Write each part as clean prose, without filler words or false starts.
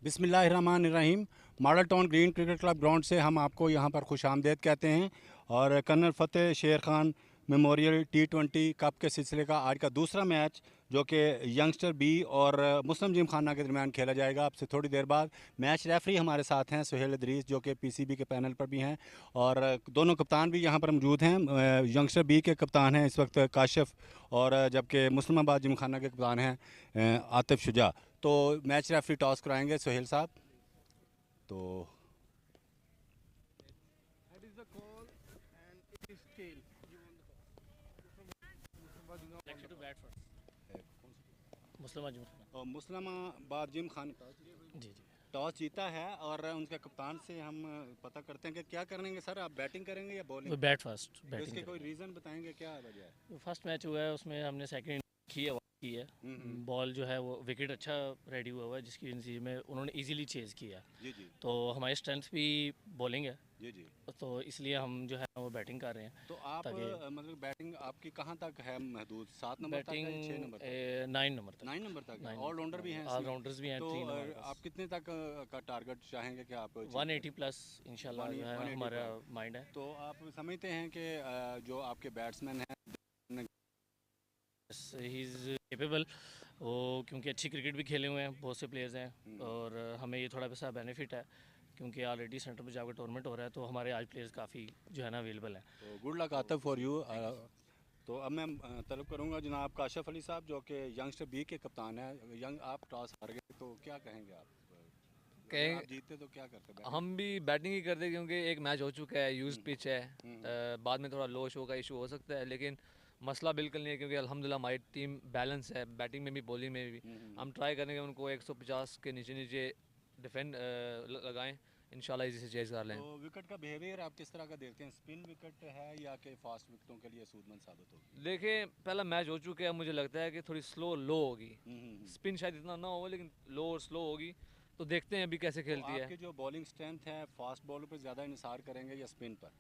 बिस्मिल्लाहिर्रहमानिर्रहीम। Model town green cricket club ground से हम आपको यहाँ पर खुशामदीद कहते हैं और colonel Fateh Sher Khan Memorial T20 cup के सिलसिले का आज का दूसरा मैच जो कि यंगस्टर बी और मुस्लिम जिमखाना के दरमियान खेला जाएगा। अब से थोड़ी देर बाद मैच रेफरी हमारे साथ हैं सुहेल इदरीस, जो कि PCB के पैनल पर भी हैं, और दोनों कप्तान भी यहाँ पर मौजूद हैं। यंगस्टर बी के कप्तान हैं इस वक्त काशिफ, और जबकि मुस्लिमाबाद जिमखाना के कप्तान हैं आतिफ शुजा। तो मैच रेफरी टॉस कराएंगे सुहेल साहब। तो मुस्लिमाबाद जिमखाना जी टॉस जीता है और उनके कप्तान से हम पता करते हैं कि क्या करेंगे। सर, आप बैटिंग करेंगे या बॉलिंग? बैट फर्स्ट तो इसके कोई रीज़न बताएंगे, क्या वजह है? फर्स्ट मैच हुआ है उसमें हमने सेकंड की है बॉल जो है वो विकेट अच्छा रेडी हुआ है, जिसकी वजह में उन्होंने इजीली चेज़ किया। जी जी। तो हमारी स्ट्रेंथ भी बॉलिंग है जी जी। तो इसलिए हम जो है वो बैटिंग कर रहे हैं। तो आप मतलब बैटिंग आपकी कहाँ तक है महदूद? 7 नंबर तक है, 6 नंबर तक? 9 नंबर तक। 9 नंबर तक ऑलराउंडर भी हैं? ऑलराउंडर्स भी हैं। तो 3 नंबर आप कितने तक का टारगेट चाहेंगे कि आप? 180 प्लस इंशाल्लाह जो है हमारा माइंड है। तो आप समझते हैं कि जो आपके बैट्समैन हैं ही इज़ केपेबल, वो क्योंकि अच्छी क्रिकेट भी खेले हुए हैं, बहुत से प्लेयर्स हैं, और हमें ये थोड़ा सा बेनिफिट है क्योंकि ऑलरेडी सेंटर पर जाकर टूर्नामेंट हो रहा है, तो हमारे आज प्लेयर्स काफ़ी जो है ना अवेलेबल हैं। तो good luck Atif for you. तो अब मैं तलब करूंगा जनाब काशिफ अली साहब, जो कि यंगस्टर बी के कप्तान हैं। आप टॉस हार गए तो क्या कहेंगे आप? आप जीते तो क्या करते? हम भी बैटिंग ही करते क्योंकि एक मैच हो चुका है, यूज पिच है, बाद में थोड़ा लो शो का इशू हो सकता है, लेकिन मसला बिल्कुल नहीं है क्योंकि अल्हम्दुलिल्लाह हमारी टीम बैलेंस है, बैटिंग में भी बॉलिंग में भी। हम ट्राई करेंगे उनको 150 के नीचे डिफेंड लगाएं, इंशाल्लाह इजी से चेज कर लें। तो विकेट का बिहेवियर आप किस तरह का देखते हैं? स्पिन विकेट है या कि फास्ट विकेटों के लिए सूदमंद साबित होगी? देखिए, पहला मैच हो चुका है, मुझे लगता है कि थोड़ी स्लो लो होगी। स्पिन शायद इतना ना हो, लेकिन लो और स्लो होगी, तो देखते हैं अभी कैसे खेलती है। आपकी जो बॉलिंग स्ट्रेंथ है, फास्ट बॉलर पर ज़्यादा इन्हिसार करेंगे या स्पिन पर?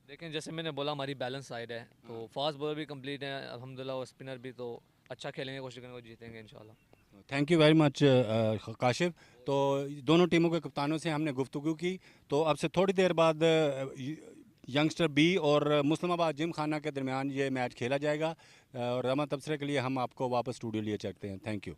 देखें, जैसे मैंने बोला हमारी बैलेंस साइड है, तो फास्ट बॉलर भी कंप्लीट है अल्हम्दुलिल्लाह, और स्पिनर भी, तो अच्छा खेलेंगे, कोशिश करेंगे, जीतेंगे इंशाल्लाह। Thank you very much Kashif. तो दोनों टीमों के कप्तानों से हमने गुफ्तगू की। तो अब से थोड़ी देर बाद यंगस्टर बी और मुस्लिमाबाद जिमखाना के दरमियान ये मैच खेला जाएगा, और रमा तबसरे के लिए हम आपको वापस स्टूडियो लिए चलते हैं। Thank you.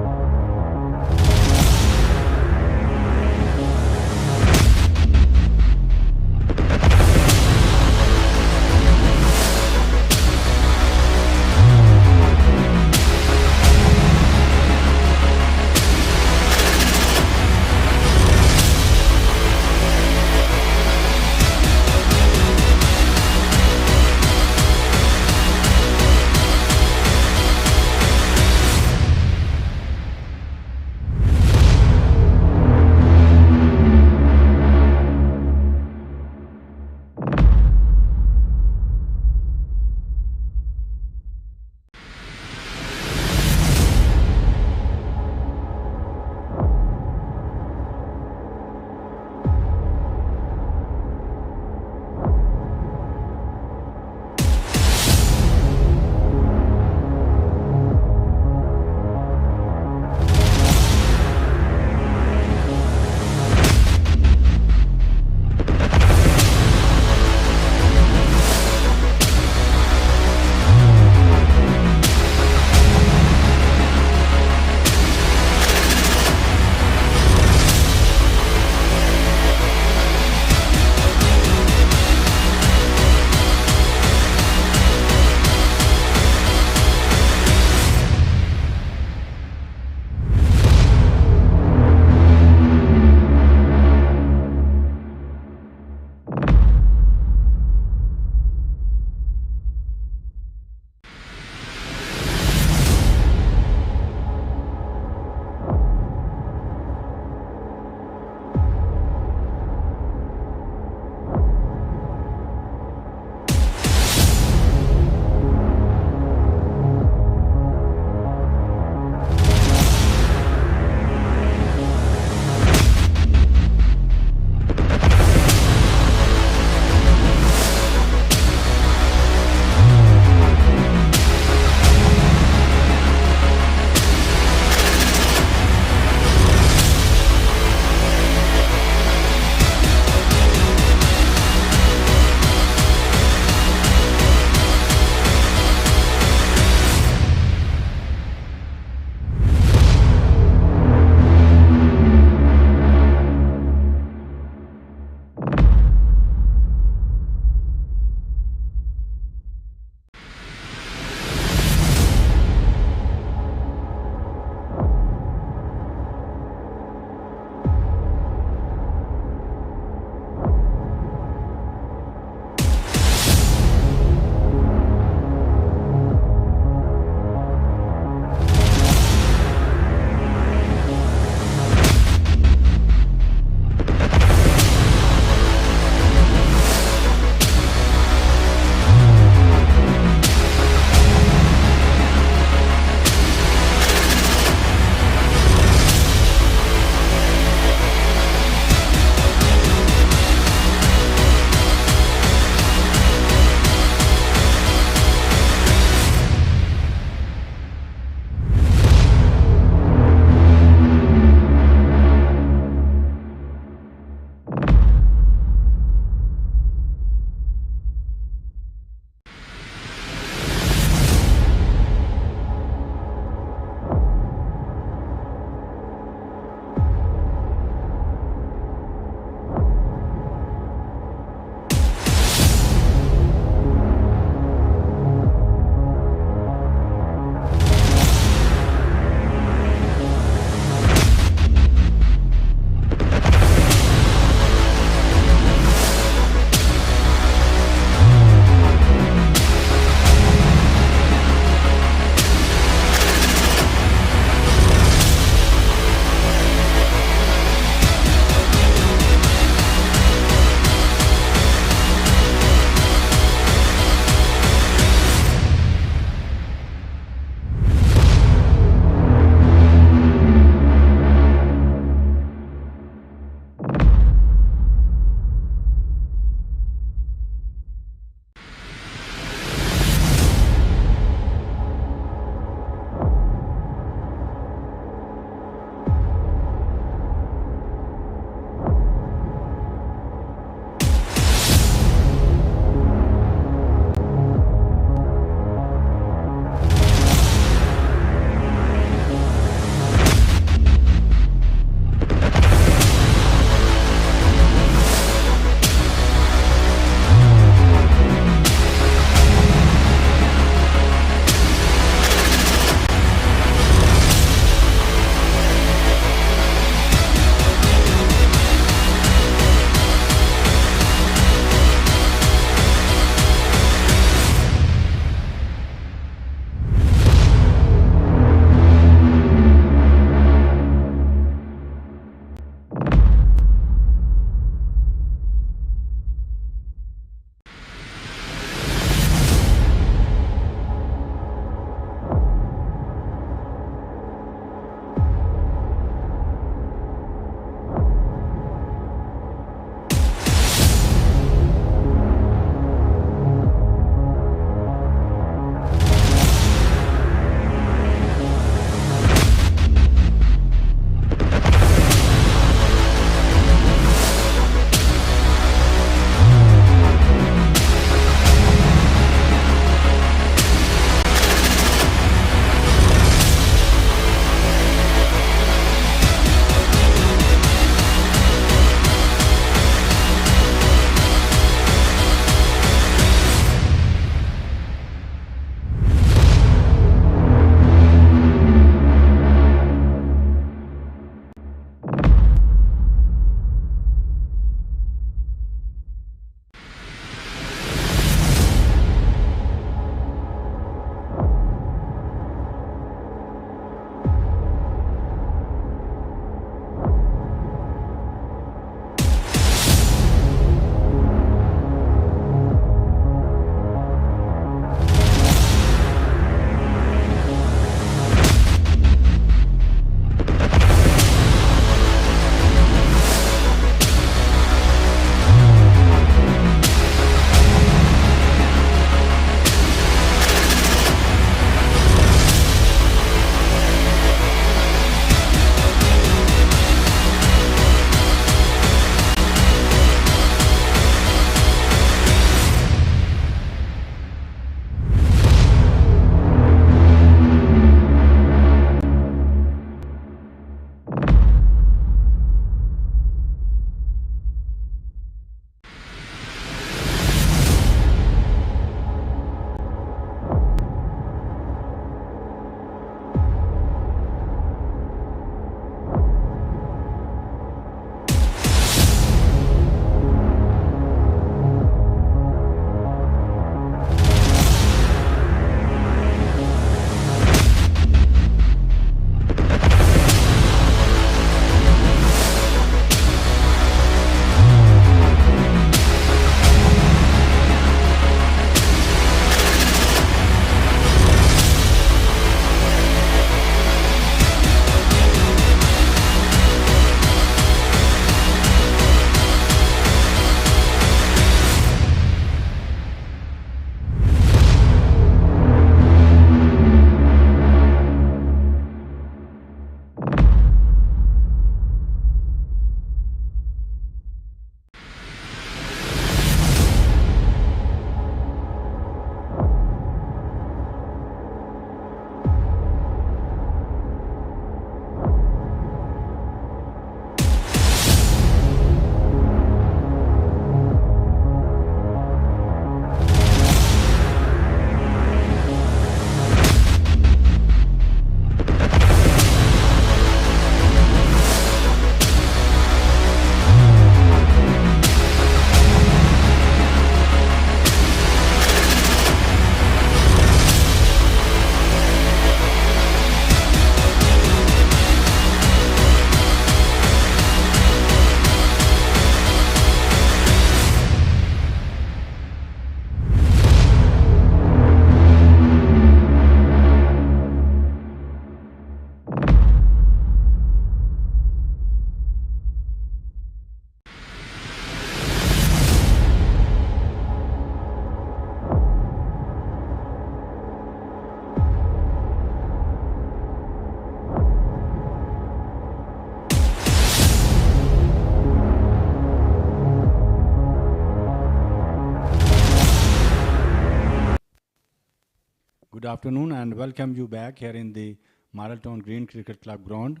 Good afternoon and welcome you back here in the Marlton Green Cricket Club ground.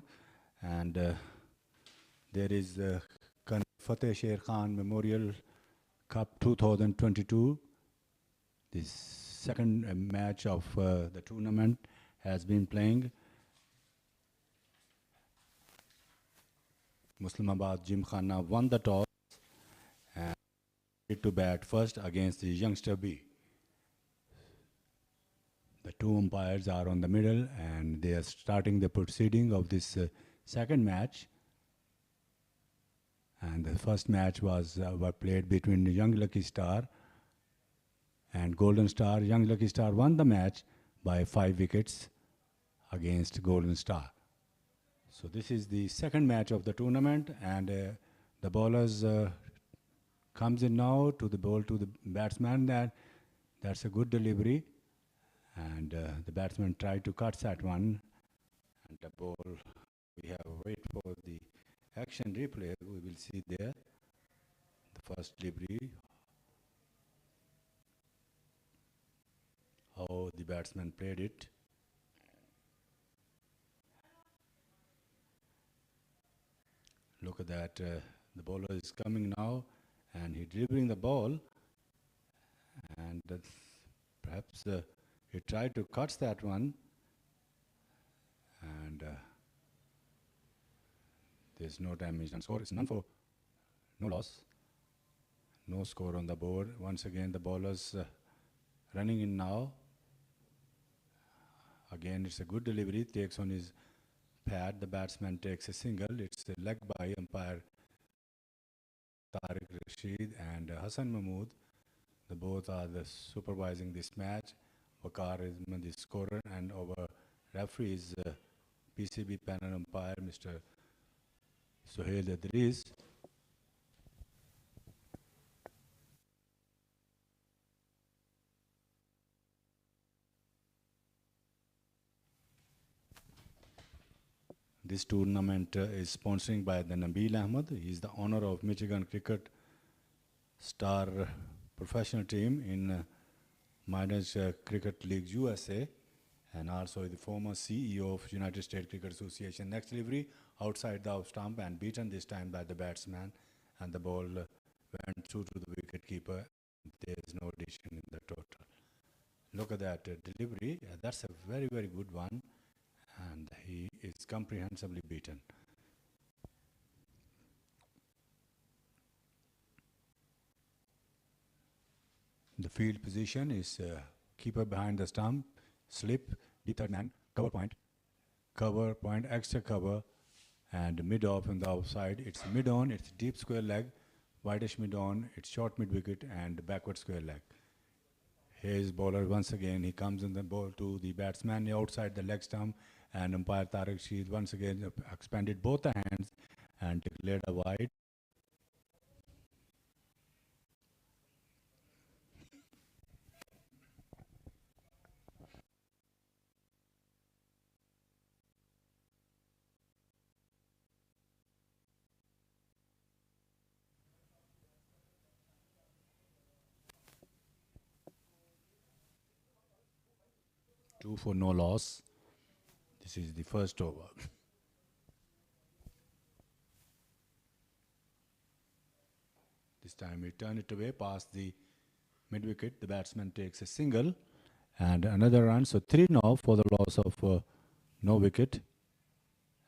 And there is the Fateh Sher Khan Memorial Cup 2022. The second match of the tournament has been playing. Muslimabad Gymkhana won the toss and to bat first against the Youngster B. The two umpires are on the middle and they are starting the proceeding of this second match. And the first match was played between Young Lucky Star and Golden Star. Young Lucky Star won the match by 5 wickets against Golden Star. So this is the second match of the tournament, and the bowlers comes in now to the ball to the batsman. That's a good delivery, and the batsman tried to cut that one, and the ball. We have wait for the action replay. We will see there the first delivery. How the batsman played it. Look at that. The bowler is coming now and he's delivering the ball. And perhaps he tried to cut that one. And there's no damage. And score is none for no loss. No score on the board. Once again, the bowler's running in now. Again, it's a good delivery. Takes on his pad. The batsman takes a single. It's a leg by umpire Tariq Rashid and Hassan Mahmood. The both are the supervising this match. Wakar is the scorer, and our referee is PCB panel umpire Mr. Sohail Idris. This tournament is sponsoring by the Nabil Ahmed. He is the owner of Michigan Cricket Star professional team in Minors Cricket League USA, and also the former CEO of United States Cricket Association. Next delivery outside the off stump and beaten this time by the batsman, and the ball went through to the wicket keeper. There is no addition in the total. Look at that delivery. That's a very, very good one, and he is comprehensively beaten. The field position is keeper behind the stump, slip, deep third man, cover point, extra cover, and mid off on the outside. It's mid on, it's deep square leg, wideish mid on, it's short mid wicket, and backward square leg. Here's bowler once again. He comes in the ball to the batsman outside the leg stump, and umpire Tariq Rashid once again expanded both the hands and declared a wide. Two for no loss. This is the first over. This time he turned it away past the mid wicket. The batsman takes a single and another run. So 3 now for the loss of no wicket.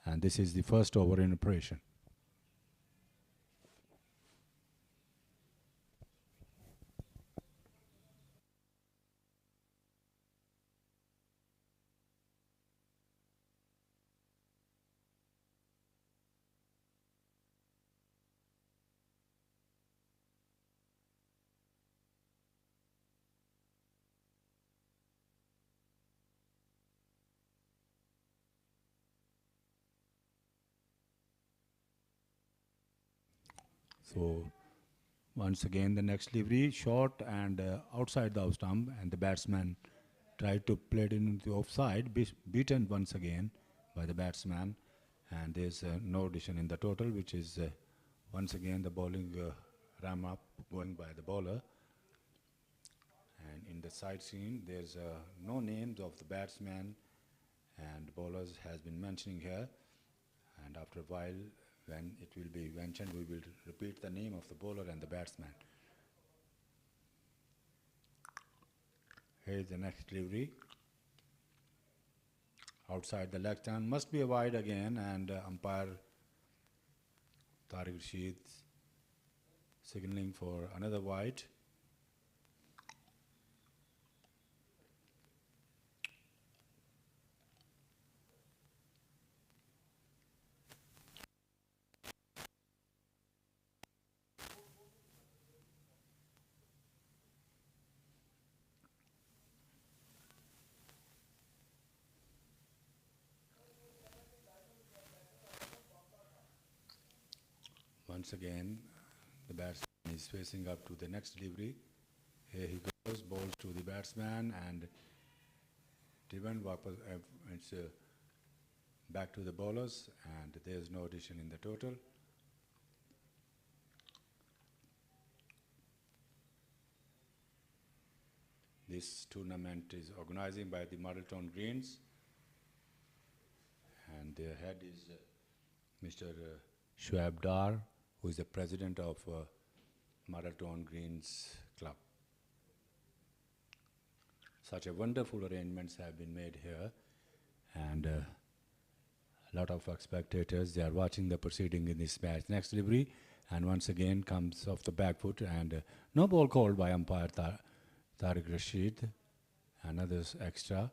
And this is the first over in operation. So once again the next delivery, short and outside the off stump, and the batsman tried to play it in the offside, beaten once again by the batsman, and there's no addition in the total, which is once again the bowling ram up going by the bowler. And in the side screen, there's no names of the batsmen and bowlers has been mentioning here. And after a while, when it will be mentioned, we will repeat the name of the bowler and the batsman. Here is the next delivery. Outside the leg turn, must be a wide again, and umpire Tariq Rashid signaling for another wide. Once again, the batsman is facing up to the next delivery. Here he goes, balls to the batsman, and it's back to the bowlers, and there's no addition in the total. This tournament is organized by the Middleton Greens, and their head is Mr. Shoaib Dar, who is the president of Middleton Greens Club. Such a wonderful arrangements have been made here, and a lot of spectators, they are watching the proceeding in this match. Next delivery, and once again comes off the back foot, and no ball called by umpire Tariq Rashid, and others extra.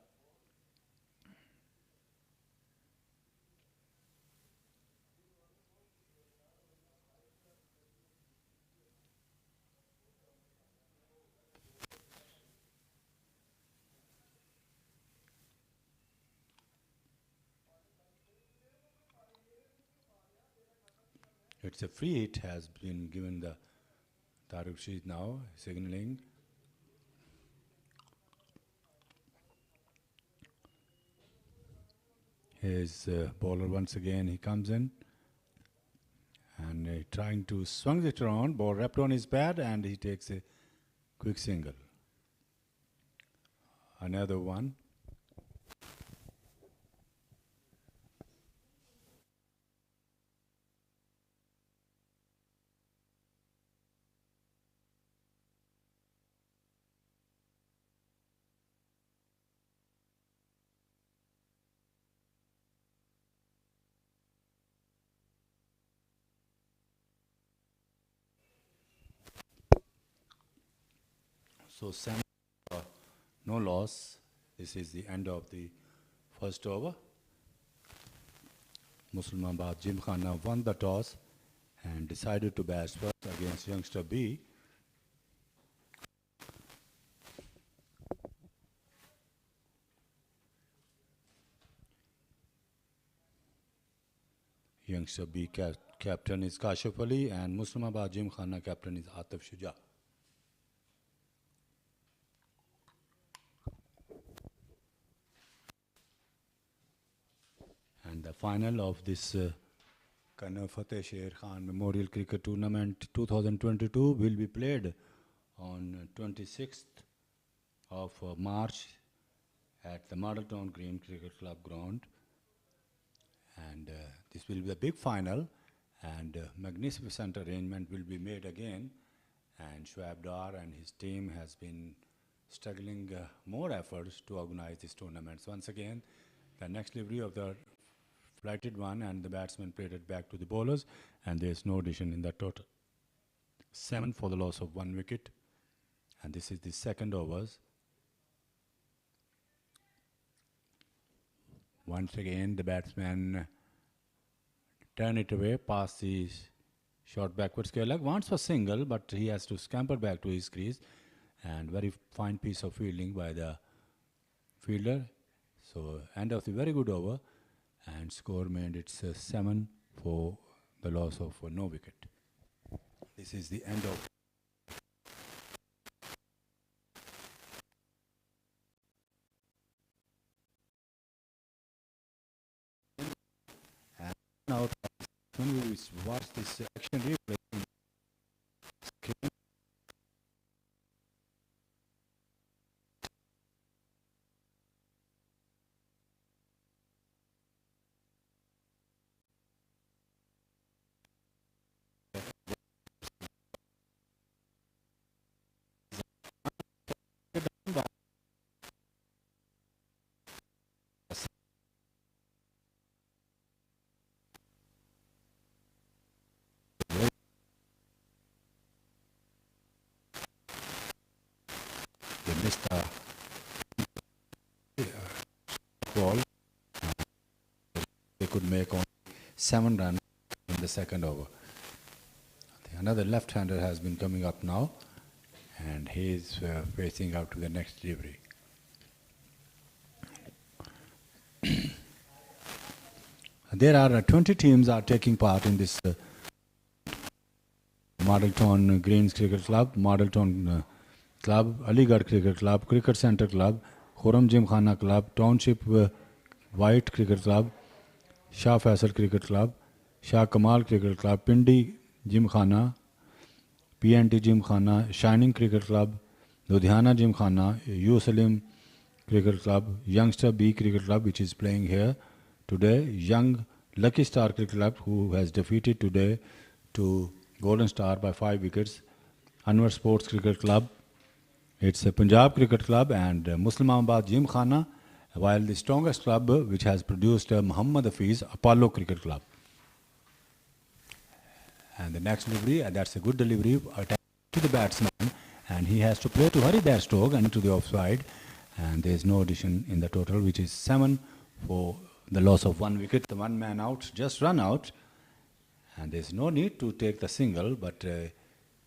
It's a free hit has been given the Tariq Rashid now, signaling. His bowler once again, he comes in and trying to swing it around. Ball wrapped on his pad, and he takes a quick single. Another one. So seven, no loss. This is the end of the first over. Muslimabad Gymkhana won the toss and decided to bat first against Youngster B. Youngster B captain is Kashif Ali, and Muslimabad Gymkhana captain is Atif Shuja. And the final of this Colonel Fateh Sher Memorial Cricket Tournament 2022 will be played on 26th of March at the Middleton Green Cricket Club ground. And this will be the big final, and magnificent arrangement will be made again. And Shoaib Dar and his team has been struggling more efforts to organize this tournament. So once again, the next delivery of the flighted one, and the batsman played it back to the bowlers, and there's no addition in the total. 7 for the loss of 1 wicket, and this is the second overs. Once again, the batsman turn it away past the short backward square leg. Wants for single, but he has to scamper back to his crease, and very fine piece of fielding by the fielder. So end of the very good over, and score made it's 7 for the loss of no wicket. This is the end of and now when we watch this action replay, missed the ball. They could make only 7 runs in the second over. Another left-hander has been coming up now, and he is facing out to the next delivery. There are 20 teams are taking part in this Modelton Greens Cricket Club, Modelton Club, Aligarh Cricket Club, Cricket Centre Club, Khurram Gymkhana Club, Township White Cricket Club, Shah Faisal Cricket Club, Shah Kamal Cricket Club, Pindi Gymkhana, PNT Gymkhana, Shining Cricket Club, Ludhiana Gymkhana, U Salim Cricket Club, Youngster B Cricket Club, which is playing here today, Young Lucky Star Cricket Club, who has defeated today to Golden Star by 5 wickets, Anwar Sports Cricket Club, it's a Punjab Cricket Club, and Muslimabad Gymkhana, while the strongest club which has produced Muhammad Hafiz, Apollo Cricket Club. And the next delivery, that's a good delivery to the batsman, and he has to play to hurry that stroke and to the offside, and there is no addition in the total, which is 7 for the loss of 1 wicket. The one man out, just run out, and there is no need to take the single, but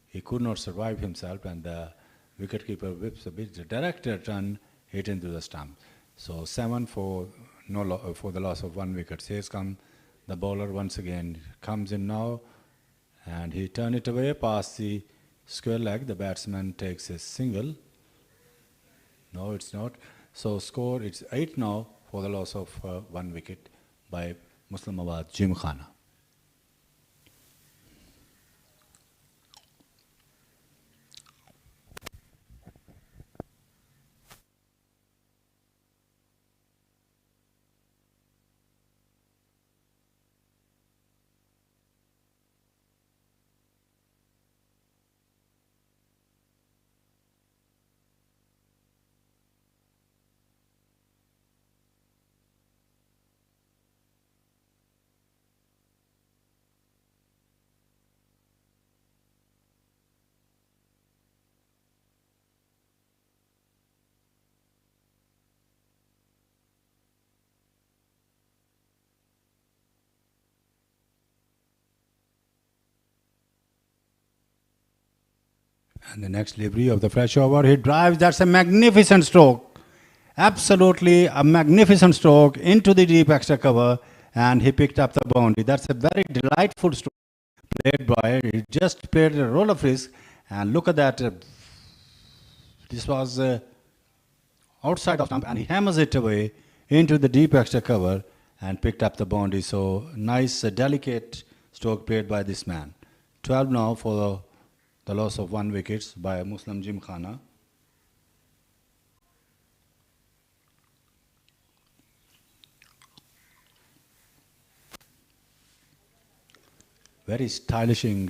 he could not survive himself, and the wicketkeeper whips a bit direct return hit into the stump. So 7 for for the loss of 1 wicket. Here comes the bowler once again, comes in now, and he turned it away past the square leg. The batsman takes a single. No, it's not. So score, it's 8 now for the loss of 1 wicket by Muslimabad Gymkhana. And the next delivery of the fresh over, he drives, that's a magnificent stroke. Absolutely a magnificent stroke into the deep extra cover, and he picked up the boundary. That's a very delightful stroke played by, he just played a roll of risk, and look at that. This was outside of stump, and he hammers it away into the deep extra cover and picked up the boundary. So nice, delicate stroke played by this man. 12 now for the loss of 1 wicket by Muslim Gymkhana. Very stylishing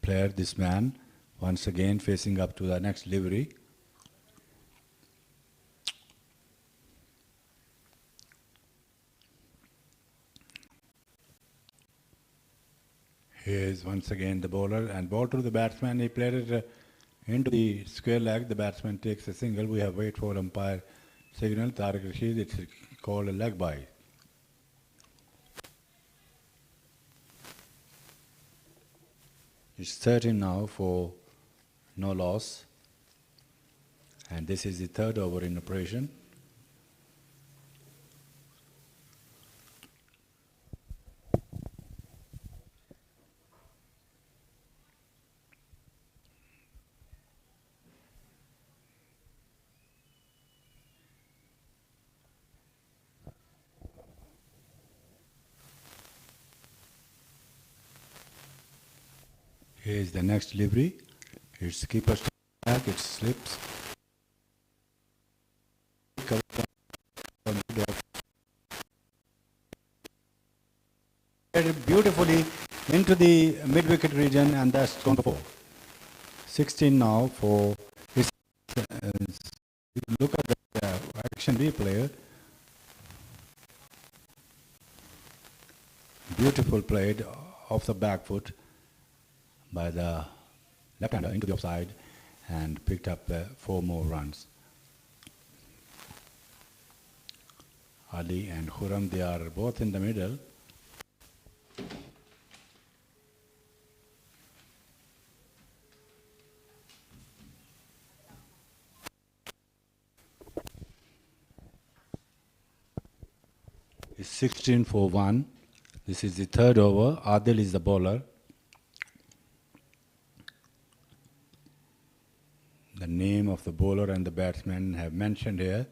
player, this man. Once again facing up to the next delivery. Here is once again the bowler, and ball to the batsman. He played it into the square leg. The batsman takes a single. We have wait for umpire signal. Tariq Rashid, it's called a leg bye. It's 13 now for no loss, and this is the 3rd over in operation. Here is the next delivery. It's keeper's back, it slips. Beautifully into the mid-wicket region, and that's gone for 16 now for his, look at the action replay. Beautiful played off the back foot by the left-hander into the offside, and picked up 4 more runs. Ali and Khurram, they are both in the middle. It's 16 for 1. This is the third over. Adil is the bowler. The name of the bowler and the batsman have mentioned here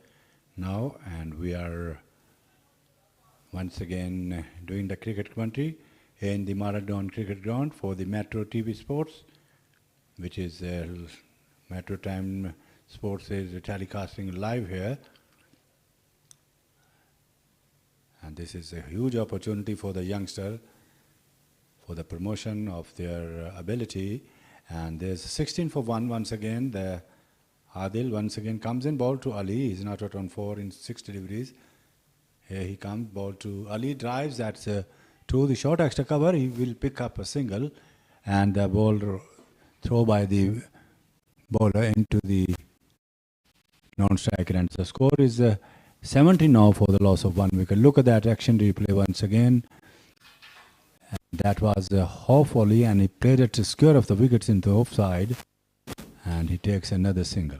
now, and we are once again doing the cricket commentary in the Marathon Cricket Ground for the Metro TV Sports, which is Metro Time Sports is telecasting live here. And this is a huge opportunity for the youngster for the promotion of their ability. And there's 16 for 1 once again. The Adil once again comes in, ball to Ali. He's not out on 4 in 6 deliveries. Here he comes, ball to Ali, drives, that's to the short extra cover. He will pick up a single, and the ball throw by the bowler into the non-striker. And the score is 17 now for the loss of 1 wicket. Look at that action replay once again. And that was a half volley, and he played it to square of the wickets into offside, and he takes another single.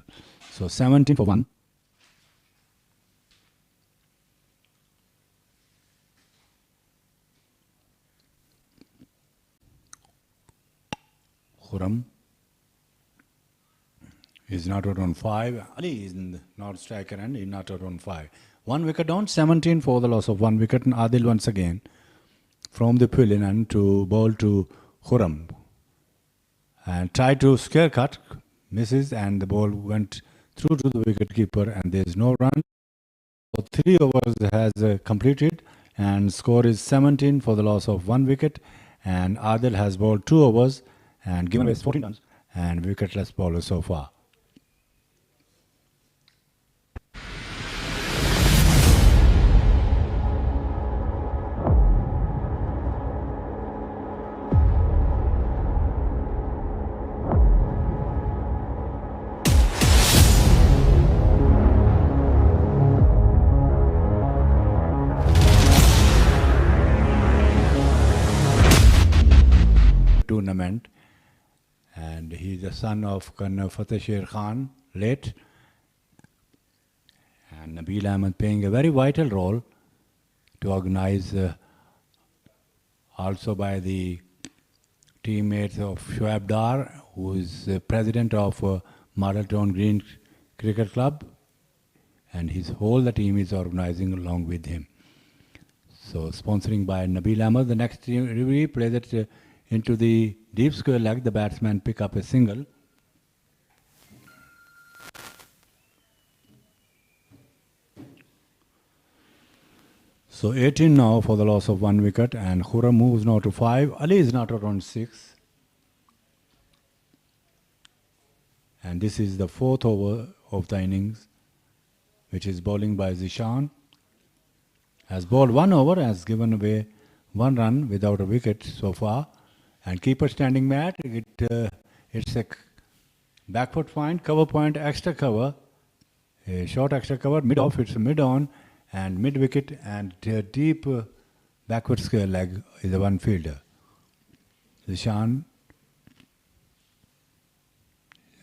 So 17 for 1. Khurram is not out on 5. Ali is not striker and he's not out on 5. 1 wicket down, 17 for the loss of 1 wicket. And Adil once again from the pavilion to bowl to Khurram. And tried to square cut, misses, and the ball went through to the wicket keeper, and there is no run. So 3 overs has completed, and score is 17 for the loss of 1 wicket. And Adil has bowled 2 overs and given away 14 runs, and wicketless bowler so far. Tournament, and he's the son of Colonel Fateh Sher Khan, late, and Nabil Ahmed playing a very vital role to organize, also by the teammates of Shoaib Dar, who is the president of Marathon Green Cricket Club, and his whole the team is organizing along with him. So sponsoring by Nabil Ahmed. The next delivery plays it into the deep square leg. The batsman pick up a single. So 18 now for the loss of 1 wicket, and Khurram moves now to 5. Ali is not out on 6. And this is the 4th over of the innings, which is bowling by Zishan. Has bowled 1 over, has given away 1 run without a wicket so far. And keeper standing mat, it's a backward point, cover point, extra cover, a short extra cover, mid-off, it's a mid-on, and mid-wicket, and deep backward square leg is a one fielder. Zishan,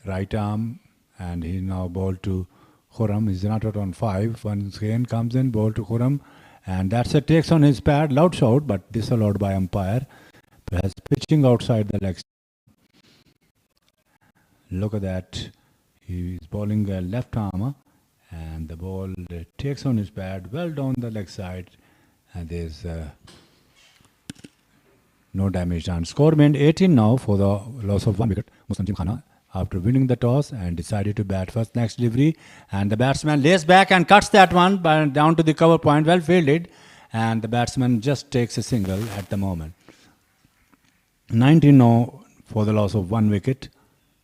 right arm, and he now bowled to Khurram. He's not out on 5. Once again comes in, ball to Khurram, and that's a takes on his pad, loud shot, but disallowed by umpire. Has pitching outside the legs. Look at that. He is bowling a left arm, and the ball takes on his pad well down the leg side, and there's no damage done. Score meant 18 now for the loss of 1 wicket. Muslimabad Gymkhana, after winning the toss and decided to bat first. Next delivery, and the batsman lays back and cuts that one down to the cover point, well fielded, and the batsman just takes a single at the moment. 19 now for the loss of 1 wicket.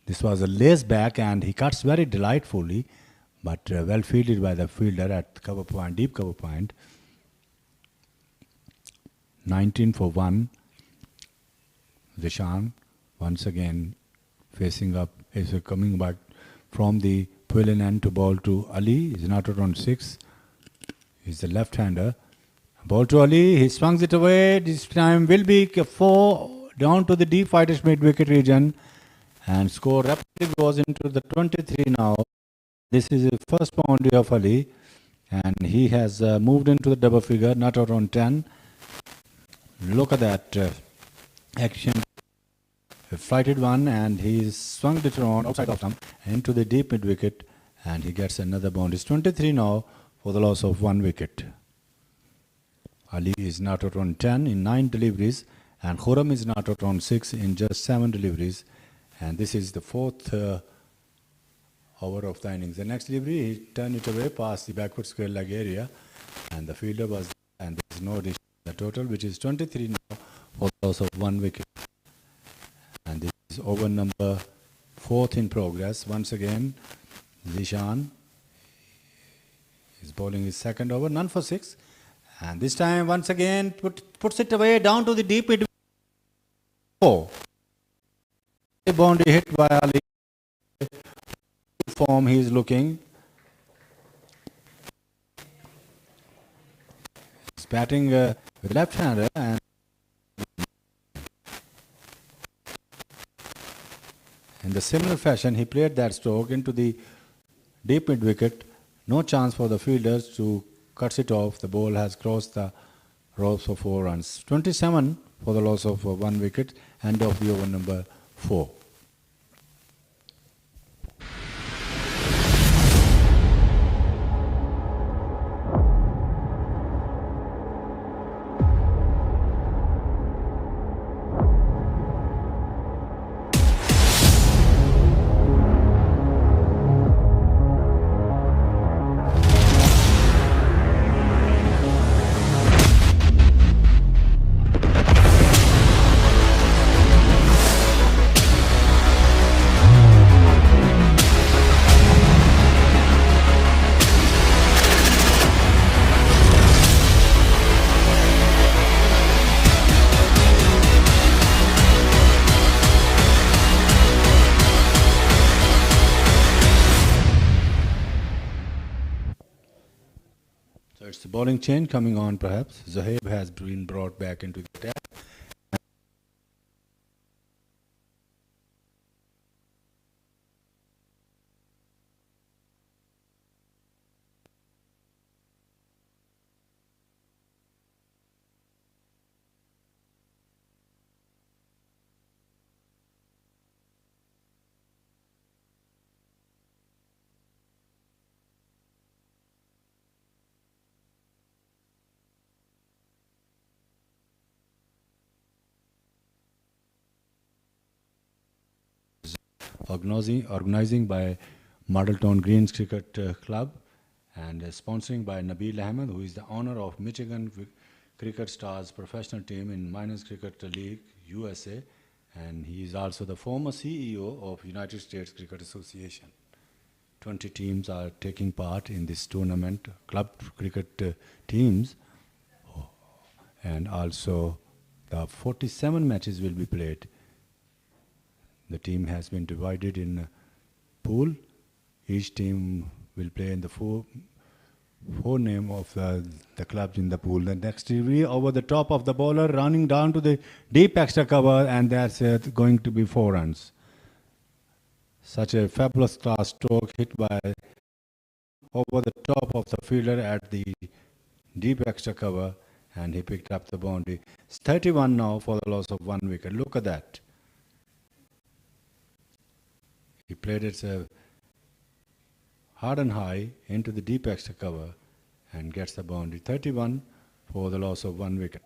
This was a lace back, and he cuts very delightfully, but well fielded by the fielder at cover point, deep cover point. 19 for 1. Zishan once again facing up, is coming back from the pavilion end to bowl to Ali. He's not out on 6. He's the left-hander. Ball to Ali. He swings it away. This time will be 4 down to the deep fighters mid-wicket region. And score rapidly goes into the 23 now. This is the first boundary of Ali. And he has moved into the double figure, not out on 10. Look at that action. A flighted one, and he swung it around outside of stump into the deep mid wicket, and he gets another boundary. It's 23 now for the loss of 1 wicket. Ali is not out on 10 in 9 deliveries, and Khurram is not out on 6 in just 7 deliveries. And this is the 4th over of the innings. The next delivery, he turned it away past the backward square leg area, and the fielder was, and there is no addition to the total, which is 23 now for the loss of 1 wicket. And this is over number 4th in progress. Once again, Zishan is bowling his second over, none for 6. And this time, once again, puts it away down to the deep mid. 4. A boundary hit by Ali. Form he is looking. He's batting with left-hander, and in the similar fashion he played that stroke into the deep mid wicket. No chance for the fielders to cut it off. The ball has crossed the ropes for 4 runs. 27 for the loss of 1 wicket. End of the over number 4. It's the bowling change coming on perhaps. Zohaib has been brought back into the attack. Organizing by Model Town Greens Cricket Club, and sponsoring by Nabil Ahmed, who is the owner of Michigan Cricket Stars professional team in Minors Cricket League, USA, and he is also the former CEO of United States Cricket Association. 20 teams are taking part in this tournament, club cricket teams, and also the 47 matches will be played. The team has been divided in a pool. Each team will play in the four name of the clubs in the pool. The next delivery over the top of the bowler, running down to the deep extra cover, and that's going to be 4 runs. Such a fabulous class stroke hit by over the top of the fielder at the deep extra cover, and he picked up the boundary. It's 31 now for the loss of 1 wicket. Look at that. He played it hard and high into the deep extra cover and gets the boundary. 31 for the loss of 1 wicket.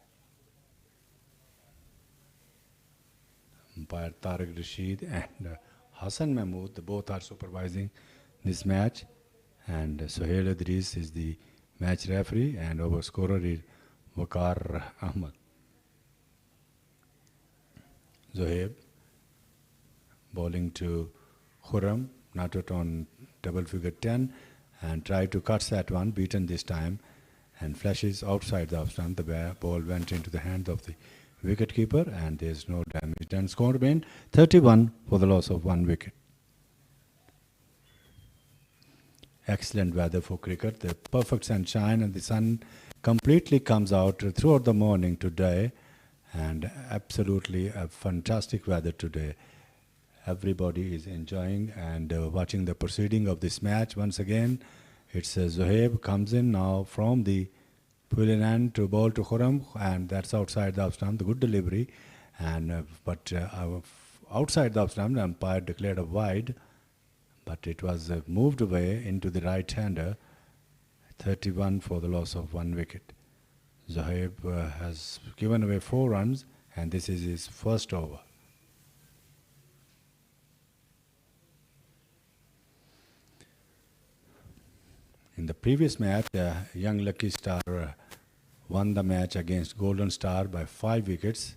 Umpire Tariq Rashid and Hassan Mahmood, both are supervising this match, and Sohail Idris is the match referee, and over scorer is Waqar Ahmad. Zohaib bowling to Khurram, not out on double figure 10, and tried to cut that one, beaten this time, and flashes outside the off stump. The ball went into the hands of the wicketkeeper, and there's no damage. And score remained 31 for the loss of 1 wicket. excellent weather for cricket. The perfect sunshine, and the sun completely comes out throughout the morning today, and absolutely a fantastic weather today. Everybody is enjoying and watching the proceeding of this match. Once again, it's Zohaib comes in now from the pavilion end to bowl to Khurram, and that's outside the off stump. The good delivery, and outside the off stump, the umpire declared a wide, but it was moved away into the right-hander. 31 for the loss of 1 wicket. Zohaib has given away 4 runs, and this is his first over. In the previous match, young Lucky Star won the match against Golden Star by 5 wickets.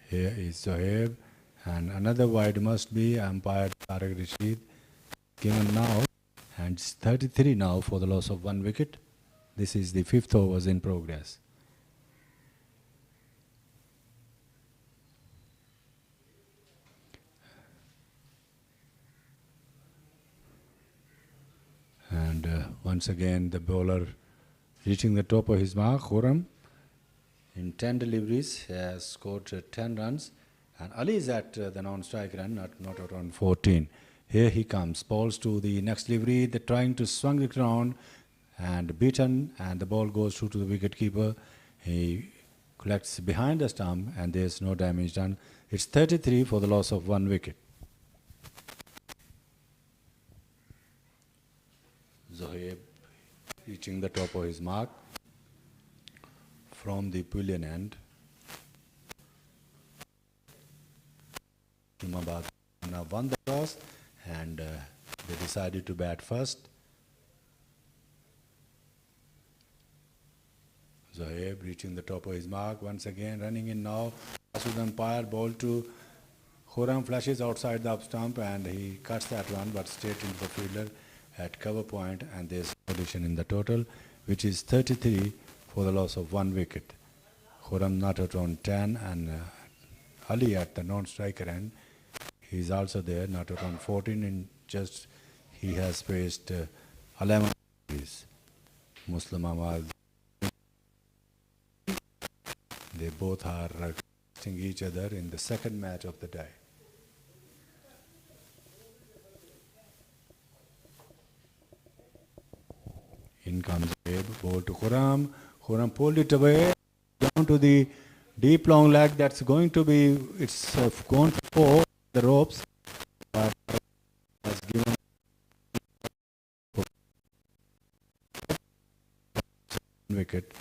Here is Zohaib, and another wide must be umpire Tariq Rashid given now, and it's 33 now for the loss of 1 wicket. This is the 5th overs in progress. And once again, the bowler reaching the top of his mark, Khurram. In 10 deliveries, he has scored 10 runs. And Ali is at the non-strike run, not around 14. Here he comes, balls to the next delivery. They're trying to swing it around and beaten, and the ball goes through to the wicketkeeper. He collects behind the stump, and there's no damage done. It's 33 for the loss of 1 wicket. Zohaib reaching the top of his mark from the pavilion end. Muslimabad Gymkhana won the toss, and they decided to bat first. Zohaib reaching the top of his mark once again, running in now. With the umpire, ball to Khurram, flashes outside the up stump, and he cuts that one, but straight into the fielder at cover point, and there's addition in the total, which is 33 for the loss of 1 wicket. Khurram not at on 10, and Ali at the non-striker end. He's also there, not at on 14, and just he has faced 11 injuries. Muslimabad, they both are facing each other in the second match of the day. In comes Abe, ball to Khurram. Khurram pulled it away down to the deep long leg. That's going to be, it's gone for the ropes, but has given wicket,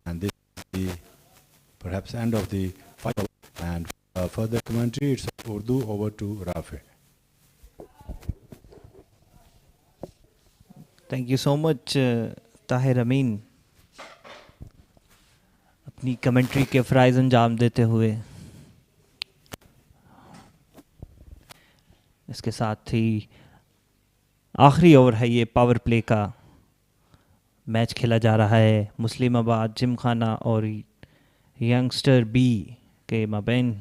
and this is the perhaps end of the fight. And further commentary, it's Urdu. Over to Rafi. Thank you so much Tahir Amin, अपनी commentary के फ़राइज़ अंजाम देते हुए। इसके साथ ही आखिरी over है ये पावर प्ले का। मैच खेला जा रहा है मुस्लिमाबाद जिमखाना और यंगस्टर बी के माबैन।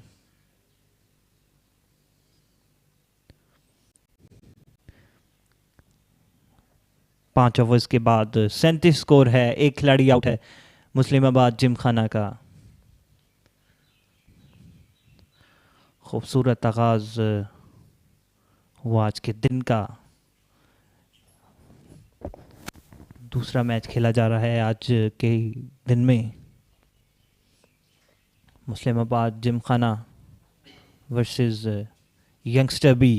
पाँच ओवर्स के बाद 37 स्कोर है, एक खिलाड़ी आउट है मुस्लिमाबाद जिमखाना का। खूबसूरत आगाज़ हुआ आज के दिन का। दूसरा मैच खेला जा रहा है आज के दिन में। Muslimabad Gymkhana versus youngster B.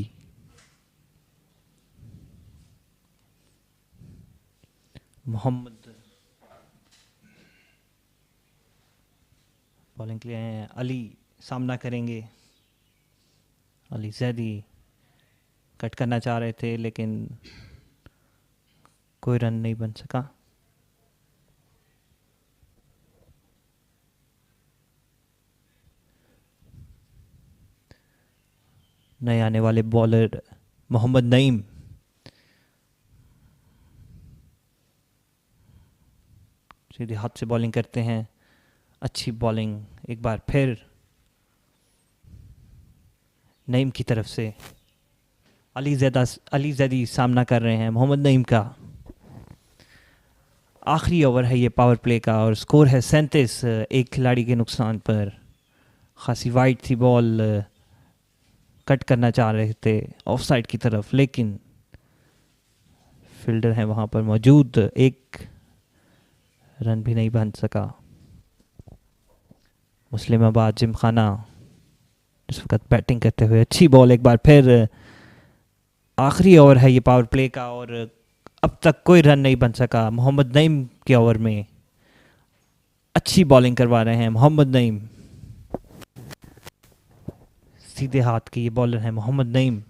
Mohammad bowling के लिए हैं, अली सामना करेंगे। अली जैदी कट करना चाह रहे थे, लेकिन कोई रन नहीं बन सका। नए आने वाले बॉलर मोहम्मद नईम सीधे हाथ से बॉलिंग करते हैं। अच्छी बॉलिंग एक बार फिर। नईम की तरफ से अली जैदी सामना कर रहे हैं मोहम्मद नईम का। आखिरी ओवर है ये पावर प्ले का और स्कोर है 37। एक खिलाड़ी के नुकसान पर। खासी वाइड थी बॉल, कट करना चाह रहे थे ऑफ साइड की तरफ, लेकिन फील्डर है वहाँ पर मौजूद, एक रन भी नहीं बन सका। मुस्लिमाबाद जिमखाना इस वक्त बैटिंग करते हुए, अच्छी बॉल एक बार फिर। आखिरी ओवर है ये पावर प्ले का और अब तक कोई रन नहीं बन सका। मोहम्मद नईम के ओवर में अच्छी बॉलिंग करवा रहे हैं मोहम्मद नईम। सीधे हाथ के ये बॉलर हैं मोहम्मद नईम,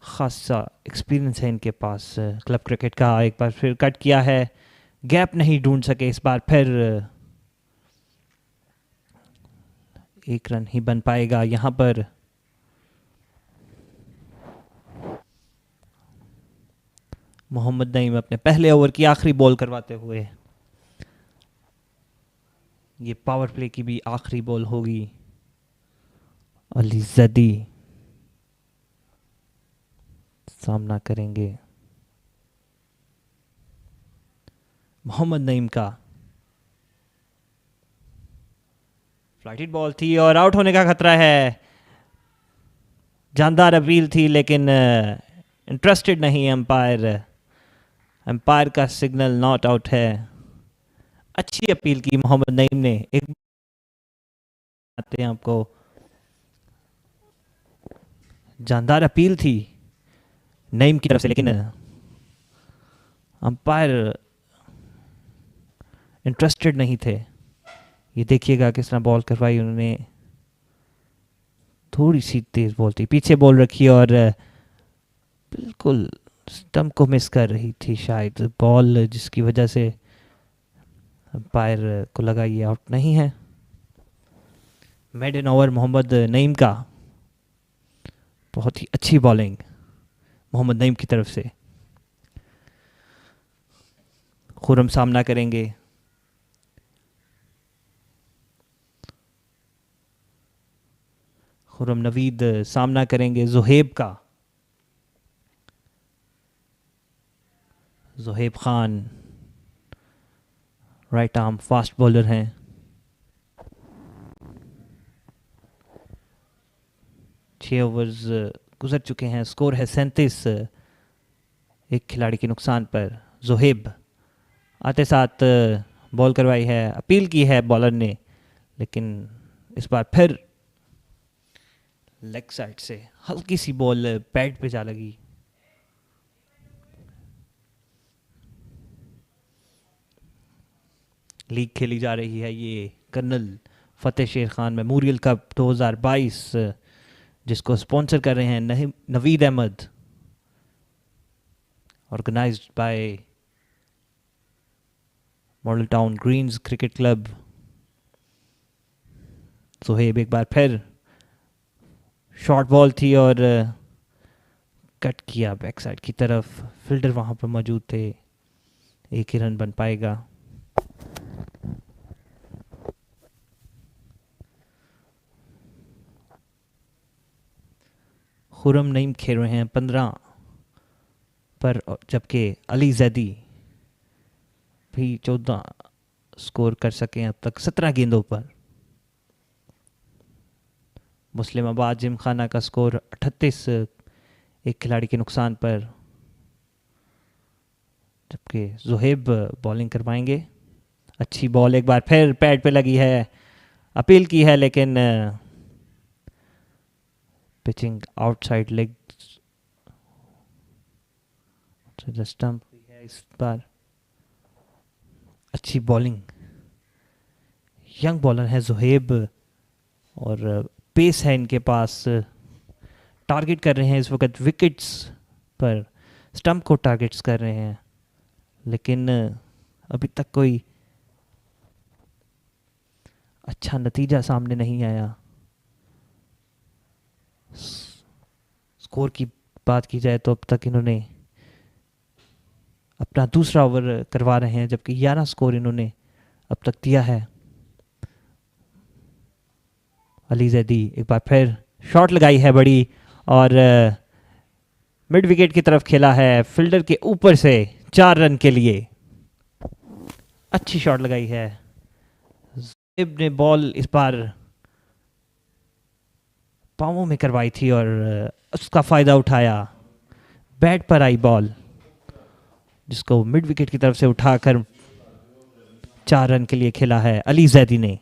खासा एक्सपीरियंस है इनके पास क्लब क्रिकेट का। एक बार फिर कट किया है, गैप नहीं ढूंढ सके इस बार फिर। एक रन ही बन पाएगा यहाँ पर। मोहम्मद नईम अपने पहले ओवर की आखिरी बॉल करवाते हुए, ये पावर प्ले की भी आखिरी बॉल होगी। अली जदी सामना करेंगे मोहम्मद नईम का। फ्लाइटेड बॉल थी और आउट होने का खतरा है। जानदार अपील थी लेकिन इंटरेस्टेड नहीं अंपायर। अंपायर का सिग्नल नॉट आउट है। अच्छी अपील की मोहम्मद नईम ने। एक आते हैं आपको, जानदार अपील थी नईम की तरफ से, लेकिन अंपायर इंटरेस्टेड नहीं थे। ये देखिएगा किस तरह बॉल करवाई उन्होंने, थोड़ी सी तेज बॉल थी, पीछे बॉल रखी और बिल्कुल स्टंप को मिस कर रही थी शायद बॉल, जिसकी वजह से अंपायर को लगा ये आउट नहीं है। मेडन ओवर मोहम्मद नईम का। बहुत ही अच्छी बॉलिंग मोहम्मद नईम की तरफ से। खुरम सामना करेंगे। खुरम नवीद सामना करेंगे ज़ुहैब का। Zuhaib Khan right arm fast bowler हैं। छः ओवर्स गुजर चुके हैं, स्कोर है 37। एक खिलाड़ी के नुकसान पर। ज़ुहैब आते साथ बॉल करवाई है, अपील की है बॉलर ने, लेकिन इस बार फिर लेग साइड से हल्की सी बॉल पैड पे जा लगी। लीग खेली जा रही है ये colonel Fateh Sher Khan Memorial Cup 2022, जिसको स्पॉन्सर कर रहे हैं Naveed Ahmed, organised by Model Town Greens Cricket Club. Zuhaib एक बार फिर, शॉर्ट बॉल थी और कट किया बैक साइड की तरफ, फील्डर वहां पर मौजूद थे, एक ही रन बन पाएगा। खुरम नईम खेल रहे हैं 15 पर, जबकि अली जैदी भी 14 स्कोर कर सके अब तक 17 गेंदों पर। मुस्लिमाबाद जिमखाना का स्कोर 38, एक खिलाड़ी के नुकसान पर, जबकि ज़ुहैब बॉलिंग करवाएंगे। अच्छी बॉल एक बार फिर पैड पे लगी है, अपील की है लेकिन पिचिंग आउटसाइड लेग स्टंप है इस बार। अच्छी बॉलिंग, यंग बॉलर है ज़ुहैब और पेस है इनके पास। टारगेट कर रहे हैं इस वक्त विकेट्स पर, स्टंप को टारगेट्स कर रहे हैं, लेकिन अभी तक कोई अच्छा नतीजा सामने नहीं आया। स्कोर की बात की जाए तो अब तक इन्होंने अपना दूसरा ओवर करवा रहे हैं, जबकि 11 स्कोर इन्होंने अब तक दिया है। अली जैदी एक बार फिर शॉट लगाई है बड़ी और मिड विकेट की तरफ खेला है फील्डर के ऊपर से 4 रन के लिए। अच्छी शॉट लगाई है। ज़ुहैब ने बॉल इस बार पाँवों में करवाई थी और उसका फ़ायदा उठाया। बैट पर आई बॉल जिसको मिड विकेट की तरफ से उठाकर 4 रन के लिए खेला है अली जैदी ने।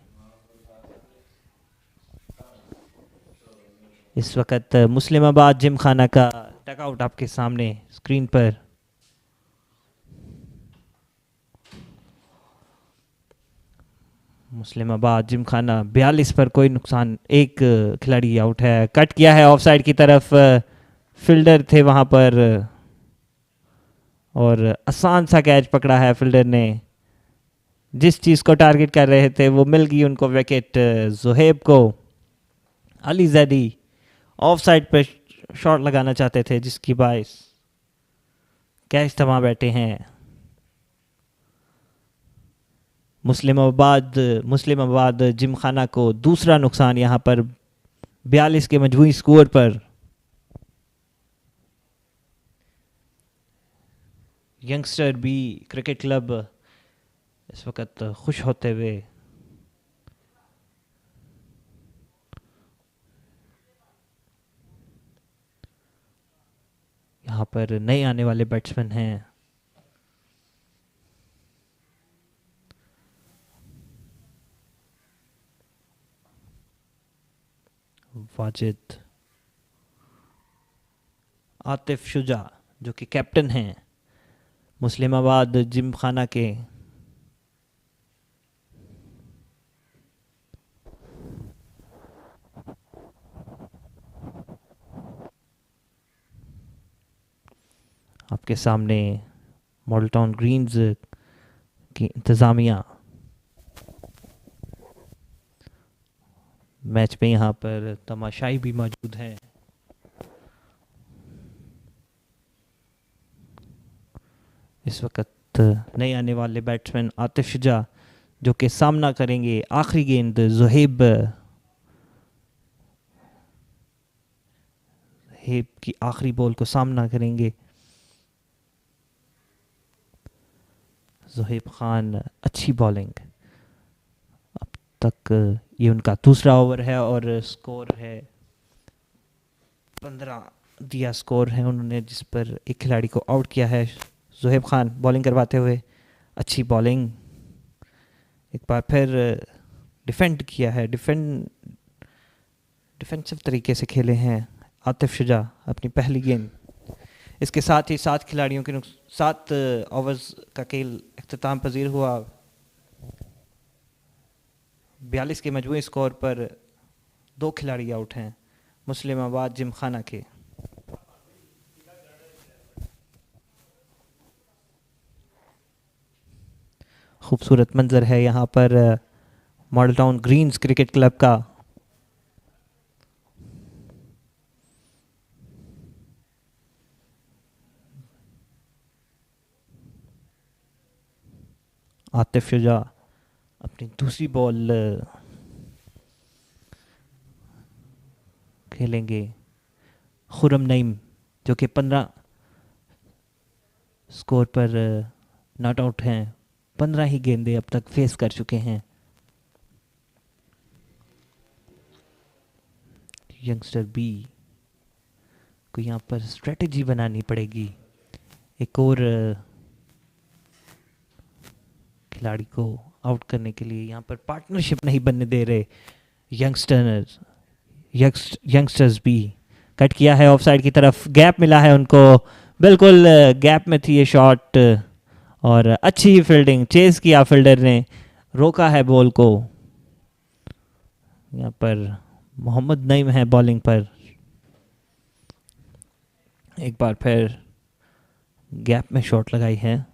इस वक्त मुस्लिमाबाद जिमखाना का टकआउट आपके सामने स्क्रीन पर। मुस्लिमाबाद जिमखाना 42 पर कोई नुकसान, एक खिलाड़ी आउट है। कट किया है ऑफ साइड की तरफ, फील्डर थे वहां पर और आसान सा कैच पकड़ा है फील्डर ने। जिस चीज़ को टारगेट कर रहे थे वो मिल गई उनको विकेट ज़ुहैब को। अली जैदी ऑफ साइड पर शॉट लगाना चाहते थे जिसकी बाइस कैच थमा बैठे हैं। मुस्लिमाबाद जिमखाना को दूसरा नुकसान यहाँ पर 42 के मजमूई स्कोर पर। यंगस्टर बी क्रिकेट क्लब इस वक्त खुश होते हुए यहाँ पर नए आने वाले बैट्समैन हैं। वाजिद आतिफ शुजा जो कि कैप्टन हैं मुस्लिमाबाद जिमखाना के। आपके सामने मॉडल टाउन ग्रीन्स की इंतज़ामिया मैच में यहाँ पर तमाशाई भी मौजूद हैं। इस वक्त नए आने वाले बैट्समैन आतिफ शुजा जो कि सामना करेंगे आखिरी गेंद ज़ुहैब की आखिरी बॉल को सामना करेंगे। ज़ुहैब खान अच्छी बॉलिंग, अब तक ये उनका दूसरा ओवर है और स्कोर है 15 दिया स्कोर है उन्होंने, जिस पर एक खिलाड़ी को आउट किया है। ज़ुहैब खान बॉलिंग करवाते हुए अच्छी बॉलिंग, एक बार फिर डिफेंड किया है, डिफेंसिव तरीके से खेले हैं आतिफ शुजा अपनी पहली गेंद। इसके साथ ही 7 खिलाड़ियों के 7 ओवर्स का खेल इख्तिताम पजीर हुआ। 42 के मजमूई स्कोर पर 2 खिलाड़ी आउट हैं मुस्लिमाबाद जिमखाना के। खूबसूरत मंजर है यहाँ पर Model Town Greens Cricket Club का। आतिफ शुजा अपनी दूसरी बॉल खेलेंगे। खुरम नईम जो कि 15 स्कोर पर नॉट आउट हैं, 15 ही गेंदें अब तक फेस कर चुके हैं। यंगस्टर बी को यहाँ पर स्ट्रेटजी बनानी पड़ेगी। एक और खिलाड़ी को आउट करने के लिए यहाँ पर पार्टनरशिप नहीं बनने दे रहे यंगस्टर्स भी। कट किया है ऑफ साइड की तरफ, गैप मिला है उनको, बिल्कुल गैप में थी ये शॉट और अच्छी फील्डिंग, चेस किया फील्डर ने, रोका है बॉल को। यहाँ पर मोहम्मद नईम है बॉलिंग पर, एक बार फिर गैप में शॉट लगाई है।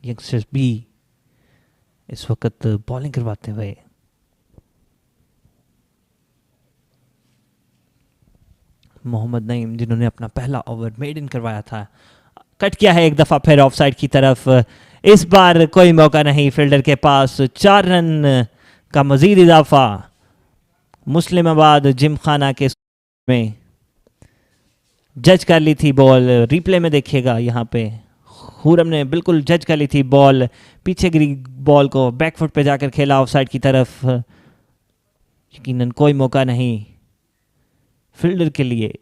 यंगस्टर्स बी इस वक्त बॉलिंग करवाते हुए मोहम्मद नईम जिन्होंने अपना पहला ओवर मेड इन करवाया था, कट किया है एक दफ़ा फिर ऑफ साइड की तरफ। इस बार कोई मौका नहीं फील्डर के पास, 4 रन का मज़ीद इजाफा मुस्लिमाबाद जिमखाना के में। जज कर ली थी बॉल, रिप्ले में देखिएगा यहाँ पे खुरम ने बिल्कुल जज कर ली थी बॉल, पीछे गिरी बॉल को बैकफुट पे जाकर खेला ऑफ साइड की तरफ। यकीनन कोई मौका नहीं फील्डर के लिए,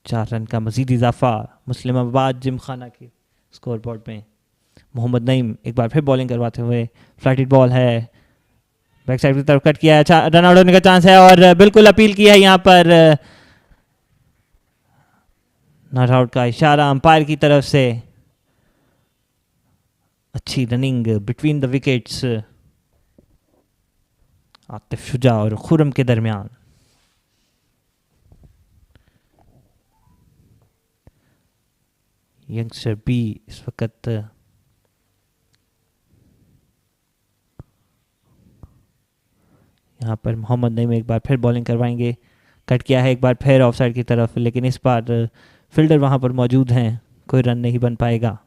4 रन का मज़ीद इजाफा मुस्लिमाबाद जिमखाना के स्कोर बोर्ड में। मोहम्मद नईम एक बार फिर बॉलिंग करवाते हुए, फ्लाइटेड बॉल है, बैक साइड की तरफ कट किया है, अच्छा रन आउट होने का चांस है और बिल्कुल अपील की है यहाँ पर, नॉट आउट का इशारा अंपायर की तरफ से। अच्छी running between the wickets Atif Shuja और खुरम के दरमियान। यंगस्टर बी इस वक्त यहाँ पर मोहम्मद नईम एक बार फिर बॉलिंग करवाएंगे, कट किया है एक बार फिर ऑफ साइड की तरफ, लेकिन इस बार फील्डर वहाँ पर मौजूद हैं, कोई रन नहीं बन पाएगा।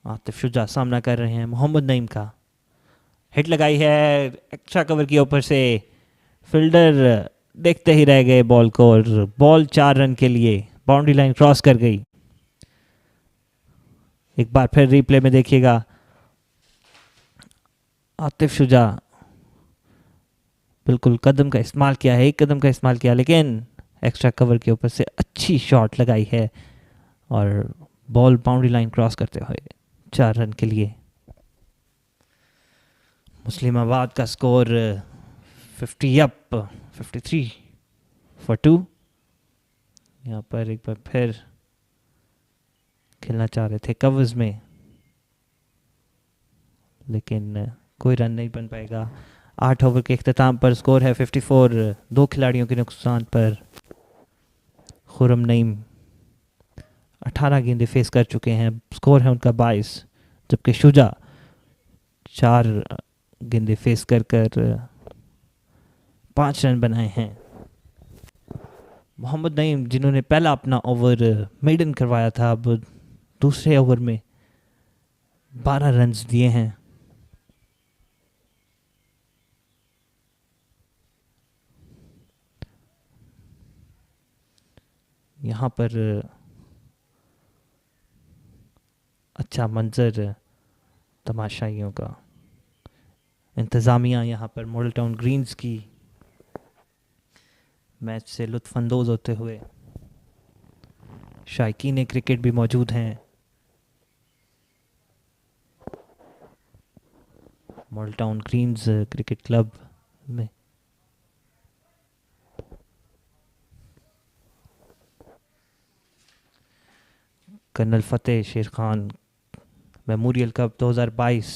आतिफ शुजा सामना कर रहे हैं मोहम्मद नईम का, हिट लगाई है एक्स्ट्रा कवर के ऊपर से, फील्डर देखते ही रह गए बॉल को और बॉल 4 रन के लिए बाउंड्री लाइन क्रॉस कर गई। एक बार फिर रिप्ले में देखिएगा, आतिफ शुजा बिल्कुल कदम का इस्तेमाल किया है, एक कदम का इस्तेमाल किया, लेकिन एक्स्ट्रा कवर के ऊपर से अच्छी शॉट लगाई है और बॉल बाउंड्री लाइन क्रॉस करते हुए 4 रन के लिए। मुस्लिमाबाद का स्कोर 50 अप, 53 फॉर 2। यहाँ पर एक बार फिर खेलना चाह रहे थे कवर्स में, लेकिन कोई रन नहीं बन पाएगा। 8 ओवर के इख्तिताम पर स्कोर है 54, 2 खिलाड़ियों के नुकसान पर। खुरम नईम 18 गेंदें फेस कर चुके हैं, स्कोर है उनका 22, जबकि शुजा 4 गेंदें फेस कर 5 रन बनाए हैं। मोहम्मद नईम जिन्होंने पहला अपना ओवर मेडन करवाया था, अब दूसरे ओवर में 12 रन्स दिए हैं। यहाँ पर अच्छा मंजर तमाशाइयों का, इंतज़ामिया यहाँ पर मॉडल टाउन ग्रीन्स की मैच से लुत्फ़अंदोज़ होते हुए, शायकीन क्रिकेट भी मौजूद हैं। Model Town Greens Cricket Club में Colonel Fateh Sher Khan Memorial Cup 2022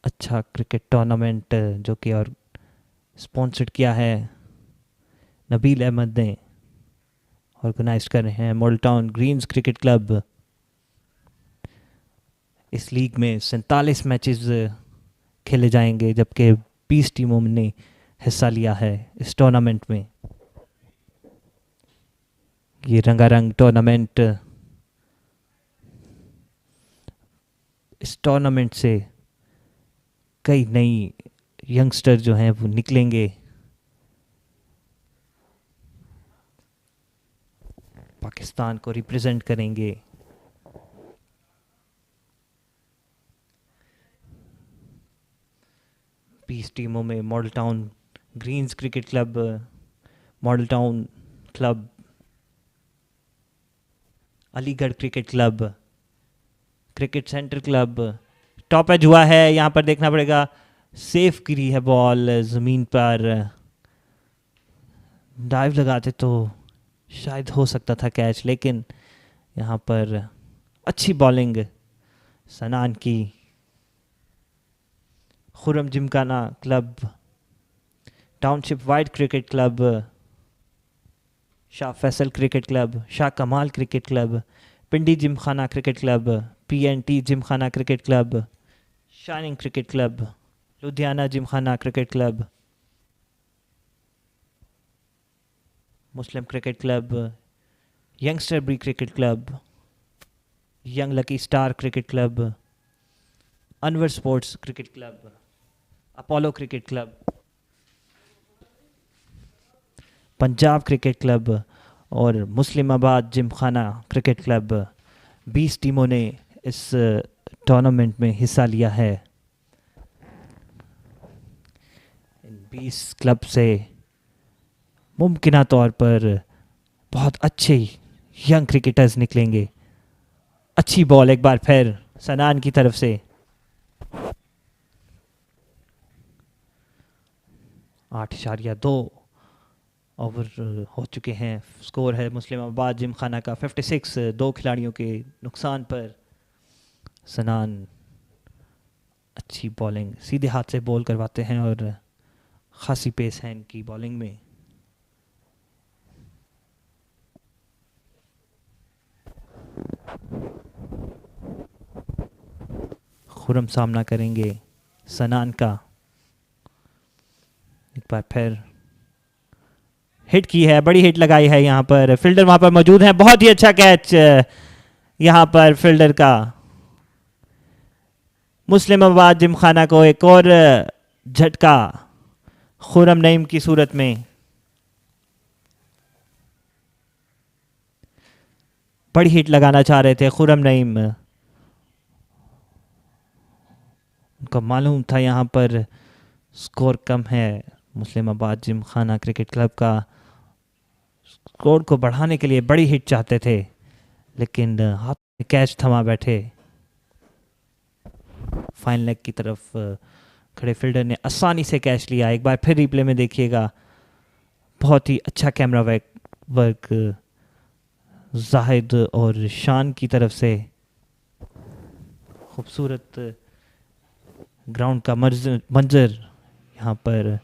अच्छा क्रिकेट टूर्नामेंट जो कि और स्पॉन्सर्ड किया है नबील अहमद ने, ऑर्गेनाइज कर रहे हैं Model Town Greens Cricket Club. इस लीग में 47 मैचेस खेले जाएंगे, जबकि 20 टीमों ने हिस्सा लिया है इस टूर्नामेंट में। ये रंगारंग टूर्नामेंट, इस टूर्नामेंट से कई नई यंगस्टर जो हैं वो निकलेंगे, पाकिस्तान को रिप्रेजेंट करेंगे। बीस टीमों में Model Town Greens Cricket Club, Model Town Club, Aligarh Cricket Club, Cricket Centre Club. Top edge हुआ है, यहाँ पर देखना पड़ेगा, सेफ गिरी है बॉल ज़मीन पर, डाइव लगाते तो शायद हो सकता था कैच, लेकिन यहाँ पर अच्छी बॉलिंग सनान की। Khurram Gymkhana Club, Township Wide Cricket Club, Shah Faisal Cricket Club, Shah Kamal Cricket Club, Pindi Gymkhana Cricket Club, PNT Gymkhana Cricket Club, Shining Cricket Club, Ludhiana Gymkhana Cricket Club, Muslim Cricket Club, Youngster B Cricket Club, Young Lucky Star Cricket Club, Anwar Sports Cricket Club, Apollo Cricket Club, Punjab Cricket Club और Muslimabad Gymkhana Cricket club, 20 टीमों ने इस tournament में हिस्सा लिया है। इन 20 club से मुमकिना तौर पर बहुत अच्छे यंग क्रिकेटर्स निकलेंगे। अच्छी बॉल एक बार फिर सनान की तरफ से, 8.2 ओवर हो चुके हैं। स्कोर है मुस्लिमाबाद जिमखाना का 56, 2 खिलाड़ियों के नुकसान पर। सनान अच्छी बॉलिंग सीधे हाथ से बॉल करवाते हैं और खासी पेस है इनकी बॉलिंग में। खुरम सामना करेंगे सनान का। एक बार फिर हिट की है, बड़ी हिट लगाई है यहाँ पर। फील्डर वहां पर मौजूद है, बहुत ही अच्छा कैच यहाँ पर फील्डर का। मुस्लिमाबाद जिमखाना को एक और झटका खुरम नईम की सूरत में। बड़ी हिट लगाना चाह रहे थे खुरम नईम, उनका मालूम था यहाँ पर स्कोर कम है मुस्लिमाबाद जिमखाना क्रिकेट क्लब का। स्कोर को बढ़ाने के लिए बड़ी हिट चाहते थे, लेकिन हाथ में कैच थमा बैठे। फाइन लेग की तरफ खड़े फील्डर ने आसानी से कैच लिया। एक बार फिर रिप्ले में देखिएगा, बहुत ही अच्छा कैमरा वर्क जाहिद और शान की तरफ से। खूबसूरत ग्राउंड का मंजर यहाँ पर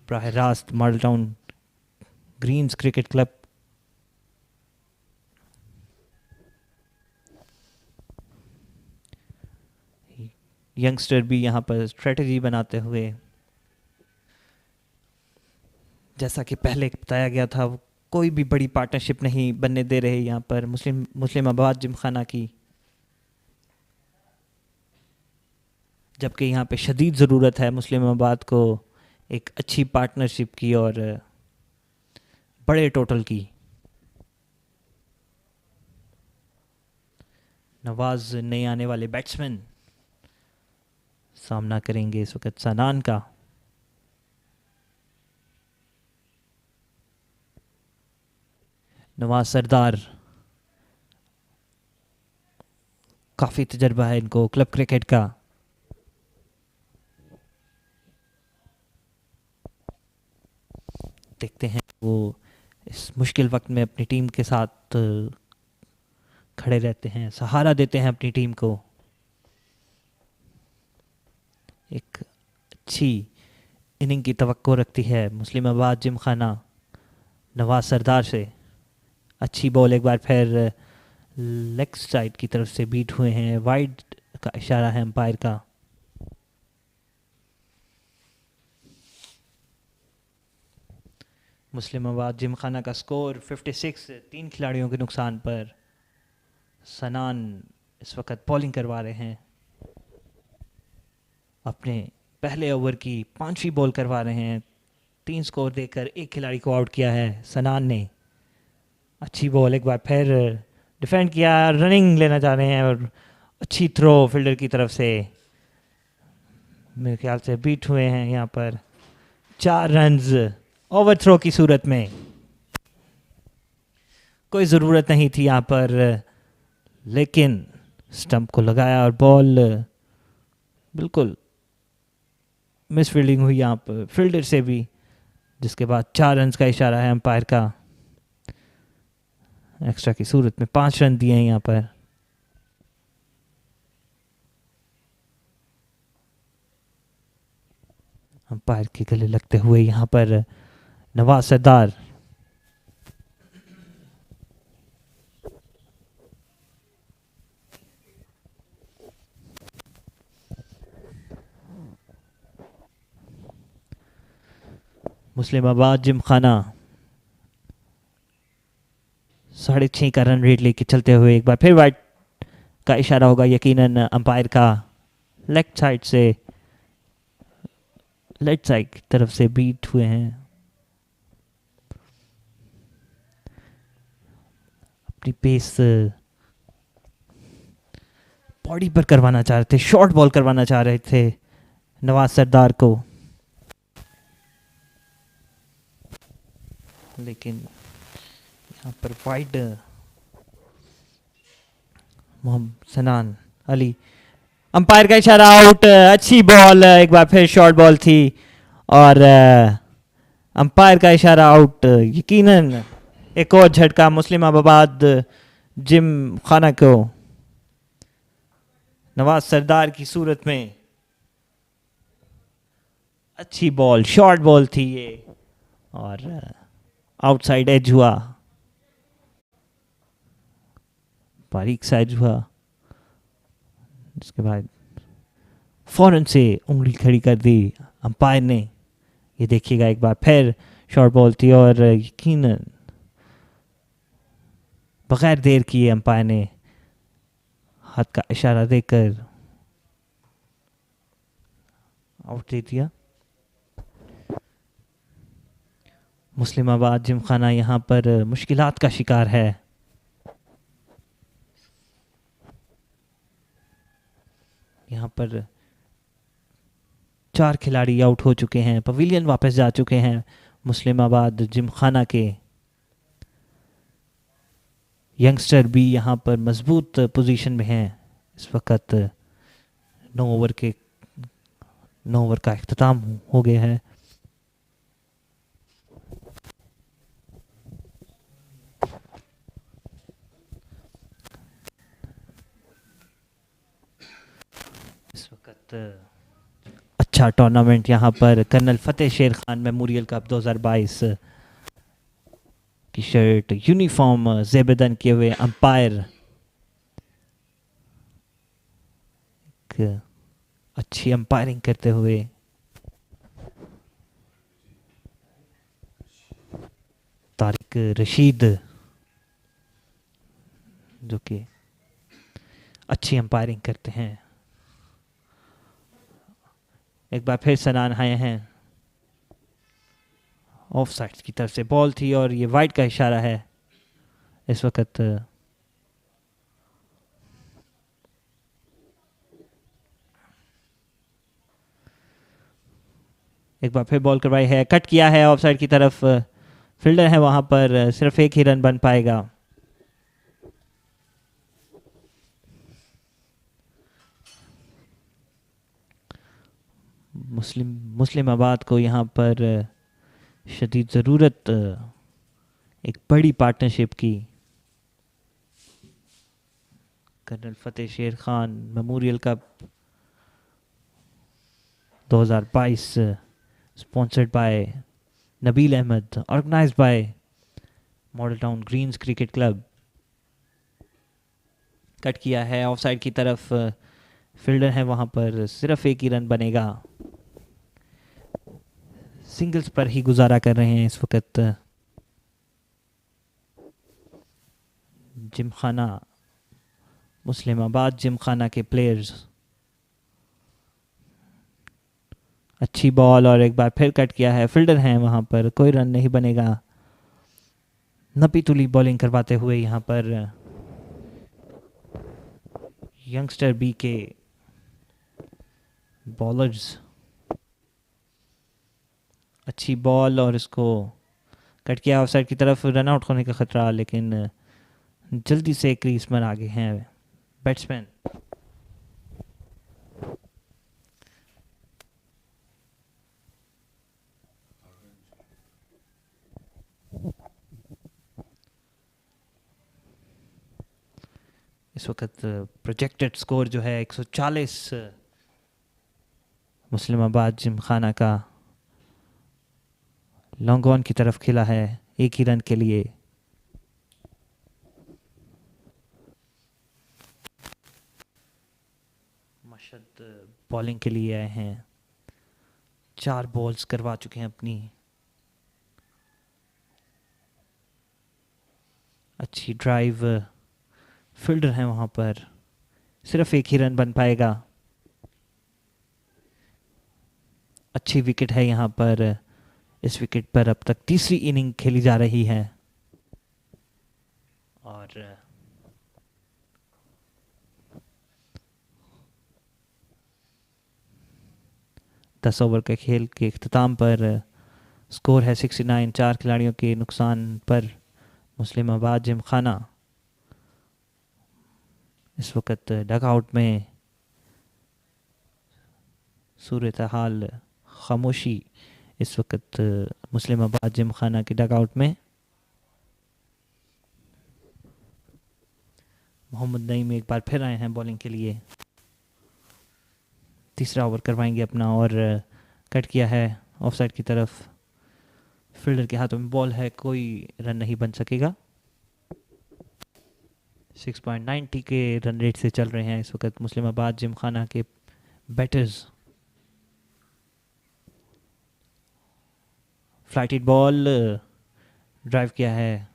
बराह रास्त Model Town Greens Cricket Club. Youngster भी यहाँ पर स्ट्रेटजी बनाते हुए, जैसा कि पहले बताया गया था, कोई भी बड़ी पार्टनरशिप नहीं बनने दे रहे यहाँ पर मुस्लिमाबाद जिमखाना की, जबकि यहाँ पे शदीद ज़रूरत है मुस्लिमाबाद को एक अच्छी पार्टनरशिप की और बड़े टोटल की। नवाज नए आने वाले बैट्समैन सामना करेंगे इस वक्त सनान का। नवाज सरदार, काफ़ी तजर्बा है इनको क्लब क्रिकेट का। देखते हैं वो इस मुश्किल वक्त में अपनी टीम के साथ खड़े रहते हैं, सहारा देते हैं अपनी टीम को। एक अच्छी इनिंग की तवक्को रखती है मुस्लिमाबाद जिमखाना नवाज सरदार से। अच्छी बॉल एक बार फिर लेग साइड की तरफ से बीट हुए हैं, वाइड का इशारा है अंपायर का। मुस्लिमाबाद जिमखाना का स्कोर 56, 3 खिलाड़ियों के नुकसान पर। सनान इस वक्त बॉलिंग करवा रहे हैं, अपने पहले ओवर की 5वीं बॉल करवा रहे हैं। 3 स्कोर देकर एक खिलाड़ी को आउट किया है सनान ने। अच्छी बॉल एक बार फिर डिफेंड किया, रनिंग लेना चाह रहे हैं और अच्छी थ्रो फील्डर की तरफ से। मेरे ख्याल से बीट हुए हैं यहाँ पर 4 रन्स ओवर थ्रो की सूरत में। कोई ज़रूरत नहीं थी यहाँ पर, लेकिन स्टंप को लगाया और बॉल बिल्कुल मिस फील्डिंग हुई यहाँ पर फील्डर से भी, जिसके बाद 4 रन्स का इशारा है अंपायर का। एक्स्ट्रा की सूरत में 5 रन दिए हैं यहाँ पर। अंपायर के गले लगते हुए यहाँ पर नवाज सरदार। मुस्लिमाबाद जिमखाना 6.5 का रन रेट लेके चलते हुए एक बार फिर वाइड का इशारा होगा यकीनन अंपायर का। लेफ्ट साइड से लेफ्ट साइड की तरफ से बीट हुए हैं। अपनी पेस बॉडी पर करवाना चाह रहे थे, शॉर्ट बॉल करवाना चाह रहे थे नवाज सरदार को, लेकिन यहाँ पर वाइड मोहम्मद सनान अली, अंपायर का इशारा आउट। अच्छी बॉल, एक बार फिर शॉर्ट बॉल थी और अंपायर का इशारा आउट। यकीनन एक और झटका मुस्लिमाबाद जिम खाना को नवाज सरदार की सूरत में। अच्छी बॉल, शॉर्ट बॉल थी ये और आउटसाइड एज हुआ, बारीक सा एज हुआ, जिसके बाद फौरन से उंगली खड़ी कर दी अंपायर ने। ये देखिएगा एक बार फिर शॉर्ट बॉल थी और यकीनन बगैर देर किए अंपायर ने हाथ का इशारा देकर आउट दे दिया। मुस्लिमाबाद जिमखाना यहाँ पर मुश्किलात का शिकार है। यहाँ पर 4 खिलाड़ी आउट हो चुके हैं, पवेलियन वापस जा चुके हैं मुस्लिमाबाद जिमखाना के। यंगस्टर भी यहाँ पर मजबूत पोजीशन में हैं इस वक्त। 9 ओवर का इख्तिताम हो गया है। इस वक्त अच्छा टूर्नामेंट यहाँ पर Colonel Fateh Sher Khan Memorial Cup 2022 की शर्ट यूनिफॉर्म जेबदन किए हुए अंपायर अच्छी अंपायरिंग करते हुए तारिक रशीद, जो कि अच्छी अंपायरिंग करते हैं। एक बार फिर सनान आए हैं। ऑफ साइड की तरफ से बॉल थी और ये वाइड का इशारा है इस वक्त। एक बार फिर बॉल करवाई है, कट किया है ऑफ साइड की तरफ। फील्डर है वहां पर, सिर्फ एक ही रन बन पाएगा। मुस्लिमाबाद को यहाँ पर शदीद ज़रूरत एक बड़ी पार्टनरशिप की। Colonel Fateh Sher Khan Memorial Cup 2022 sponsored by Nabeel Ahmed, organised by Model Town Greens Cricket Club. Cut किया है ऑफ साइड की तरफ, फील्डर है वहां पर, सिर्फ एक ही रन बनेगा। सिंगल्स पर ही गुजारा कर रहे हैं इस वक्त जिमखाना, मुस्लिमाबाद जिमखाना के प्लेयर्स। अच्छी बॉल और एक बार फिर कट किया है, फील्डर हैं वहां पर, कोई रन नहीं बनेगा। नपी तुली बॉलिंग करवाते हुए यहाँ पर यंगस्टर बी के बॉलर्स। अच्छी बॉल और इसको कट किया ऑफ साइड की तरफ, रन आउट होने का खतरा, लेकिन जल्दी से क्रीज पर आगे हैं बैट्समैन। इस वक्त प्रोजेक्टेड स्कोर जो है 140 मुस्लिमाबाद जिमखाना का लॉन्ग ऑन की तरफ खिला है एक ही रन के लिए। मशद बॉलिंग के लिए आए हैं, 4 बॉल्स करवा चुके हैं अपनी। अच्छी ड्राइव, फील्डर है वहाँ पर, सिर्फ एक ही रन बन पाएगा। अच्छी विकेट है यहाँ पर। इस विकेट पर अब तक तीसरी इनिंग खेली जा रही है और 10 ओवर के खेल के इख्तिताम पर स्कोर है 69, 4 खिलाड़ियों के नुकसान पर मुस्लिमाबाद जिमखाना इस वक्त डगआउट में। सूरत हाल खामोशी इस वक्त मुस्लिमाबाद जिमखाना के डगआउट में। मोहम्मद नईम एक बार फिर आए हैं बॉलिंग के लिए। तीसरा ओवर करवाएंगे अपना और कट किया है ऑफसाइड की तरफ। फील्डर के हाथों में बॉल है, कोई रन नहीं बन सकेगा। 6.90 के रन रेट से चल रहे हैं इस वक्त मुस्लिमाबाद जिमखाना के बैटर्स। फ्लाइटेड बॉल, ड्राइव किया है,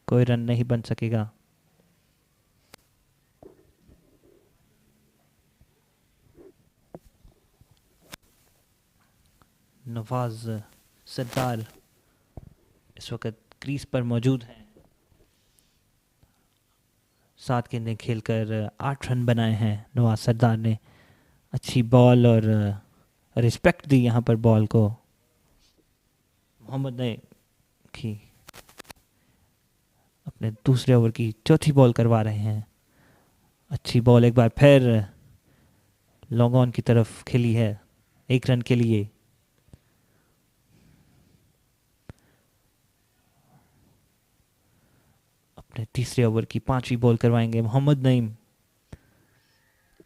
कोई रन नहीं बन सकेगा। नवाज सरदार इस वक्त क्रीज पर मौजूद हैं। 7 गेंदें खेलकर 8 रन बनाए हैं नवाज सरदार ने। अच्छी बॉल और रिस्पेक्ट दी यहाँ पर बॉल को। मोहम्मद ने की अपने दूसरे ओवर की चौथी बॉल करवा रहे हैं। अच्छी बॉल एक बार फिर लॉन्ग ऑन की तरफ खेली है 1 रन के लिए। अपने तीसरे ओवर की 5वीं बॉल करवाएंगे मोहम्मद नईम।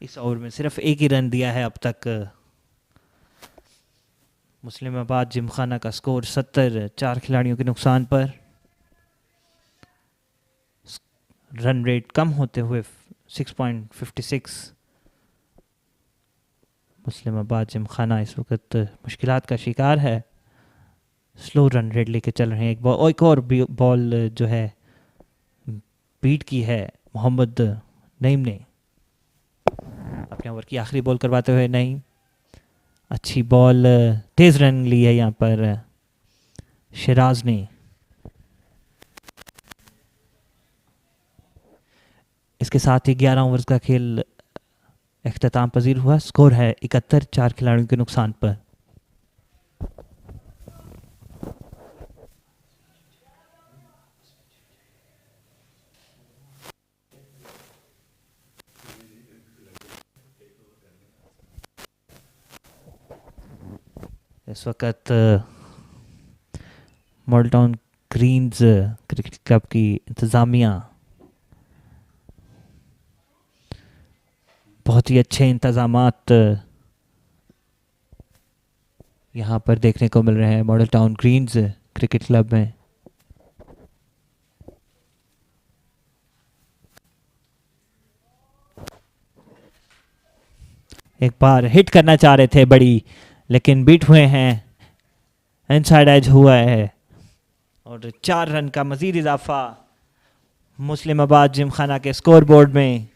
इस ओवर में सिर्फ 1 ही रन दिया है अब तक। मुस्लिमाबाद जिमखाना का स्कोर 70, 4 खिलाड़ियों के नुकसान पर। रन रेट कम होते हुए 6.56। मुस्लिमाबाद जिमखाना इस वक्त मुश्किलात का शिकार है। स्लो रन रेट लेके चल रहे हैं। एक और बॉल जो है बीट की है मोहम्मद नईम ने। अपने ओवर की आखिरी बॉल करवाते हुए नईम। अच्छी बॉल, तेज रन ली है यहाँ पर शिराज ने। इसके साथ ही 11 ओवर्स का खेल इख्तिताम पजीर हुआ। स्कोर है 71, 4 खिलाड़ियों के नुकसान पर। इस वक्त Model Town Greens Cricket Club की इंतज़ामिया बहुत ही अच्छे इंतज़ामात यहाँ पर देखने को मिल रहे हैं Model Town Greens Cricket Club में। एक बार हिट करना चाह रहे थे बड़ी, लेकिन बीट हुए हैं। इनसाइड एज हुआ है और 4 रन का मजीद इजाफा मुस्लिमाबाद जिमखाना के स्कोर बोर्ड में।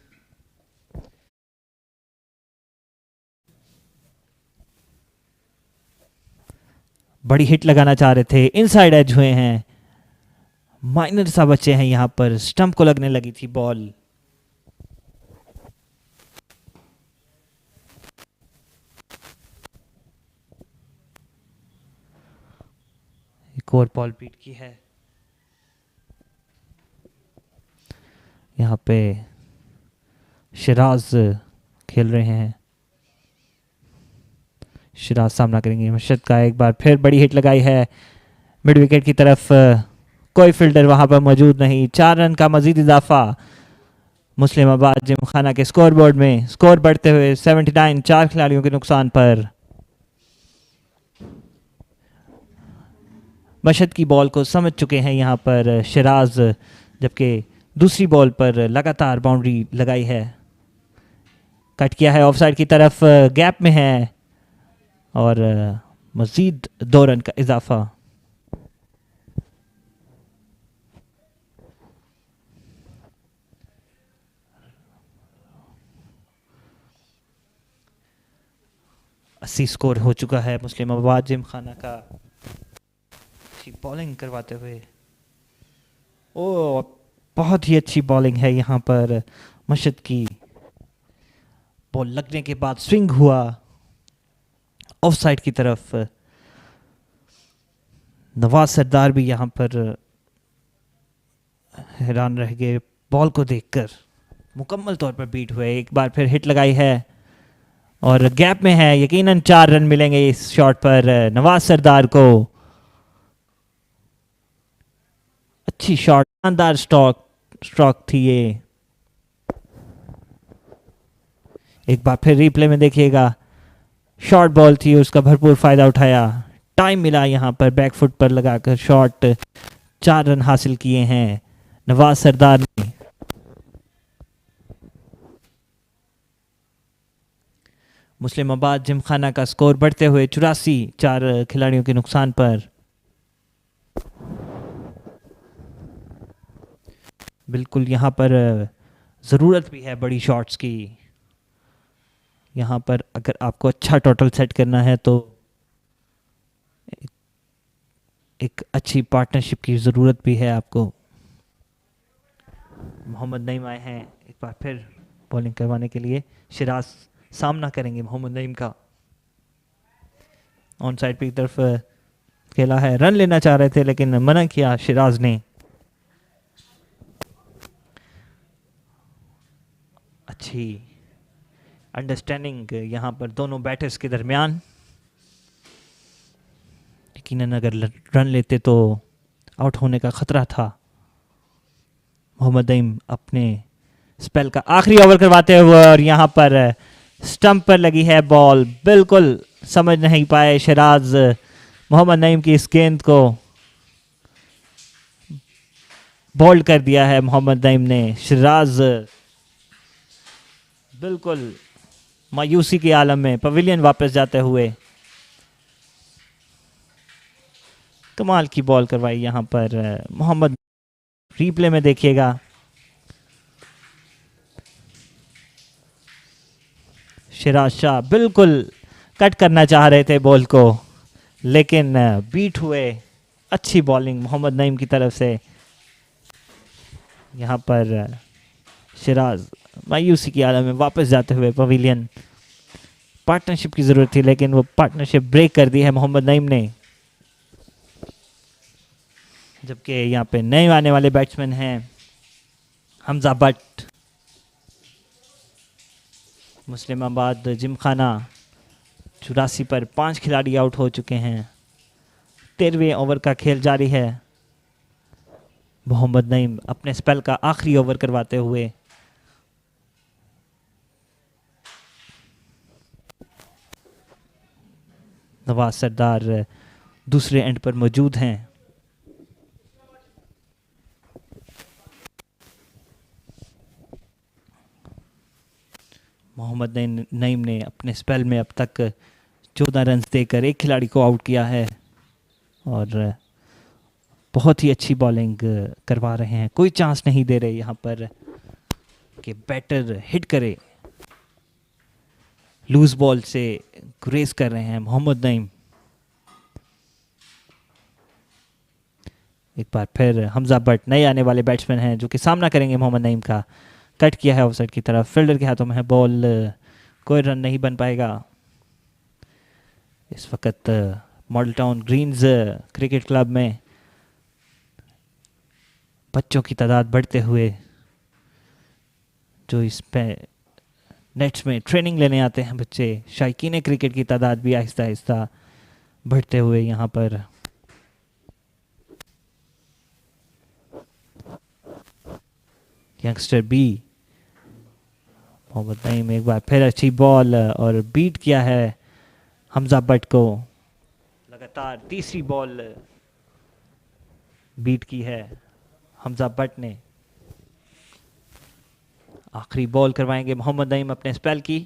बड़ी हिट लगाना चाह रहे थे, इनसाइड एज हुए हैं। माइनर सा बच्चे हैं यहाँ पर, स्टंप को लगने लगी थी बॉल। एक और बॉल बीट की है। यहाँ पे शिराज खेल रहे हैं। शिराज सामना करेंगे मशद का। एक बार फिर बड़ी हिट लगाई है मिड विकेट की तरफ। कोई फील्डर वहां पर मौजूद नहीं। 4 रन का मजीद इजाफा मुस्लिमाबाद जिमखाना के स्कोर बोर्ड में। स्कोर बढ़ते हुए 79, 4 खिलाड़ियों के नुकसान पर। मशद की बॉल को समझ चुके हैं यहाँ पर शिराज, जबकि दूसरी बॉल पर लगातार बाउंड्री लगाई है। कट किया है ऑफसाइड की तरफ, गैप में है और मजीद 2 रन का इजाफा। 80 स्कोर हो चुका है मुस्लिमाबाद जिमखाना का। अच्छी बॉलिंग करवाते हुए, ओ बहुत ही अच्छी बॉलिंग है यहाँ पर मशद की। बॉल लगने के बाद स्विंग हुआ ऑफ साइड की तरफ। नवाज सरदार भी यहाँ पर हैरान रह गए बॉल को देखकर, मुकम्मल तौर पर बीट हुए। एक बार फिर हिट लगाई है और गैप में है, यकीनन 4 रन मिलेंगे इस शॉट पर नवाज सरदार को। अच्छी शॉट, शानदार स्ट्रोक थी ये। एक बार फिर रिप्ले में देखिएगा, शॉर्ट बॉल थी, उसका भरपूर फायदा उठाया, टाइम मिला यहाँ पर बैकफुट पर लगाकर शॉट। 4 रन हासिल किए हैं नवाज सरदार ने। मुस्लिमाबाद जिमखाना का स्कोर बढ़ते हुए 84, 4 खिलाड़ियों के नुकसान पर। बिल्कुल यहाँ पर ज़रूरत भी है बड़ी शॉट्स की। यहाँ पर अगर आपको अच्छा टोटल सेट करना है तो एक अच्छी पार्टनरशिप की ज़रूरत भी है आपको। मोहम्मद नईम आए हैं एक बार फिर बॉलिंग करवाने के लिए। शिराज सामना करेंगे मोहम्मद नईम का। ऑन साइड की तरफ खेला है, रन लेना चाह रहे थे लेकिन मना किया शिराज ने। अच्छी अंडरस्टैंडिंग यहाँ पर दोनों बैटर्स के दरमियान। यकीनन अगर रन लेते तो आउट होने का खतरा था। मोहम्मद नईम अपने स्पेल का आखिरी ओवर करवाते हुए और यहाँ पर स्टंप पर लगी है बॉल, बिल्कुल समझ नहीं पाए शिराज मोहम्मद नईम की इस गेंद को। बोल्ड कर दिया है मोहम्मद नईम ने। शिराज बिल्कुल मायूसी के आलम में पवेलियन वापस जाते हुए। कमाल की बॉल करवाई यहाँ पर मोहम्मद। रिप्ले में देखिएगा, शिराज शाह बिल्कुल कट करना चाह रहे थे बॉल को लेकिन बीट हुए। अच्छी बॉलिंग मोहम्मद नईम की तरफ से। यहाँ पर शिराज मायूसी की आलम में वापस जाते हुए पवेलियन। पार्टनरशिप की ज़रूरत थी लेकिन वो पार्टनरशिप ब्रेक कर दी है मोहम्मद नईम ने। जबकि यहाँ पे नए आने वाले बैट्समैन हैं हमजा भट्ट। मुस्लिमाबाद जिमखाना 84 पर 5 खिलाड़ी आउट हो चुके हैं। 13वें ओवर का खेल जारी है। मोहम्मद नईम अपने स्पेल का आखिरी ओवर करवाते हुए। नवाज सरदार दूसरे एंड पर मौजूद हैं। मोहम्मद नईम ने अपने स्पेल में अब तक 14 रन देकर एक खिलाड़ी को आउट किया है और बहुत ही अच्छी बॉलिंग करवा रहे हैं। कोई चांस नहीं दे रहे यहाँ पर कि बैटर हिट करे। लूज बॉल से गुरेज कर रहे हैं मोहम्मद नईम। एक बार फिर हमजा भट्ट नए आने वाले बैट्समैन हैं जो कि सामना करेंगे मोहम्मद नईम का। कट किया है ऑफसाइड की तरफ, फील्डर के हाथों में है बॉल, कोई रन नहीं बन पाएगा। इस वक्त Model Town Greens Cricket Club में बच्चों की तादाद बढ़ते हुए, जो इस पे नेट्स में ट्रेनिंग लेने आते हैं बच्चे, शायकीन क्रिकेट की तादाद भी आहिस्ता आहिस्ता बढ़ते हुए यहाँ पर। यंगस्टर बी मोहम्मद नईम एक बार फिर अच्छी बॉल और बीट किया है हमजा भट्ट को। लगातार तीसरी बॉल बीट की है हमजा भट्ट ने। आखिरी बॉल करवाएंगे मोहम्मद नईम अपने स्पेल की।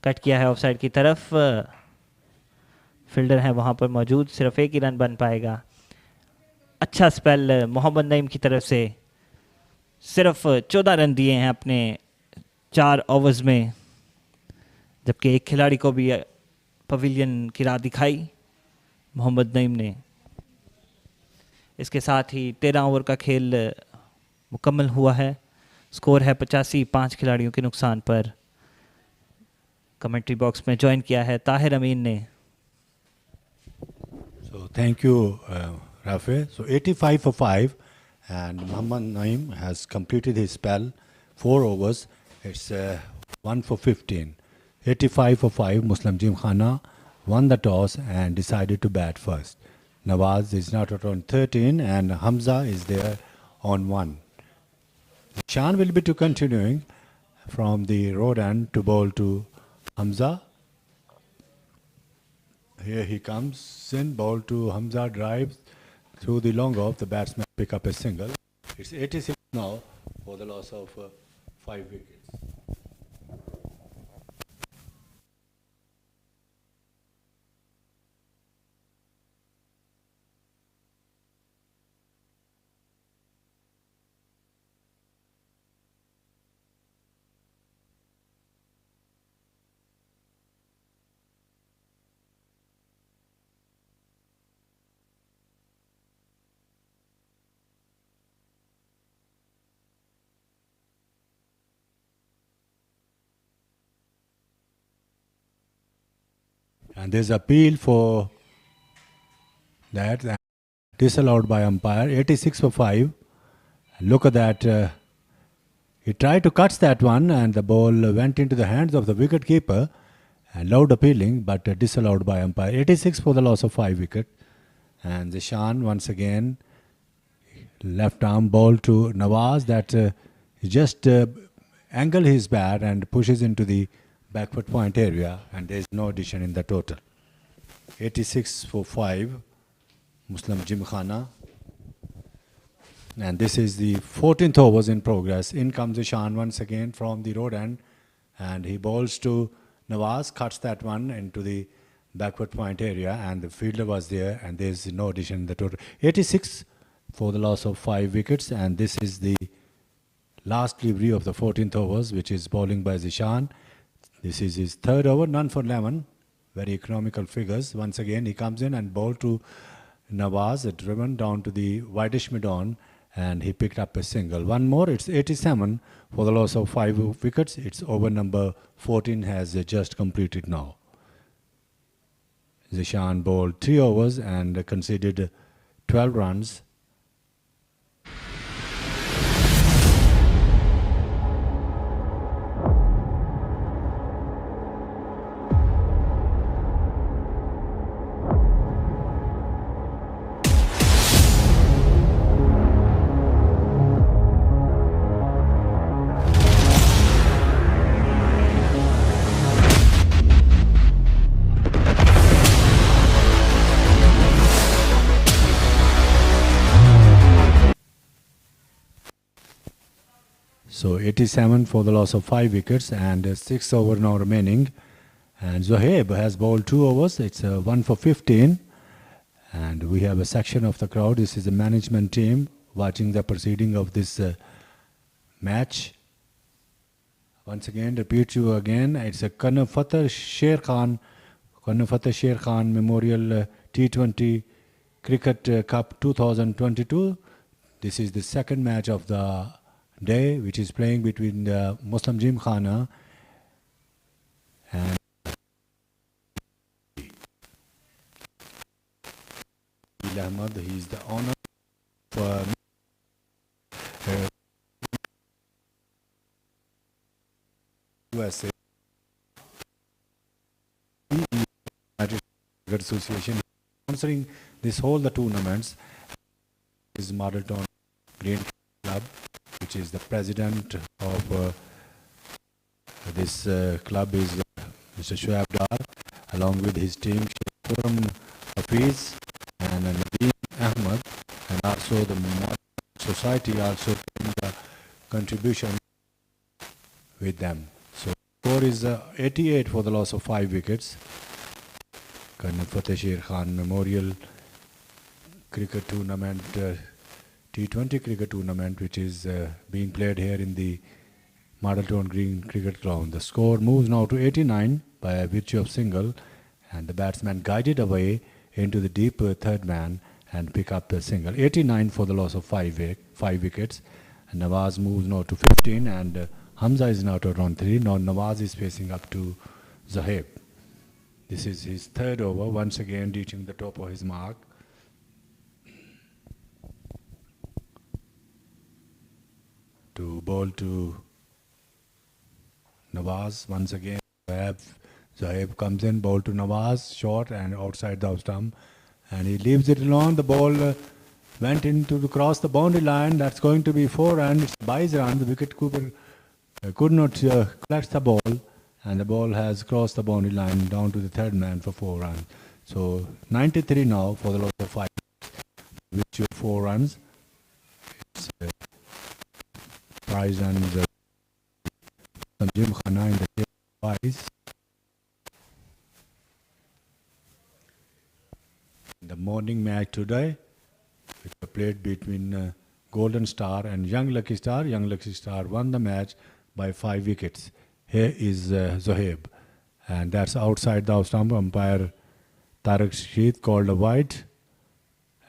कट किया है ऑफसाइड की तरफ, फील्डर है वहां पर मौजूद, सिर्फ एक ही रन बन पाएगा। अच्छा स्पेल मोहम्मद नईम की तरफ से। सिर्फ 14 रन दिए हैं अपने 4 ओवर्स में, जबकि एक खिलाड़ी को भी पवेलियन की राह दिखाई मोहम्मद नईम ने। इसके साथ ही 13 ओवर का खेल मुकम्मल हुआ है। स्कोर है 85, 5 खिलाड़ियों के नुकसान पर। कमेंट्री बॉक्स में ज्वाइन किया है ताहिर अमीन ने। So thank you, Rafe. So 85 for 5, and Muhammad Naeem has completed his spell, 4 overs. It's 1 for 15. 85 for 5, Muslim Gymkhana won the toss and decided to bat first. Nawaz is now at on 13 and Hamza is there on 1. Shan will be continuing from the road end to bowl to Hamza. Here he comes in, ball to Hamza, drives through the long off. The batsman pick up a single. It's 86 now for the loss of 5 wickets. And there's appeal for that, disallowed by umpire. 86 for 5. Look at that. He tried to catch that one and the ball went into the hands of the wicket keeper. And loud appealing, but disallowed by umpire. 86 for the loss of 5 wickets. And Zishan once again, left arm ball to Nawaz, that he just angle his bat and pushes into the backward point area, and there is no addition in the total. 86 for 5, Muslim Gymkhana. And this is the 14th overs in progress. In comes Zishan once again from the road end, and he bowls to Nawaz, cuts that one into the backward point area, and the fielder was there, and there is no addition in the total. 86 for the loss of 5 wickets, and this is the last delivery of the 14th overs, which is bowling by Zishan. This is his third over, none for 11. Very economical figures. Once again, he comes in and bowled to Nawaz, driven down to the wideish mid-on, and he picked up a single. One more, it's 87 for the loss of 5 wickets. It's over number 14 has just completed now. Zishan bowled 3 overs and conceded 12 runs. So 87 for the loss of 5 wickets and 6 over now remaining. And Zohaib has bowled 2 overs. It's 1 for 15. And we have a section of the crowd. This is the management team watching the proceeding of this match. Once again, repeat you again. It's a Fateh Sher Khan Memorial T20 Cricket Cup 2022. This is the second match of the day, which is playing between the Muslim Gymkhana and Ahmad. He is the owner for USA United Cricket Association, sponsoring this whole the tournaments. Is Model Town Green Club, which is the president of this club is Mr. Shoaib Dar, along with his team, Khurram Hafiz and Nadeem Ahmad, and also the society also the contribution with them. So score is 88 for the loss of 5 wickets. Colonel Fateh Sher Khan Memorial Cricket Tournament, T20 Cricket Tournament, which is being played here in the Model Town Green Cricket Ground. The score moves now to 89 by virtue of single, and the batsman guided away into the deep third man and pick up the single. 89 for the loss of 5 wickets. And Nawaz moves now to 15, and Hamza is now to on 3. Now Nawaz is facing up to Zohaib. This is his third over, once again reaching the top of his mark. To bowl to Nawaz once again. Zohaib comes in, bowl to Nawaz, short and outside the stump, and he leaves it alone. The ball went into to cross the boundary line. That's going to be 4 runs. It's buys run. The wicket keeper could not collect the ball, and the ball has crossed the boundary line down to the third man for 4 runs. So 93 now for the loss of 5, which 4 runs. It's prize runs from Gymkhana in the prize. The morning match today, which was played between Golden Star and Young Lucky Star. Young Lucky Star won the match by 5 wickets. Here is Zohaib, and that's outside the stump. Umpire Tariq Sheet called a wide,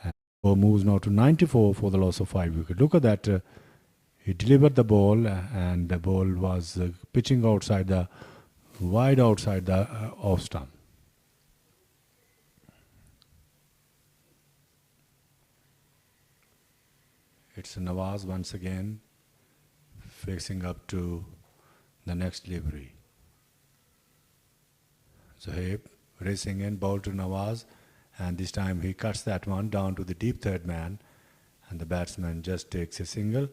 and moves now to 94 for the loss of 5 wickets. Look at that. He delivered the ball, and the ball was pitching outside the wide outside the off stump. It's Nawaz once again facing up to the next delivery. Zohaib racing in, ball to Nawaz, and this time he cuts that one down to the deep third man, and the batsman just takes a single.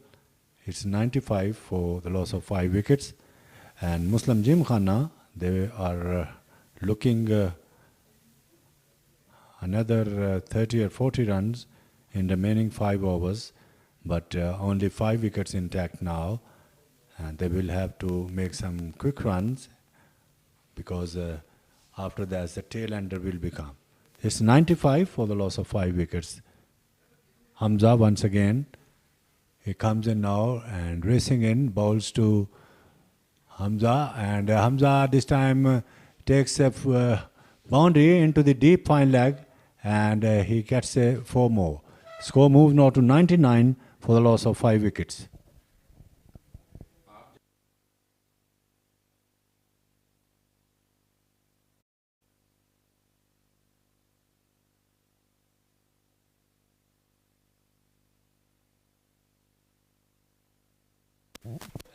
It's 95 for the loss of 5 wickets, and Muslim Gymkhana, they are looking another 30 or 40 runs in remaining 5 overs, but only 5 wickets intact now, and they will have to make some quick runs, because after that the tail ender will become. It's 95 for the loss of 5 wickets. Hamza once again, he comes in now and racing in, bowls to Hamza, and Hamza this time takes a boundary into the deep fine leg, and he gets 4 more. Score moves now to 99 for the loss of 5 wickets.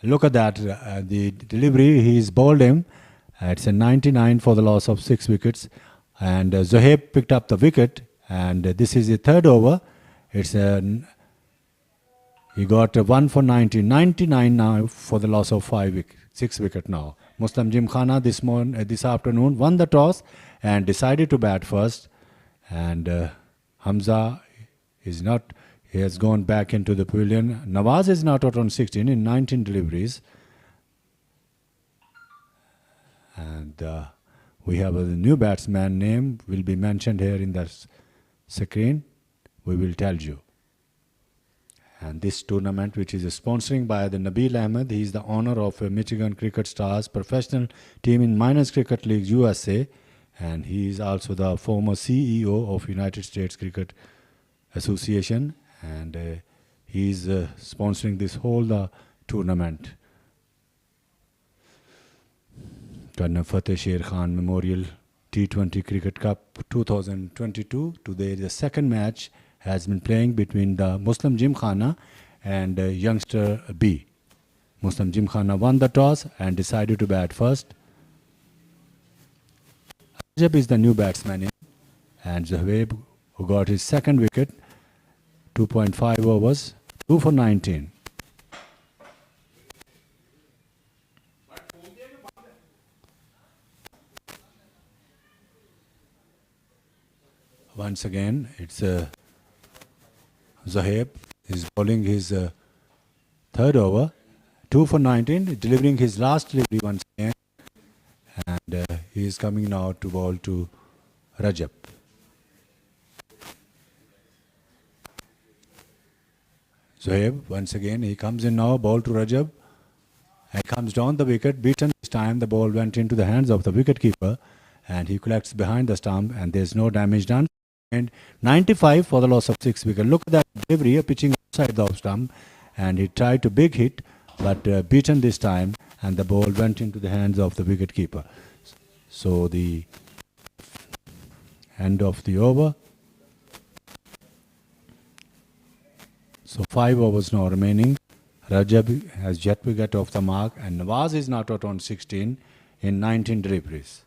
Look at that, the delivery, he's bowled him. It's a 99 for the loss of 6 wickets. And Zohaib picked up the wicket, and this is the third over. It's he got 1 for 90, 99 now for the loss of 6 wicket now. Muslim Gymkhana this afternoon won the toss and decided to bat first. And Hamza is not. He has gone back into the pavilion. Nawaz is not out on 16 in 19 deliveries. And we have a new batsman name will be mentioned here in the screen. We will tell you. And this tournament, which is sponsoring by the Nabil Ahmed, he is the owner of Michigan Cricket Stars professional team in Minors Cricket League USA. And he is also the former CEO of United States Cricket Association. And he is sponsoring this whole tournament. Colonel Fateh Sher Memorial T20 Cricket Cup 2022. Today the second match has been playing between the Muslim Gymkhana and Youngster B. Muslim Gymkhana won the toss and decided to bat first. Rajab is the new batsman in, and Zohaib, who got his second wicket, 2.5 overs, 2 for 19. Once again, it's Zohaib is bowling his third over, 2 for 19, delivering his last delivery once again, and he is coming now to bowl to Rajab. Zohaib, once again, he comes in now, ball to Rajab, and comes down the wicket, beaten this time. The ball went into the hands of the wicketkeeper, and he collects behind the stump, and there's no damage done. And 95 for the loss of 6 wickets. Look at that delivery, pitching outside the off stump, and he tried to big hit, but beaten this time, and the ball went into the hands of the wicket keeper. So the end of the over. So 5 overs now remaining. Rajab has yet to get off the mark, and Nawaz is not out on 16 in 19 deliveries.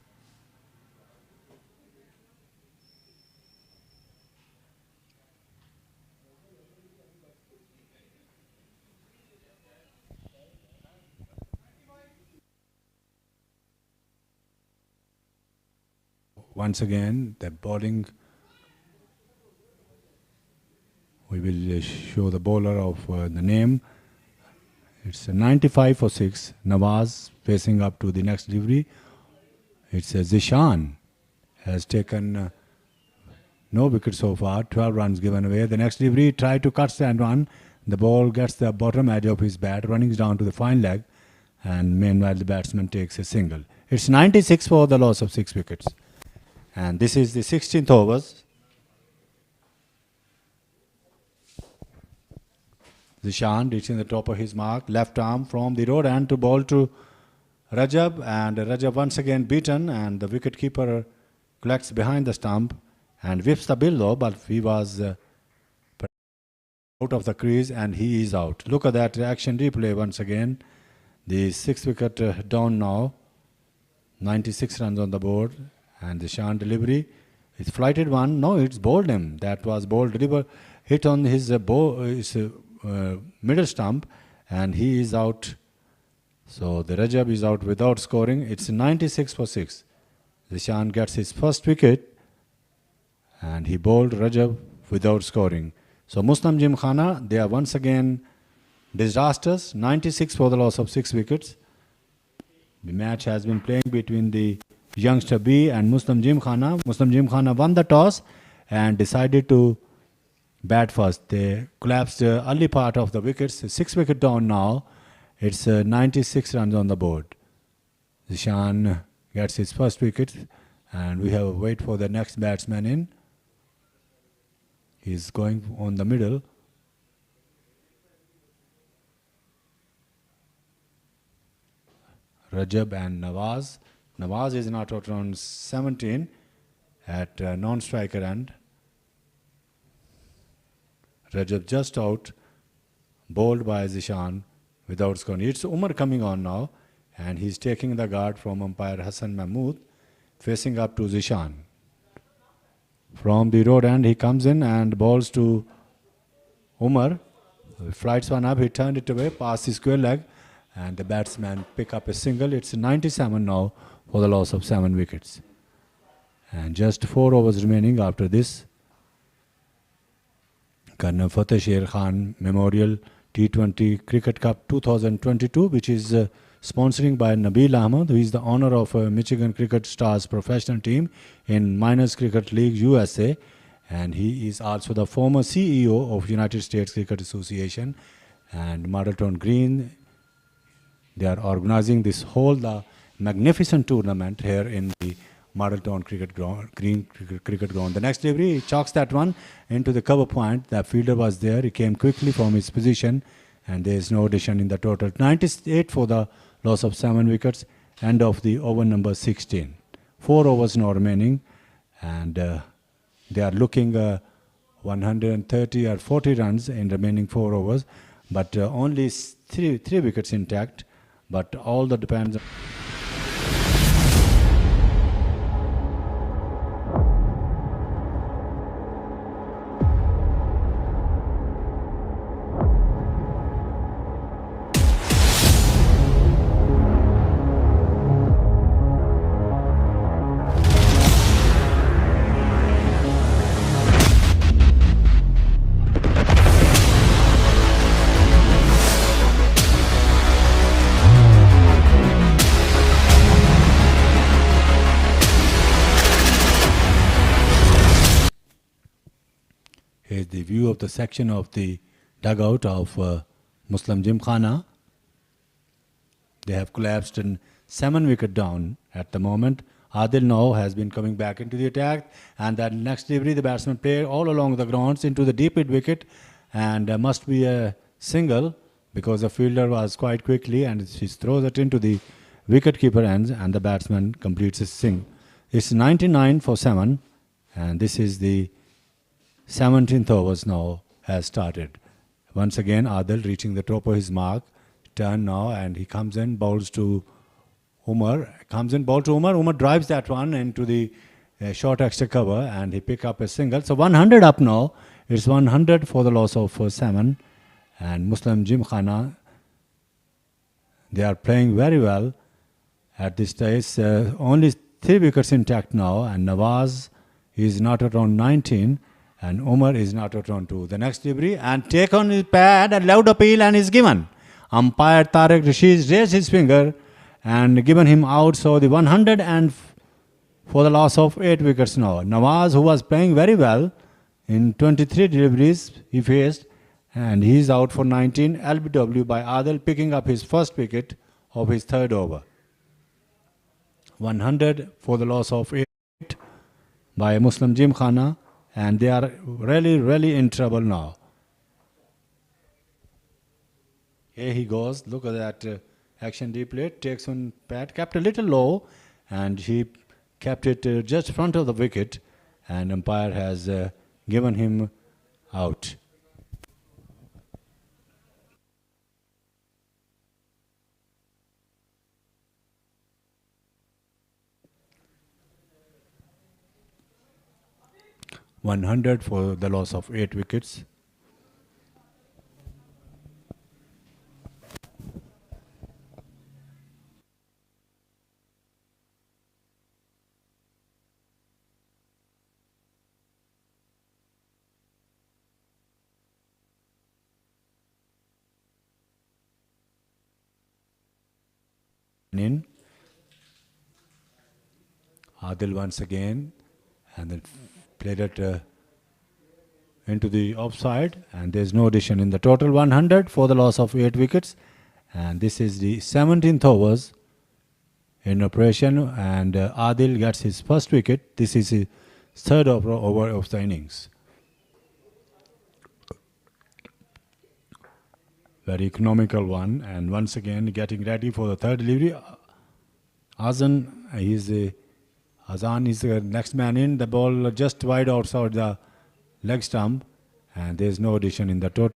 Once again, the bowling. We will show the bowler of the name. It's a 95 for 6. Nawaz facing up to the next delivery. It's a Zishan. Has taken no wicket so far. 12 runs given away. The next delivery, tried to cut and run. The ball gets the bottom edge of his bat, running down to the fine leg. And meanwhile, the batsman takes a single. It's 96 for the loss of 6 wickets. And this is the 16th overs. Zishan reaching the top of his mark, left arm from the road and to bowl to Rajab, and Rajab once again beaten, and the wicket keeper collects behind the stump and whips the bill though, but he was out of the crease and he is out. Look at that action replay once again. The 6th wicket down now, 96 runs on the board, and the Zishan delivery is flighted one. No, it's bowled him. That was bowled deliver, hit on his middle stump, and he is out. So the Rajab is out without scoring. It's 96 for 6. Zishan gets his first wicket, and he bowled Rajab without scoring. So Muslim Gymkhana, they are once again disasters. 96 for the loss of 6 wickets. The match has been playing between the Youngster B and Muslim Gymkhana. Muslim Gymkhana won the toss and decided to bat first. They collapsed the early part of the wickets. 6 wicket down now. It's 96 runs on the board. Zishan gets his first wicket, and we have to wait for the next batsman in. He's going on the middle. Rajab and Nawaz. Nawaz is not out on 17 at non-striker end. Rajab just out, bowled by Zishan without scoring. It's Umar coming on now, and he's taking the guard from umpire Hassan Mahmood, facing up to Zishan. From the road end, he comes in and bowls to Umar. Flights one up, he turned it away, past his square leg, and the batsman pick up a single. It's 97 now for the loss of 7 wickets. And just 4 overs remaining after this. Colonel Fateh Sher Khan Memorial T20 Cricket Cup 2022, which is sponsoring by Nabil Ahmed, who is the owner of Michigan Cricket Stars professional team in Minors Cricket League USA, and he is also the former CEO of United States Cricket Association. And Marlton Green, they are organizing this whole magnificent tournament here in the Marlton Cricket Ground, Green Cricket Ground. The next delivery, he chalks that one into the cover point. The fielder was there. He came quickly from his position, and there is no addition in the total. 98 for the loss of 7 wickets. End of the over number 16. 4 overs now remaining, and they are looking 130 or 40 runs in remaining 4 overs, but only 3 wickets intact. But all that depends on Here's the view of the section of the dugout of Muslim Gymkhana. They have collapsed in 7 wicket down at the moment Adil now has been coming back into the attack, and that next delivery the batsman played all along the grounds into the deep mid wicket, and must be a single because the fielder was quite quickly and she throws it into the wicket-keeper ends, and the batsman completes his sing. It's 99 for 7, and this is the 17th overs now has started. Once again, Adil reaching the top of his mark. Turn now, and he comes in, bowls to Umar. Umar drives that one into the short extra cover, and he pick up a single. So 100 up now. It's 100 for the loss of 7. And Muslim Gymkhana, they are playing very well at this stage. Only 3 wickets intact now, and Nawaz is not out on 19, and Umar is not out on 2. The next delivery, and take on his pad, a loud appeal, and is given. Umpire Tariq Rashid raised his finger and given him out. So the 100 and for the loss of 8 wickets now. Nawaz, who was playing very well in 23 deliveries he faced, and he is out for 19. LBW by Adil, picking up his first wicket of his 3rd over. 100 for the loss of 8 by Muslim Gymkhana, and they are really in trouble now. Here he goes. Look at that action replay. Takes on pad, kept a little low, and he kept it just front of the wicket, and umpire has given him out. $100 for the loss of 8 wickets. In Adil once again, and then played it into the offside, and there's no addition in the total. 100 for the loss of 8 wickets, and this is the 17th overs in operation, and Adil gets his first wicket. This is his 3rd over of the innings. Very economical one, and once again getting ready for the 3rd delivery. Azan is the next man in. The ball just wide outside the leg stump, and there is no addition in the total.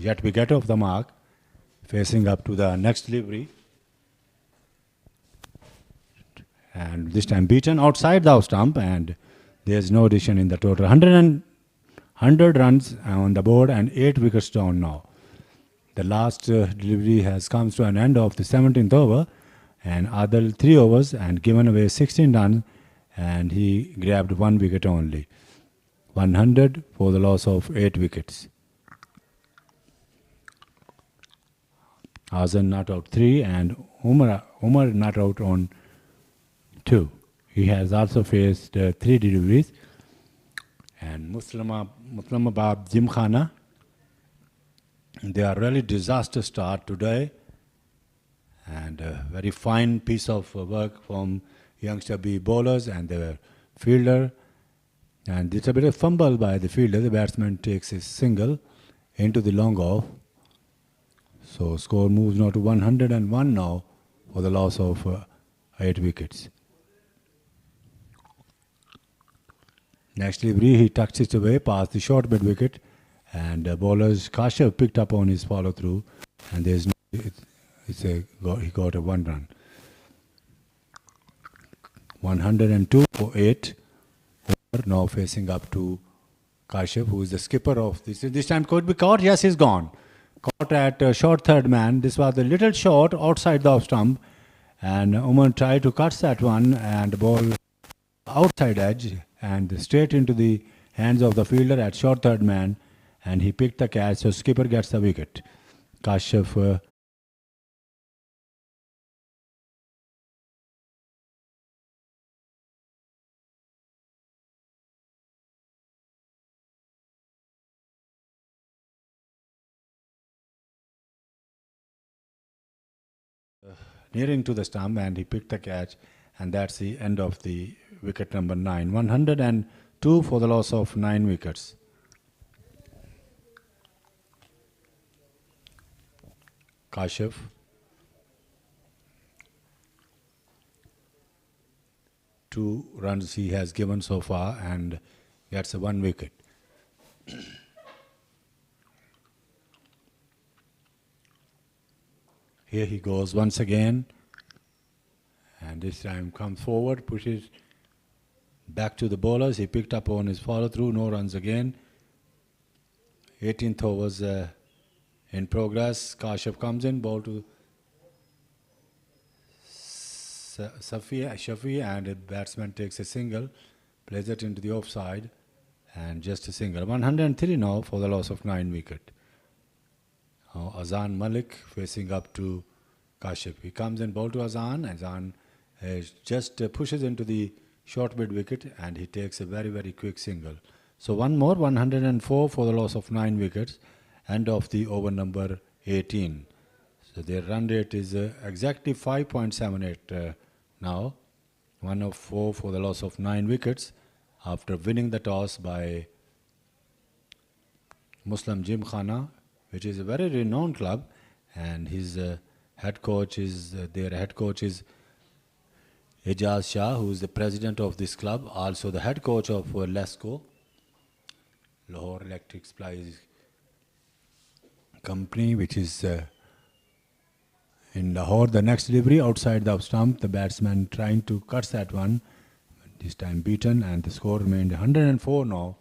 Yet we get off the mark, facing up to the next delivery, and this time beaten outside the stump, and there's no addition in the total. 100 runs on the board and 8 wickets down now. The last delivery has come to an end of the 17th over, and Adil 3 overs and given away 16 runs, and he grabbed 1 wicket only. 100 for the loss of 8 wickets. Azan not out 3, and Umar not out on 2. He has also faced 3 deliveries. And Muslimabad Gymkhana, they are really disaster start today, and a very fine piece of work from Youngster B bowlers and their fielder. And it's a bit of fumble by the fielder. The batsman takes his single into the long off. So score moves now to 101 now for the loss of 8 wickets. Next delivery, he tucks it away past the short mid wicket, and bowlers Kashyap picked up on his follow through, and there's no, he got a 1 run. 102 for 8. Now facing up to Kashyap, who is the skipper of this. This time could be caught. Yes, he's gone. Caught at short 3rd man. This was a little short outside the off stump, and Umar tried to cut that one and ball outside edge and straight into the hands of the fielder at short 3rd man, and he picked the catch. So skipper gets the wicket. Kashyap nearing to the stump, and he picked the catch, and that's the end of the wicket number 9. 102 for the loss of 9 wickets. Kashif. Two runs he has given so far and gets a 1 wicket. Here he goes once again, and this time comes forward, pushes back to the bowlers. He picked up on his follow through, no runs again. 18th overs in progress. Kashif comes in, ball to Shafi, and the batsman takes a single, plays it into the offside, and just a single. 103 now for the loss of 9 wicket. Azan Malik facing up to Kashif. He comes in, ball to Azan. Azan just pushes into the short mid wicket, and he takes a very, very quick single. So one more, 104 for the loss of 9 wickets. End of the over number 18. So their run rate is exactly 5.78 now. 104 for the loss of 9 wickets after winning the toss by Muslim Gymkhana, which is a very renowned club, and his head coach is Ijaz Shah, who is the president of this club, also the head coach of Lesco, Lahore Electric Supplies Company, which is in Lahore. The next delivery outside the stump, the batsman trying to cut that one, this time beaten, and the score remained 104 now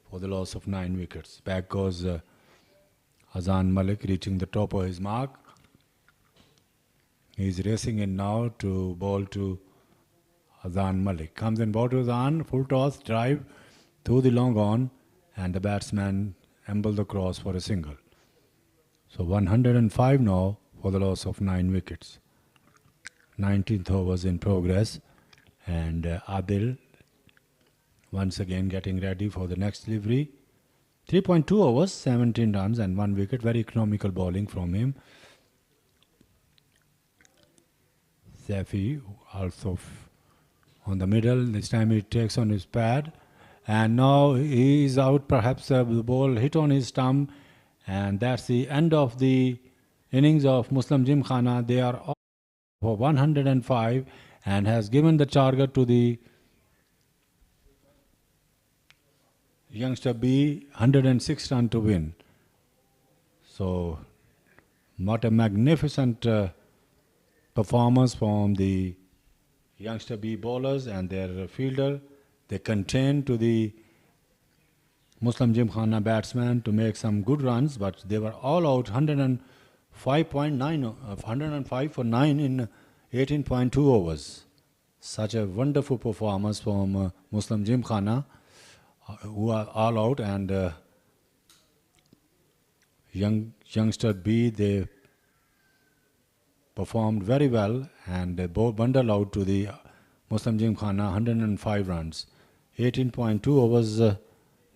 for the loss of 9 wickets. Back goes Azan Malik, reaching the top of his mark. He is racing in now to bowl to Azan Malik. Comes in, ball to Azan, full toss, drive through the long on, and the batsman ambled the cross for a single. So 105 now for the loss of 9 wickets. 19th overs in progress, and Adil once again getting ready for the next delivery. 3.2 overs, 17 runs and 1 wicket. Very economical bowling from him. Safi also on the middle. This time he takes on his pad, and now he is out. Perhaps the ball hit on his stump, and that's the end of the innings of Muslim Gymkhana. They are off for 105 and has given the target to the Youngster B, 106 run to win. So what a magnificent performance from the Youngster B bowlers and their fielder. They contained to the Muslim Gymkhana batsmen to make some good runs, but they were all out. 105 for 9 in 18.2 overs. Such a wonderful performance from Muslim Gymkhana, who are all out, and Youngster B, they performed very well, and they both bundled out to the Muslim Gymkhana 105 runs. 18.2 overs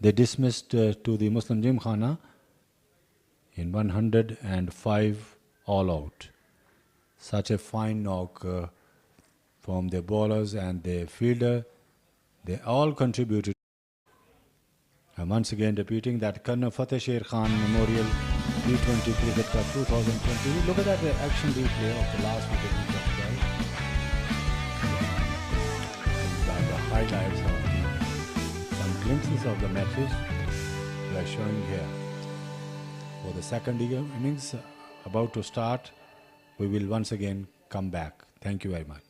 they dismissed to the Muslim Gymkhana in 105 all out. Such a fine knock from the bowlers and the fielder. They all contributed. And once again repeating that Colonel Fateh Sher Memorial T20 Cricket Cup 2020. Look at that action replay of the last wicket we just played. These are the highlights of some glimpses of the matches we are showing here. For the second innings about to start, we will once again come back. Thank you very much.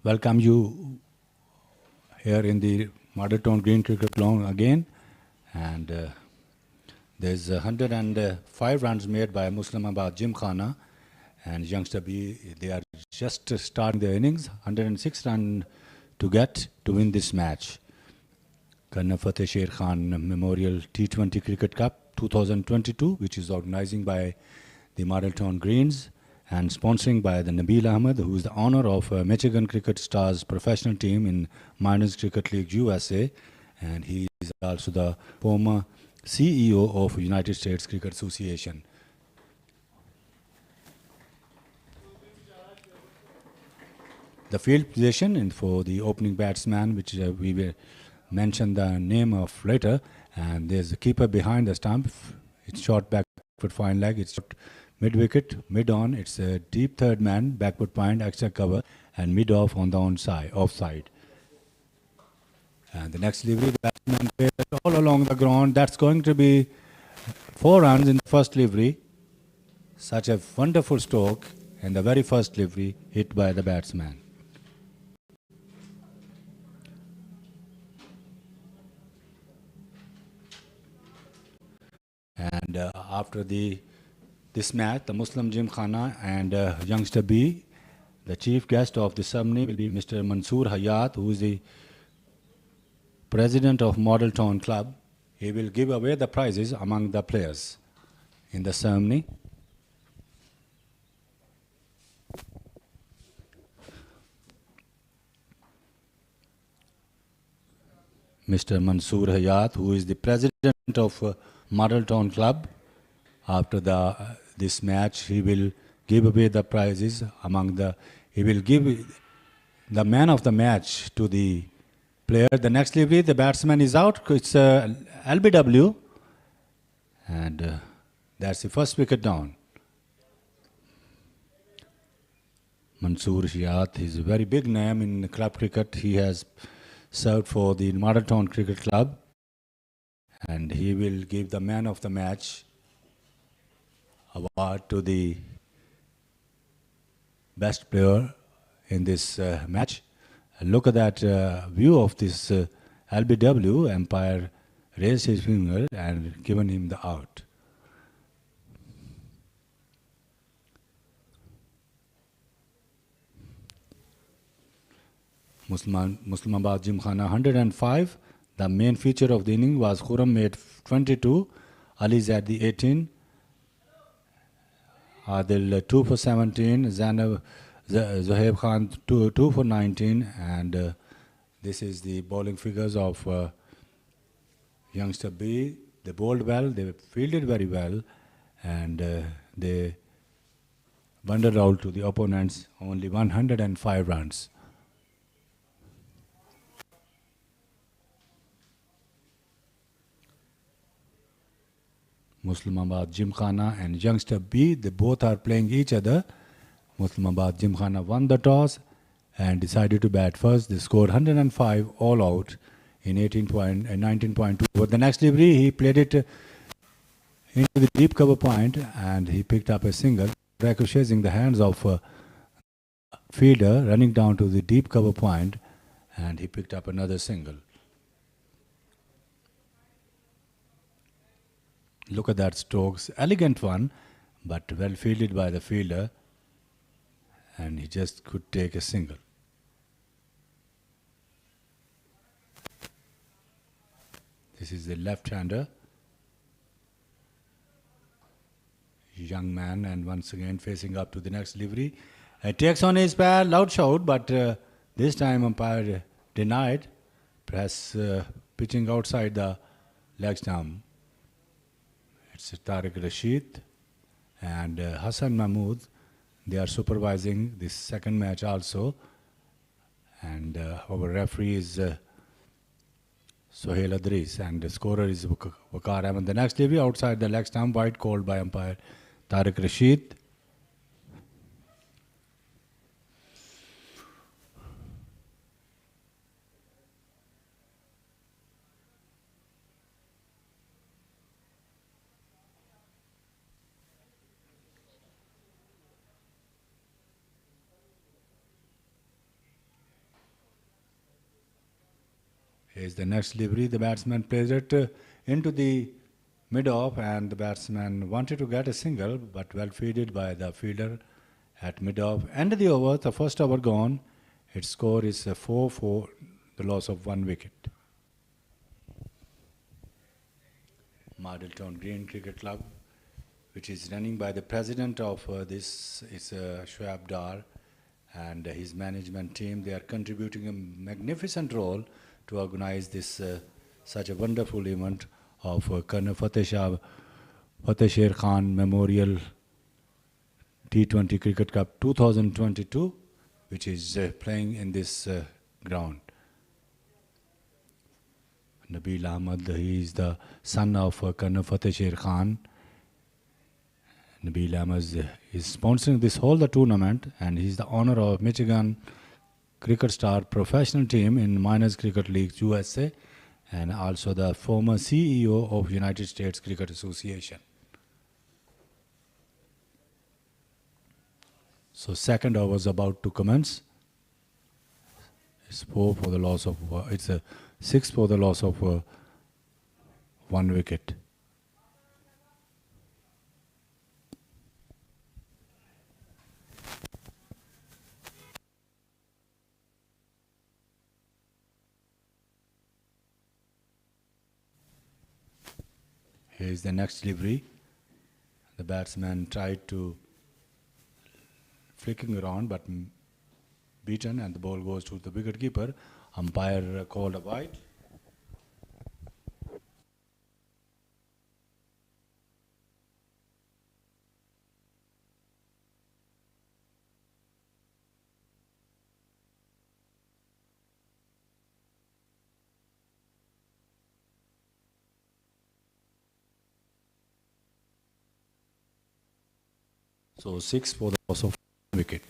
welcome you here in the Model Town Green Cricket Ground again. And there's 105 runs made by Muslimabad Gymkhana and Youngster B. They are just starting their innings. 106 runs to get to win this match. Colonel Fateh Sher Memorial T20 Cricket Cup 2022, which is organizing by the Model Town Greens and sponsoring by the Nabil Ahmed, who is the owner of Michigan Cricket Stars professional team in Minors Cricket League USA, and he is also the former CEO of United States Cricket Association. The field position for the opening batsman, which we will mention the name of later, and there's a keeper behind the stump. It's short backward fine leg, it's short mid wicket, mid on, it's a deep third man, backward point, extra cover, and mid off on the offside. And the next delivery, the batsman plays all along the ground. That's going to be 4 runs in the first delivery. Such a wonderful stroke in the very first delivery hit by the batsman. And after this match, the Muslim Gymkhana and Youngster B, the chief guest of the ceremony will be Mr. Mansoor Hayat, who is the president of Model Town Club. He will give away the prizes among the players in the ceremony. Mr. Mansoor Hayat, who is the president of Model Town Club. After this match, he will give away the prizes he will give the man of the match to the player. The next delivery, the batsman is out. It's LBW, and that's the first wicket down. Mansoor Hayat is a very big name in club cricket. He has served for the Model Town Cricket Club, and he will give the man of the match award to the best player in this match. Look at that view of this LBW. Umpire raised his finger and given him the out. Muslimabad Gymkhana 105. The main feature of the inning was Khurram made 22, Ali at the 18, Adil 2 for 17, Zohaib Khan 2 for 19, and this is the bowling figures of Youngster B. They bowled well, they fielded very well, and they bundled out to the opponents only 105 runs. Muslimabad Gymkhana and Youngster B, they both are playing each other. Muslimabad Gymkhana won the toss and decided to bat first. They scored 105 all out in 19.2. But the next delivery, he played it into the deep cover point and he picked up a single, ricocheting the hands of a fielder running down to the deep cover point, and he picked up another single. Look at that strokes, elegant one, but well fielded by the fielder, and he just could take a single. This is the left-hander, young man, and once again facing up to the next delivery. He takes on his pair, loud shout, but this time umpire denied, perhaps pitching outside the leg stump. It's Tariq Rashid and Hassan Mahmood. They are supervising this second match also. And our referee is Sohail Adris, and the scorer is Waqar Ahmed. The next delivery outside the leg stump, wide called by umpire Tariq Rashid. Here's the next delivery. The batsman plays it into the mid-off, and the batsman wanted to get a single, but well fielded by the fielder at mid-off. End of the over, the first over gone. Its score is 4-4, the loss of 1 wicket. Mardeltown Green Cricket Club, which is running by the president of this, is Shoaib Dar, and his management team. They are contributing a magnificent role to organize this such a wonderful event of Colonel Fateh Sher Khan Memorial T20 Cricket Cup 2022, which is playing in this ground. Nabil Ahmad, he is the son of Colonel Fateh Sher Khan. Nabil Ahmad is sponsoring this whole the tournament, and he is the owner of Michigan Cricket Star professional team in Minors Cricket League USA, and also the former CEO of United States Cricket Association. So second over is about to commence. It's 4 for the loss of, it's a 6 for the loss of 1 wicket. Here is the next delivery. The batsman tried to flicking around, but beaten, and the ball goes to the wicketkeeper. Umpire called a wide. So 6 for the loss of 1 wicket.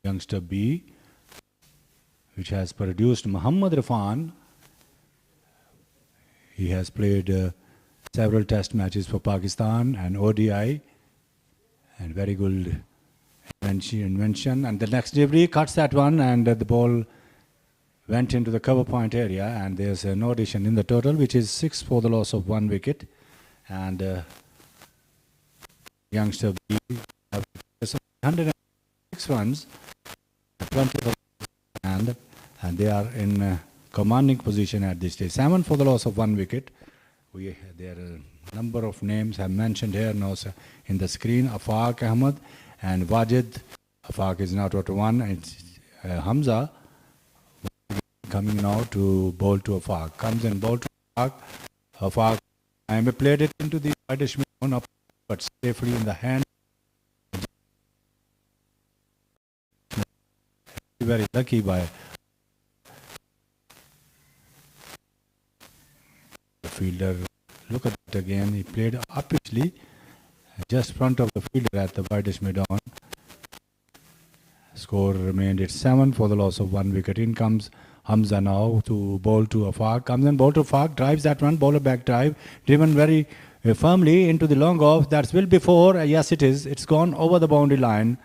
Youngster B, which has produced Muhammad Irfan. He has played several test matches for Pakistan and ODI, and very good invention. And the next delivery cuts that one, and the ball went into the cover point area, and there's no addition in the total, which is 6 for the loss of 1 wicket. And Youngster B have 106 runs, 20 and they are in commanding position at this stage. 7 for the loss of 1 wicket. There are a number of names have mentioned here now in the screen. Afaq Ahmad and Wajid. Afaq is now out to 1. It's Hamza coming now to bowl to Afaq. Comes and bowl to Afaq. Afaq, I played it into the Irish mid up, but safely in the hand. Very lucky by the fielder. Look at it again. He played uppishly, just front of the fielder at the widest mid-on. Score remained at 7 for the loss of 1 wicket. In comes Hamza now to bowl to Afaq. Comes and bowl to Afaq. Drives that one. Bowler back drive. Driven very firmly into the long off. That's well before. Yes, it is. It's gone over the boundary line.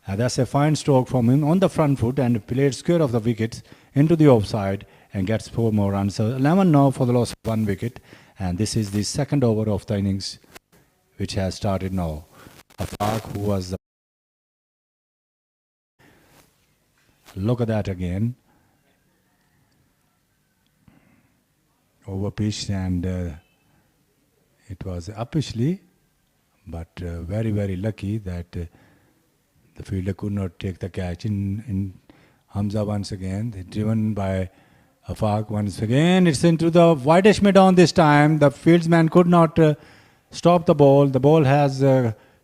That's a fine stroke from him on the front foot, and played square of the wickets into the offside and gets 4 more runs. So 11 now for the loss of 1 wicket, and this is the second over of the innings, which has started now. Afaq, who was the... Look at that again. Over pitched, and it was uppishly, but very, very lucky that the fielder could not take the catch. In Hamza once again, driven by Afaq once again. It's into the widest mid-on this time. The fieldsman could not stop the ball. The ball has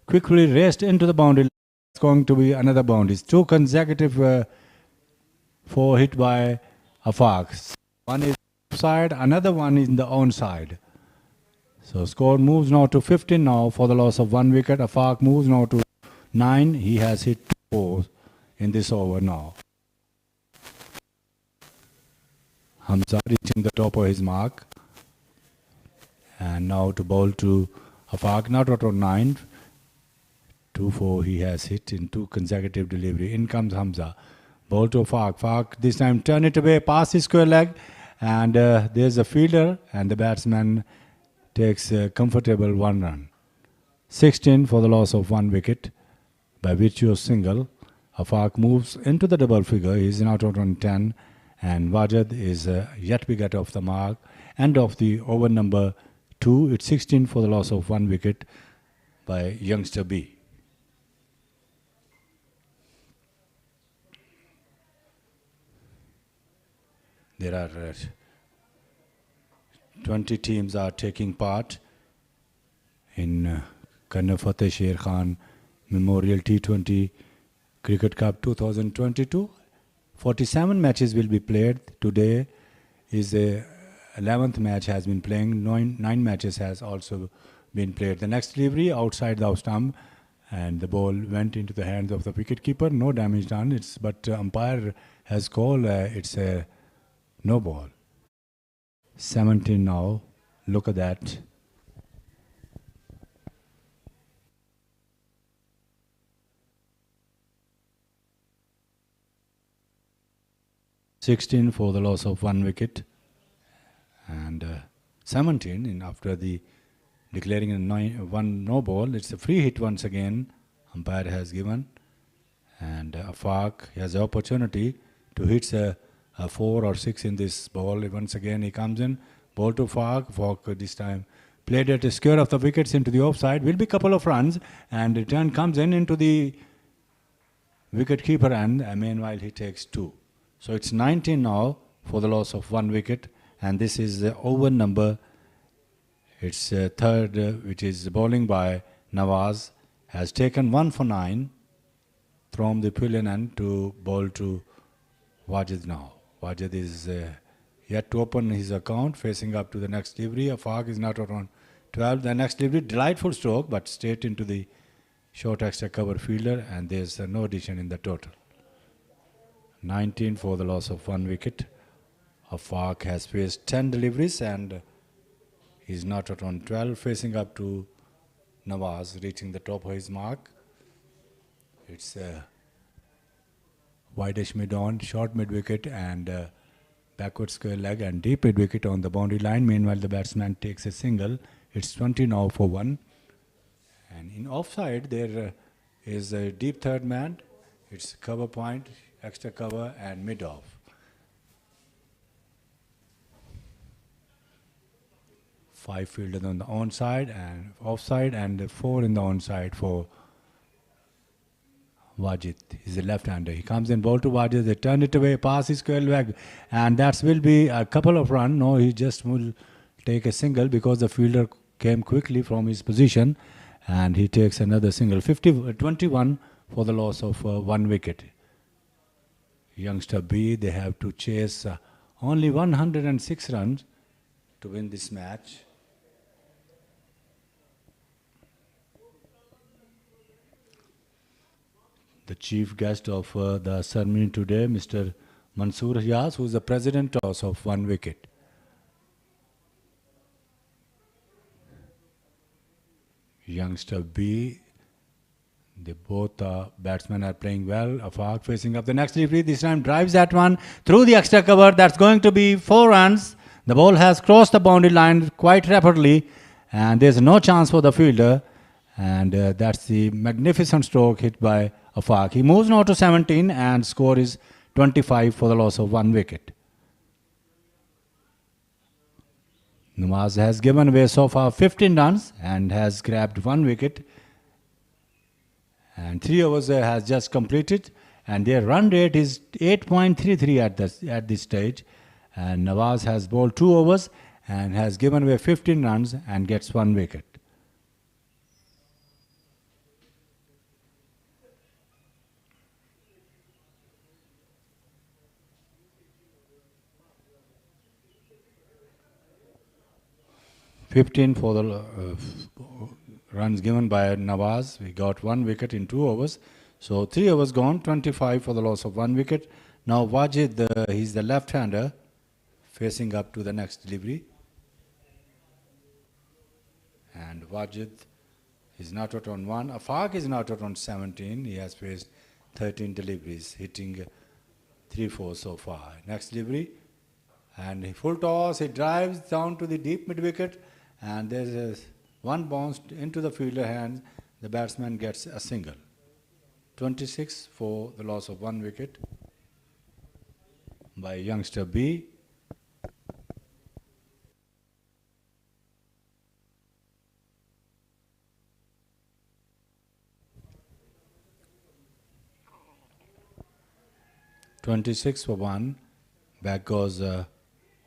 quickly raced into the boundary. It's going to be another boundary. It's 2 consecutive 4 hit by Afaq. One is offside, another one is in the onside. So score moves now to 15 now for the loss of 1 wicket. Afaq moves now to 9. He has hit 4 in this over now. Hamza reaching the top of his mark. And now to bowl to Afaq, not out of 9. 2-4 he has hit in 2 consecutive delivery. In comes Hamza. Ball to Fark. Fark this time turn it away, pass his square leg, and there's a fielder, and the batsman takes a comfortable 1 run. 16 for the loss of 1 wicket by virtuous single. Afaq moves into the double figure. He is not out on 10, and Wajid is yet to get off the mark. End of the over number 2. It's 16 for the loss of 1 wicket by Youngster B. There are 20 teams are taking part in Colonel Fateh Sher Memorial T20 Cricket Cup 2022. 47 matches will be played. Today is the 11th match has been playing. Nine matches has also been played. The next delivery outside the stump, and the ball went into the hands of the wicketkeeper. No damage done. But umpire has called it's a no ball. 17 now. Look at that. (16) for the loss of 1 wicket, and 17 in after the declaring one no ball. It's a free hit once again. Umpire has given, and Afaq has the opportunity to hit a 4 or 6 in this ball. Once again he comes in. Ball to Afaq. Afaq this time played at a square of the wickets into the offside. Will be a couple of runs, and return comes in into the wicket keeper, and meanwhile he takes 2. So it's 19 now for the loss of 1 wicket, and this is the over number. It's third, which is bowling by Nawaz, has taken 1 for 9 from the pavilion end to bowl to Wajid now. Wajid is yet to open his account, facing up to the next delivery. Afaq is not out on 12. The next delivery, delightful stroke, but straight into the short extra cover fielder, and there's no addition in the total. 19 for the loss of 1 wicket. Afaq has faced 10 deliveries, and he's not out on 12, facing up to Nawaz, reaching the top of his mark. It's wideish mid-on, short mid-wicket, and backward square leg, and deep mid-wicket on the boundary line. Meanwhile, the batsman takes a single. It's 20 now for 1. And in offside, there is a deep third man. It's cover point, extra cover, and mid-off. Five fielders on the onside and offside, and 4 in the onside for Wajid. He's a left-hander. He comes in, ball to Wajid. They turn it away, pass his square leg, and that will be a couple of runs. No, he just will take a single because the fielder came quickly from his position, and he takes another single. 21 for the loss of 1 wicket. Youngster B, they have to chase only 106 runs to win this match. The chief guest of the ceremony today, Mr. Mansoor Hyas, who is the president of 1 wicket. Youngster B, they both batsmen are playing well. Afaq facing up the next delivery. This time drives that one through the extra cover. That's going to be 4 runs. The ball has crossed the boundary line quite rapidly, and there's no chance for the fielder. And that's the magnificent stroke hit by Afaq. He moves now to 17, and score is 25 for the loss of 1 wicket. Nawaz has given away so far 15 runs and has grabbed 1 wicket. And 3 overs has just completed, and their run rate is 8.33 at this stage. And Nawaz has bowled 2 overs and has given away 15 runs and gets 1 wicket. (15) for the runs given by Nawaz. We got 1 wicket in 2 overs. So 3 overs gone, 25 for the loss of 1 wicket. Now Wajid, he's the left-hander, facing up to the next delivery. And Wajid is not out on 1. Afaq is not out on 17. He has faced 13 deliveries, hitting 3-4 so far. Next delivery, and he full toss, he drives down to the deep mid wicket, and there's one bounce into the fielder hand. The batsman gets a single. 26 for the loss of 1 wicket by youngster B. "26 for 1. Back goes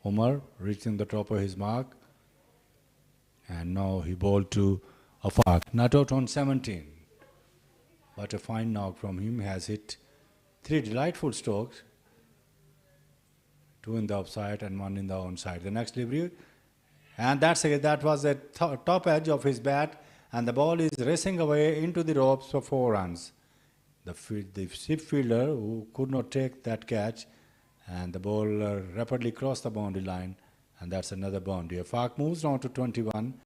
Umar, reaching the top of his mark. And now he bowled to Afaq, not out on 17. But a fine knock from him, has hit 3 delightful strokes. 2 in the offside and 1 in the onside. The next delivery, and that was the top edge of his bat, and the ball is racing away into the ropes for 4 runs. The slip fielder who could not take that catch, and the ball rapidly crossed the boundary line, and that's another boundary. Afaq moves down to 21.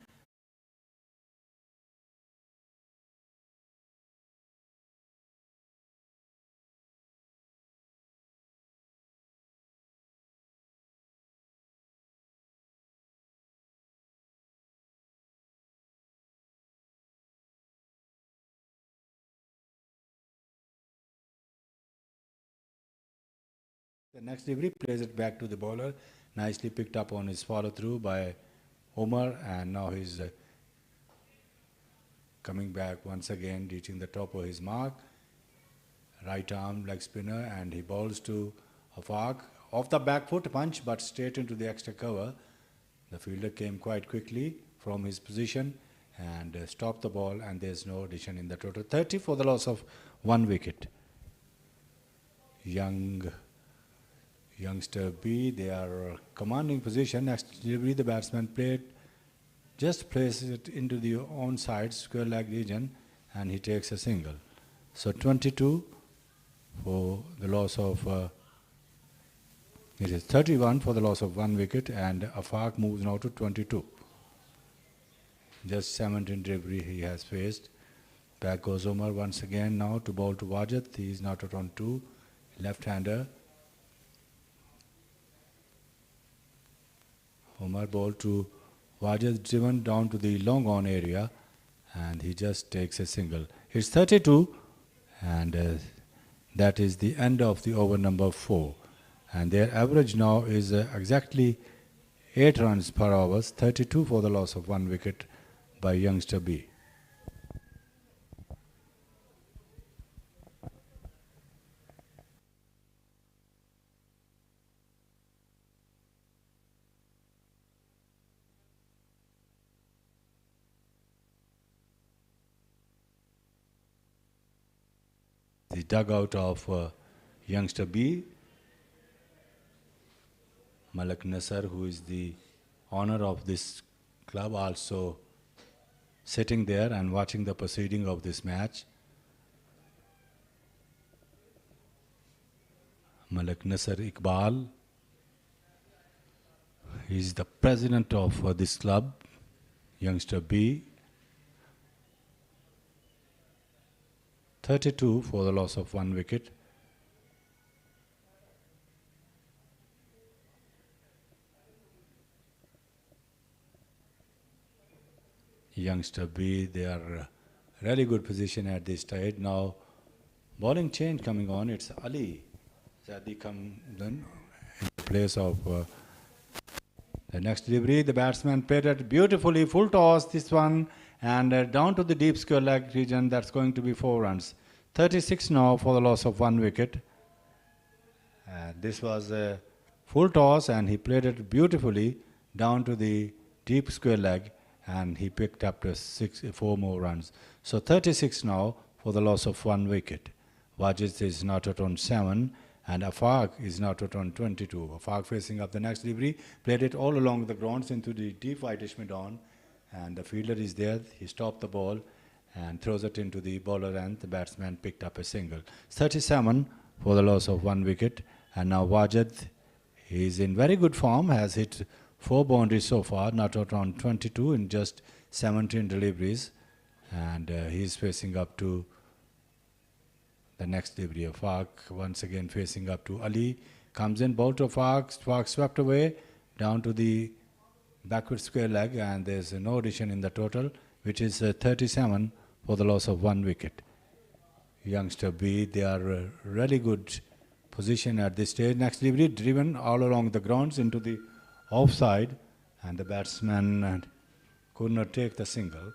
The next delivery plays it back to the bowler, nicely picked up on his follow through by Omar, and now he's coming back once again, reaching the top of his mark. Right arm leg spinner, and he bowls to Afaq. Off the back foot punch, but straight into the extra cover. The fielder came quite quickly from his position and stopped the ball, and there's no addition in the total. 30 for the loss of 1 wicket. Youngster B, they are commanding position. Next delivery, the batsman just places it into the onside square leg region, and he takes a single. So 22 for the loss of, it is 31 for the loss of 1 wicket, and Afaq moves now to 22. Just 17 delivery he has faced. Back goes Omar once again now to bowl to Wajid. He is not out on 2, left-hander. Omar bowled to Wajid, driven down to the long on area, and he just takes a single. It's 32, and that is the end of the over number 4. And their average now is exactly 8 runs per over, 32 for the loss of 1 wicket by youngster B. The dugout of youngster B, Malik Nasser, who is the owner of this club, also sitting there and watching the proceeding of this match. Malik Nasser Iqbal, he is the president of this club, youngster B. 32 for the loss of 1 wicket. Youngster B, they are really good position at this stage. Now, bowling change coming on. It's Ali Zadi come then in place of the next delivery. The batsman played it beautifully, full toss this one, and down to the deep square leg region. That's going to be 4 runs. 36 now for the loss of 1 wicket. This was a full toss, and he played it beautifully down to the deep square leg, and he picked up 4 more runs. So 36 now for the loss of 1 wicket. Wajid is not out on 7, and Afaq is not out on 22. Afaq facing up the next delivery, played it all along the grounds into the deep whitish mid-on, and the fielder is there. He stopped the ball and throws it into the bowler, and the batsman picked up a single. 37 for the loss of 1 wicket, and now Wajid, he is in very good form, has hit 4 boundaries so far, not out on 22 in just 17 deliveries, and he is facing up to the the next delivery of Afaq, once again facing up to Ali. Comes in, ball to Afaq. Afaq swept away down to the backward square leg, and there's no addition in the total, which is 37 for the loss of 1 wicket. Youngster B, they are really good position at this stage. Next delivery driven all along the grounds into the offside, and the batsman could not take the single.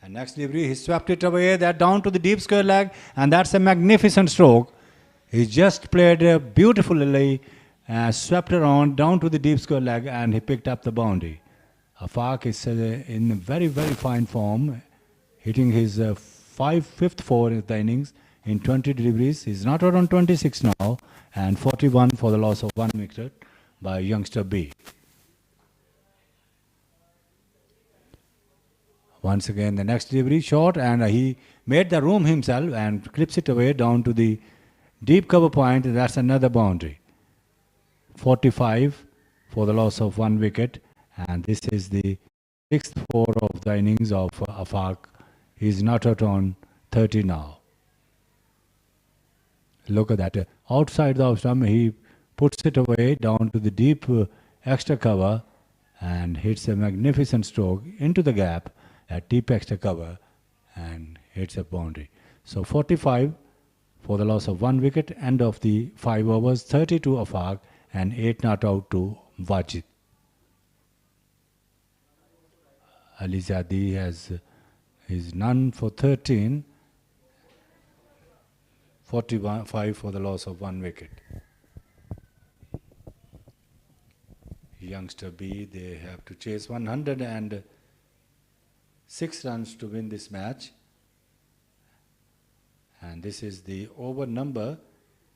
And next delivery, he swept it away, that down to the deep square leg, and that's a magnificent stroke. He just played beautifully, swept around down to the deep square leg, and he picked up the boundary. Afaq is in very, very fine form, hitting his fifth four in the innings in 20 deliveries. He's not out on 26 now, and 41 for the loss of 1 wicket by Youngster B. Once again, the next delivery short, and he made the room himself and clips it away down to the deep cover point. That's another boundary. 45 for the loss of 1 wicket, and this is the 6th four of the innings of Afaq. He's not out on 30 now. Look at that. Outside the off stump, he puts it away down to the deep extra cover and hits a magnificent stroke into the gap at deep extra cover and hits a boundary. So 45 for the loss of 1 wicket, end of the 5 overs, 30 to Afaq and 8 not out to Wajid. Alizadi has his none for 13, 45 for the loss of 1 wicket. Youngster B, they have to chase 106 runs to win this match. And this is the over number.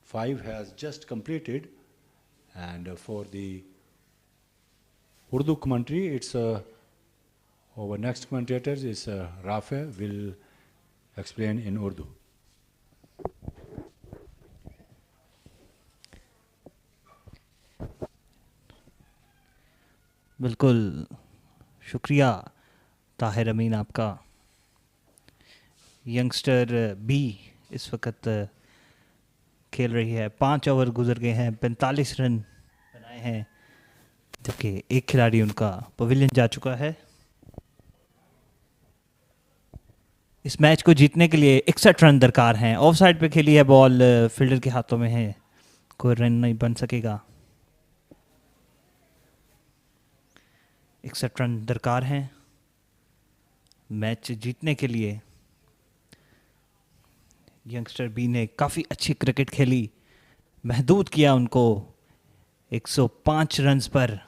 5 has just completed. And for the Urdu commentary, it's our next commentator is Rafe, will explain in Urdu. बिल्कुल शुक्रिया ताहिर अमीन आपका। Youngster B इस वक्त खेल रही है। 5 over गुजर गए हैं, 45 रन बनाए हैं, जबकि एक खिलाड़ी उनका पवेलियन जा चुका है। इस मैच को जीतने के लिए 61 रन दरकार हैं। ऑफ साइड पर खेली है बॉल, फील्डर के हाथों में है, कोई रन नहीं बन सकेगा। 61 रन दरकार हैं मैच जीतने के लिए। यंगस्टर बी ने काफ़ी अच्छी क्रिकेट खेली, महदूद किया उनको 105 रन्स पर।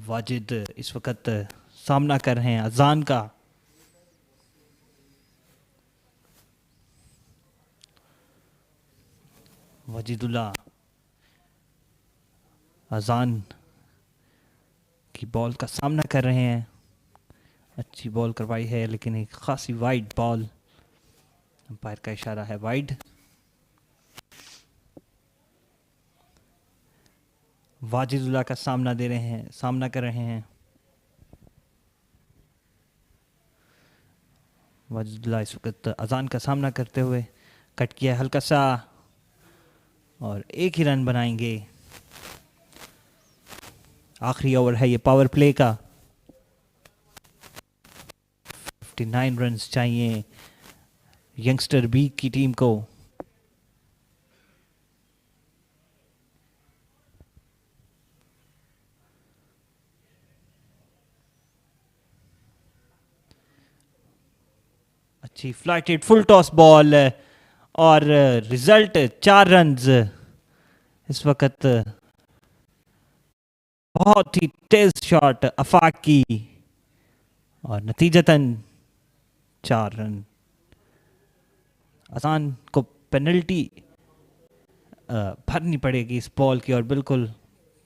वाजिद इस वक्त सामना कर रहे हैं अजान का। वाजिदुल्लाह अजान की बॉल का सामना कर रहे हैं। अच्छी बॉल करवाई है, लेकिन एक खासी वाइड बॉल, अंपायर का इशारा है वाइड। वाजिदुल्लाह का सामना दे रहे हैं, सामना कर रहे हैं। वाजिदुल्लाह इस वक्त अजान का सामना करते हुए कट किया है हल्का सा, और एक ही रन बनाएंगे। आखिरी ओवर है ये पावर प्ले का। 59 रन्स चाहिए यंगस्टर बी की टीम को। अच्छी फ्लाइटेड फुल टॉस बॉल, और रिजल्ट 4 रन्स। इस वक्त बहुत ही तेज शॉट अफाक की, और नतीजतन 4 रन। अजान को पेनल्टी भरनी पड़ेगी इस बॉल की, और बिल्कुल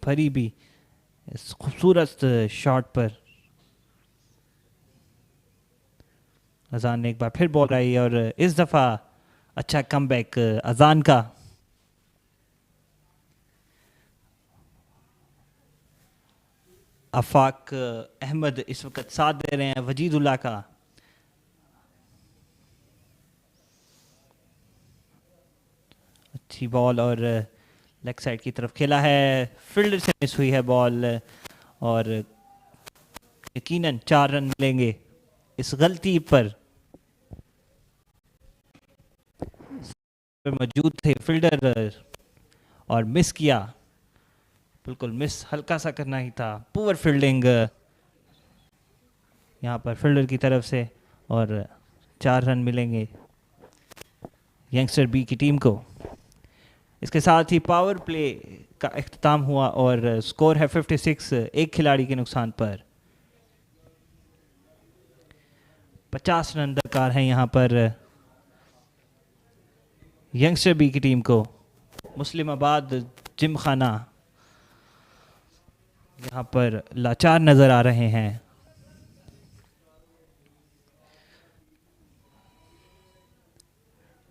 भरी भी इस खूबसूरत शॉट पर। अजान ने एक बार फिर बॉल आई, और इस दफ़ा अच्छा कमबैक अजान का। आफाक अहमद इस वक्त साथ दे रहे हैं वजीदुल्लाह का। अच्छी बॉल और लेग साइड की तरफ खेला है, फील्डर से मिस हुई है बॉल और यकीनन 4 रन मिलेंगे इस गलती पर। मौजूद थे फील्डर और मिस किया, बिल्कुल मिस हल्का सा करना ही था। पुअर फील्डिंग यहाँ पर फील्डर की तरफ से और 4 रन मिलेंगे यंगस्टर बी की टीम को। इसके साथ ही पावर प्ले का इख्तिताम हुआ और स्कोर है 56 एक खिलाड़ी के नुकसान पर। 50 रन दरकार हैं यहाँ पर यंगस्टर बी की टीम को। मुस्लिमाबाद जिमखाना यहाँ पर लाचार नजर आ रहे हैं।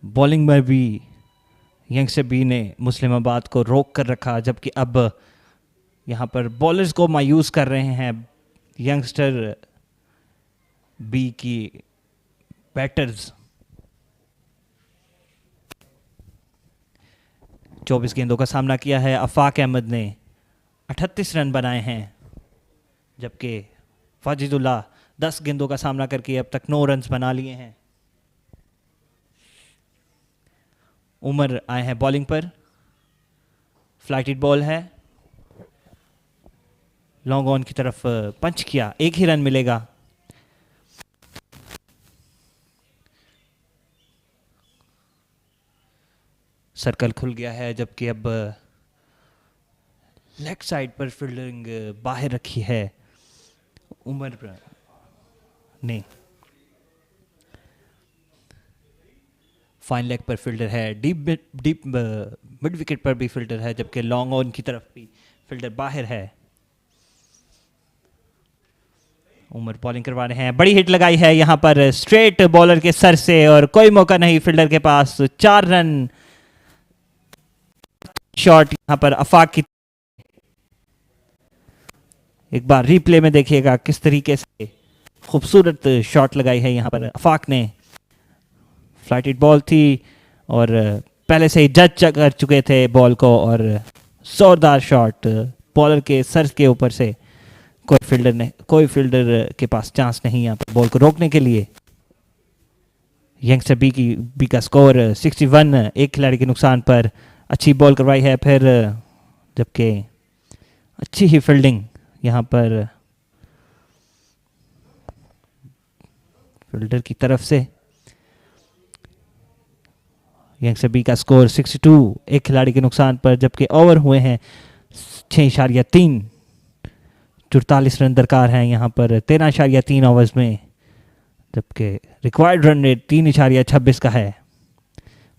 बॉलिंग में भी यंगस्टर बी ने मुस्लिमाबाद को रोक कर रखा, जबकि अब यहाँ पर बॉलर्स को मायूस कर रहे हैं यंगस्टर बी की बैटर्स। 24 गेंदों का सामना किया है आफाक अहमद ने, 38 रन बनाए हैं, जबकि वाजिदुल्लाह 10 गेंदों का सामना करके अब तक 9 रन बना लिए हैं। उमर आए हैं बॉलिंग पर, फ्लाइटेड बॉल है, लॉन्ग ऑन की तरफ पंच किया, 1 ही रन मिलेगा। सर्कल खुल गया है, जबकि अब लेग साइड पर फील्डिंग बाहर रखी है उमर ने। फाइन लेग पर फील्डर है, डीप मिड विकेट पर भी फील्डर है, जबकि लॉन्ग ऑन की तरफ भी फील्डर बाहर है। उमर बॉलिंग करवा रहे हैं, बड़ी हिट लगाई है यहाँ पर स्ट्रेट बॉलर के सर से और कोई मौका नहीं फील्डर के पास। 4 रन शॉट यहाँ पर आफाक की। एक बार रिप्ले में देखिएगा किस तरीके से खूबसूरत शॉट लगाई है यहाँ पर आफाक ने। फ्लाइटेड बॉल थी और पहले से ही जज कर चुके थे बॉल को और जोरदार शॉट बॉलर के सर के ऊपर से। कोई फील्डर के पास चांस नहीं यहाँ पर बॉल को रोकने के लिए। यंगस्टर बी का स्कोर 61 एक खिलाड़ी के नुकसान पर। अच्छी बॉल करवाई है फिर, जबकि अच्छी ही फील्डिंग यहाँ पर फील्डर की तरफ से। यंगस्टर बी का स्कोर 62 एक खिलाड़ी के नुकसान पर, जबकि ओवर हुए हैं 6.3, 44 रन दरकार हैं यहाँ पर 13.3 ओवर्स में, जबकि रिक्वायर्ड रन रेट 3.26 का है।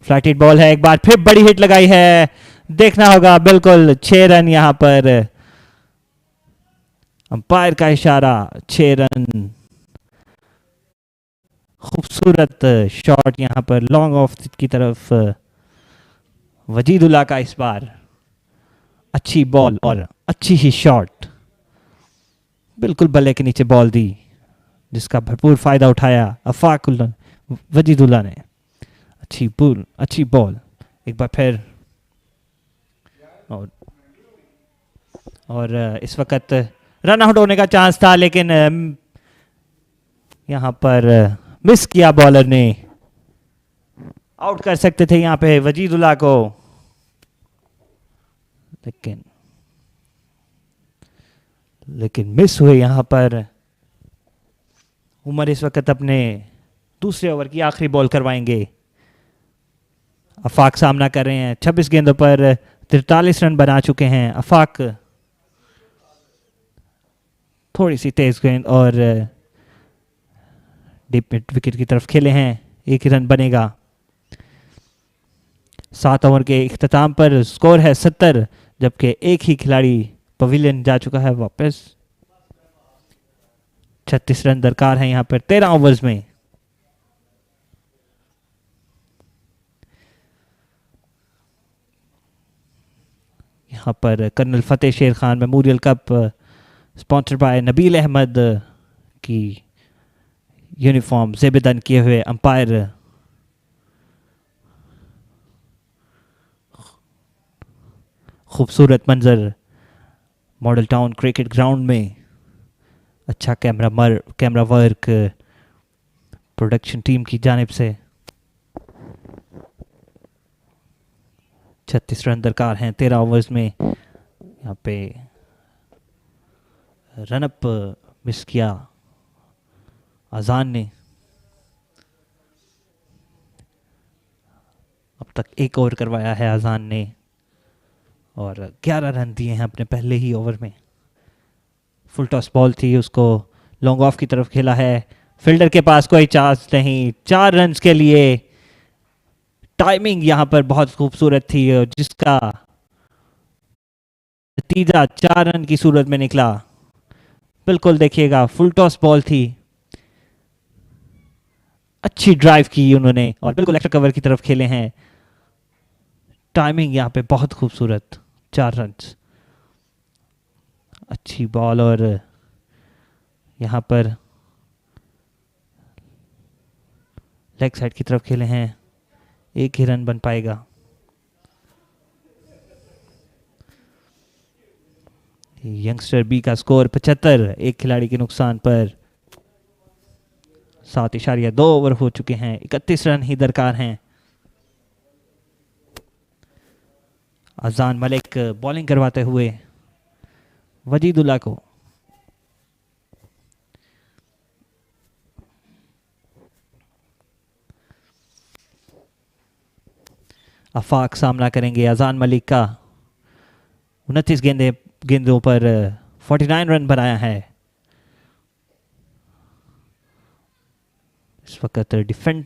फ्लाइटेड बॉल है, एक बार फिर बड़ी हिट लगाई है, देखना होगा बिल्कुल 6 रन यहाँ पर। अंपायर का इशारा, 6 रन। खूबसूरत शॉट यहाँ पर लॉन्ग ऑफ की तरफ वजीदुल्लाह का इस बार। अच्छी बॉल और अच्छी ही शॉट, बिल्कुल बल्ले के नीचे बॉल दी, जिसका भरपूर फायदा उठाया वजीदुल्लाह ने। अच्छी बॉल एक बार फिर और इस वक्त रन आउट होने का चांस था, लेकिन यहाँ पर मिस किया बॉलर ने। आउट कर सकते थे यहाँ पे वजीदुल्लाह को, लेकिन मिस हुए यहाँ पर। उमर इस वक्त अपने दूसरे ओवर की आखिरी बॉल करवाएंगे। आफाक सामना कर रहे हैं, 26 गेंदों पर 43 रन बना चुके हैं आफाक। थोड़ी सी तेज गेंद और डीप मिड विकेट की तरफ खेले हैं, 1 ही रन बनेगा। 7 ओवर के इख्तिताम पर स्कोर है 70, जबकि एक ही खिलाड़ी पवेलियन जा चुका है वापस। 36 रन दरकार है यहाँ पर 13 ओवर्स में। यहाँ पर Colonel Fateh Sher Khan Memorial Cup sponsored by Nabeel Ahmed की यूनिफॉर्म जेबेदन किए हुए अंपायर खूबसूरत मंजर मॉडल टाउन क्रिकेट ग्राउंड में। अच्छा कैमरा वर्क प्रोडक्शन टीम की जानिब से। 36 रन दरकार हैं 13 ओवर्स में। यहाँ पे रनअप मिस किया अजान ने। अब तक एक ओवर करवाया है अजान ने और 11 रन दिए हैं अपने पहले ही ओवर में। फुल टॉस बॉल थी, उसको लॉन्ग ऑफ की तरफ खेला है। फील्डर के पास कोई चांस नहीं। 4 रन के लिए। टाइमिंग यहाँ पर बहुत खूबसूरत थी जिसका नतीजा 4 रन की सूरत में निकला। बिल्कुल देखिएगा, फुल टॉस बॉल थी, अच्छी ड्राइव की उन्होंने और बिल्कुल एक्स्ट्रा कवर की तरफ खेले हैं। टाइमिंग यहाँ पे बहुत खूबसूरत। 4 रन, अच्छी बॉल और यहाँ पर लेग साइड की तरफ खेले हैं। एक ही रन बन पाएगा। यंगस्टर बी का स्कोर 75, एक खिलाड़ी के नुकसान पर। 7.2 ओवर हो चुके हैं, 31 रन ही दरकार हैं। अजान मलिक बॉलिंग करवाते हुए वजीदुल्ला को। आफाक सामना करेंगे अजान मलिक का। 29 गेंदों पर 49 रन बनाया है। इस वक्त डिफेंड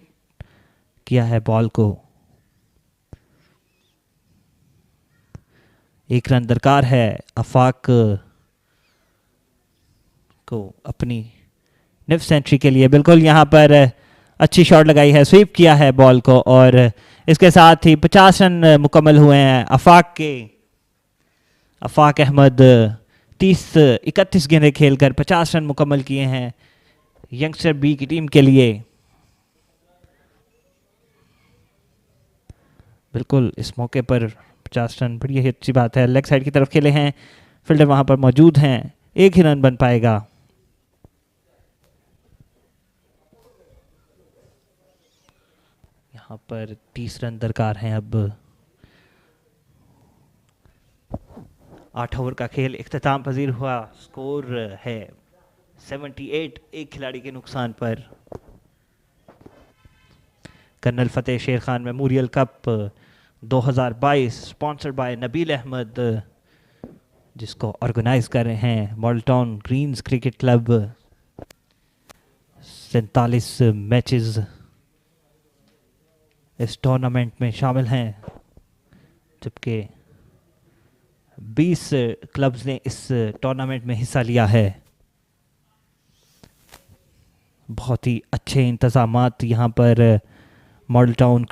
किया है बॉल को। 1 रन दरकार है आफाक को अपनी निफ सेंचुरी के लिए। बिल्कुल यहाँ पर अच्छी शॉट लगाई है, स्वीप किया है बॉल को और इसके साथ ही 50 रन मुकम्मल हुए हैं आफाक अहमद 31 गेंदें खेलकर 50 रन मुकम्मल किए हैं यंगस्टर बी की टीम के लिए। बिल्कुल इस मौके पर 50 रन बड़ी ही अच्छी बात है। लेग साइड की तरफ खेले हैं, फील्डर वहां पर मौजूद हैं, एक ही रन बन पाएगा। यहाँ पर 30 रन दरकार हैं। अब 8 ओवर का खेल इख्तिताम पजीर हुआ। स्कोर है 78, एक खिलाड़ी के नुकसान पर। Colonel Fateh Sher Khan Memorial Cup 2022 sponsored by Nabeel Ahmed, जिसको ऑर्गेनाइज कर रहे हैं Model Town Greens Cricket Club. 47 matches इस टूर्नामेंट में शामिल हैं, जबकि 20 क्लब्स ने इस टूर्नामेंट में हिस्सा लिया है। बहुत ही अच्छे इंतजामात यहाँ पर Model Town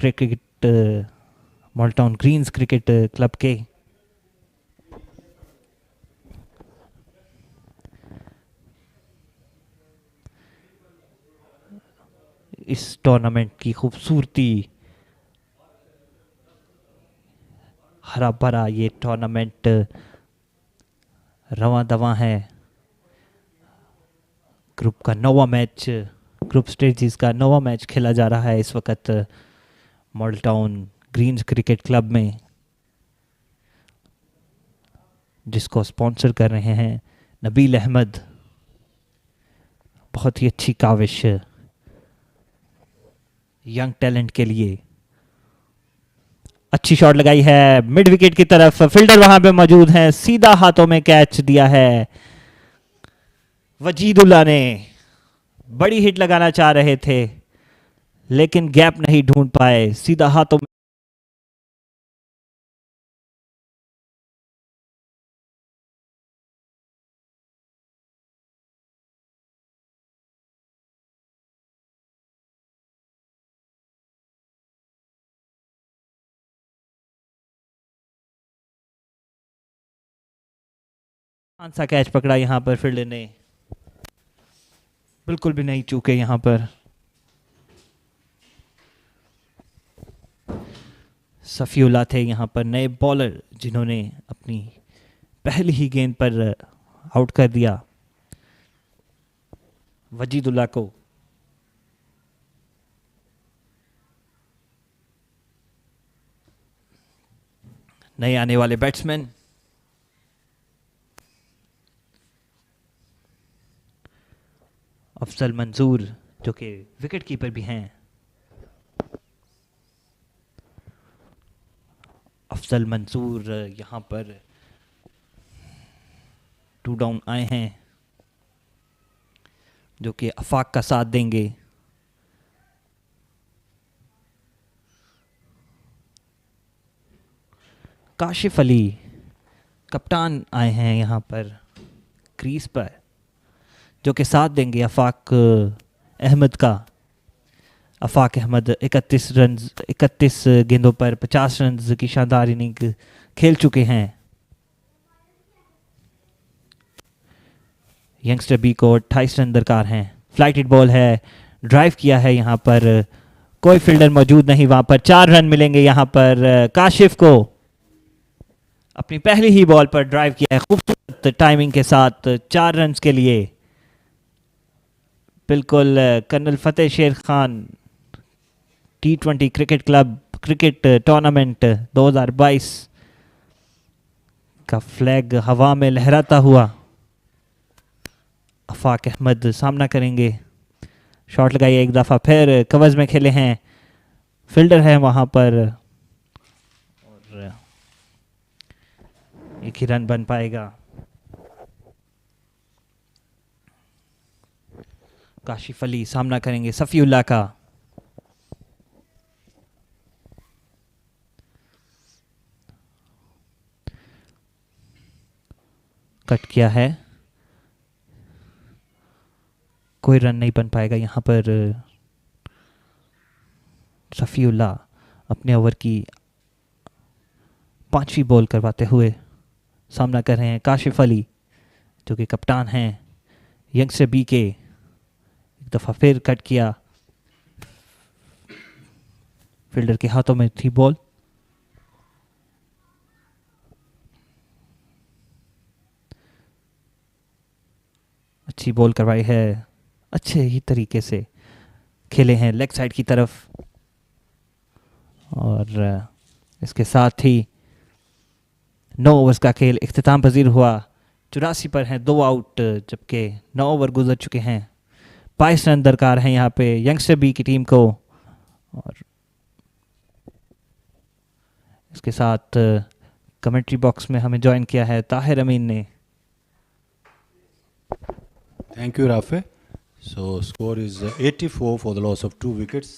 Greens Cricket Club के। इस टूर्नामेंट की खूबसूरती, हरा भरा ये टूर्नामेंट रवां दवां है। ग्रुप स्टेजेस का 9वां मैच खेला जा रहा है इस वक्त Model Town Greens Cricket Club में, जिसको स्पॉन्सर कर रहे हैं नबील अहमद। बहुत ही अच्छी काविश यंग टैलेंट के लिए। अच्छी शॉट लगाई है मिड विकेट की तरफ, फील्डर वहां पे मौजूद हैं, सीधा हाथों में कैच दिया है वजीदुल्ला ने। बड़ी हिट लगाना चाह रहे थे लेकिन गैप नहीं ढूंढ पाए, सीधा हाथों में। कौन सा कैच पकड़ा यहाँ पर फील्डर ने, बिल्कुल भी नहीं चूके यहाँ पर। सफ़ीउल्लाह थे यहाँ पर नए बॉलर जिन्होंने अपनी पहली ही गेंद पर आउट कर दिया वजीदुल्लाह को। नए आने वाले बैट्समैन अफजल मंसूर जो कि विकेट कीपर भी हैं। अफजल मंसूर यहाँ पर 2 डाउन आए हैं, जो कि अफाक का साथ देंगे। काशिफ अली कप्तान आए हैं यहाँ पर क्रीज पर, जो कि साथ देंगे अफाक अहमद का। अफाक अहमद 31 गेंदों पर 50 रन की शानदार इनिंग खेल चुके हैं। यंगस्टर बी को 28 रन दरकार हैं। फ्लाइटेड बॉल है, ड्राइव किया है यहाँ पर, कोई फील्डर मौजूद नहीं वहां पर। 4 रन मिलेंगे यहाँ पर काशिफ को। अपनी पहली ही बॉल पर ड्राइव किया है खूबसूरत टाइमिंग के साथ 4 रन के लिए। बिल्कुल colonel Fateh Sher Khan T20 cricket Club cricket tournament 2022 का फ्लैग हवा में लहराता हुआ। अफाक अहमद सामना करेंगे। शॉट लगाई एक दफ़ा फिर कवर्स में खेले हैं, फील्डर है वहां पर और एक ही रन बन पाएगा। काशिफ अली सामना करेंगे सफ़ीउल्लाह का। कट किया है, कोई रन नहीं बन पाएगा यहाँ पर। सफ़ीउल्लाह अपने ओवर की 5वीं बॉल करवाते हुए सामना कर रहे हैं काशिफ अली, जो कि कप्तान हैं यंगस्टर बी के। एक दफ़ा फिर कट किया, फील्डर के हाथों में थी बॉल। अच्छी बॉल करवाई है, अच्छे ही तरीके से खेले हैं लेग साइड की तरफ। और इसके साथ ही 9 ओवर्स का खेल इख्तिताम पजीर हुआ। 84 पर हैं, 2 आउट, जबकि 9 ओवर गुजर चुके हैं। 22 रन दरकार हैं यहाँ पे यंगस्टर बी की टीम को। और इसके साथ कमेंट्री बॉक्स में हमें ज्वाइन किया है ताहिर अमीन ने। Thank you, Rafe. So score is 84 for the loss of 2 wickets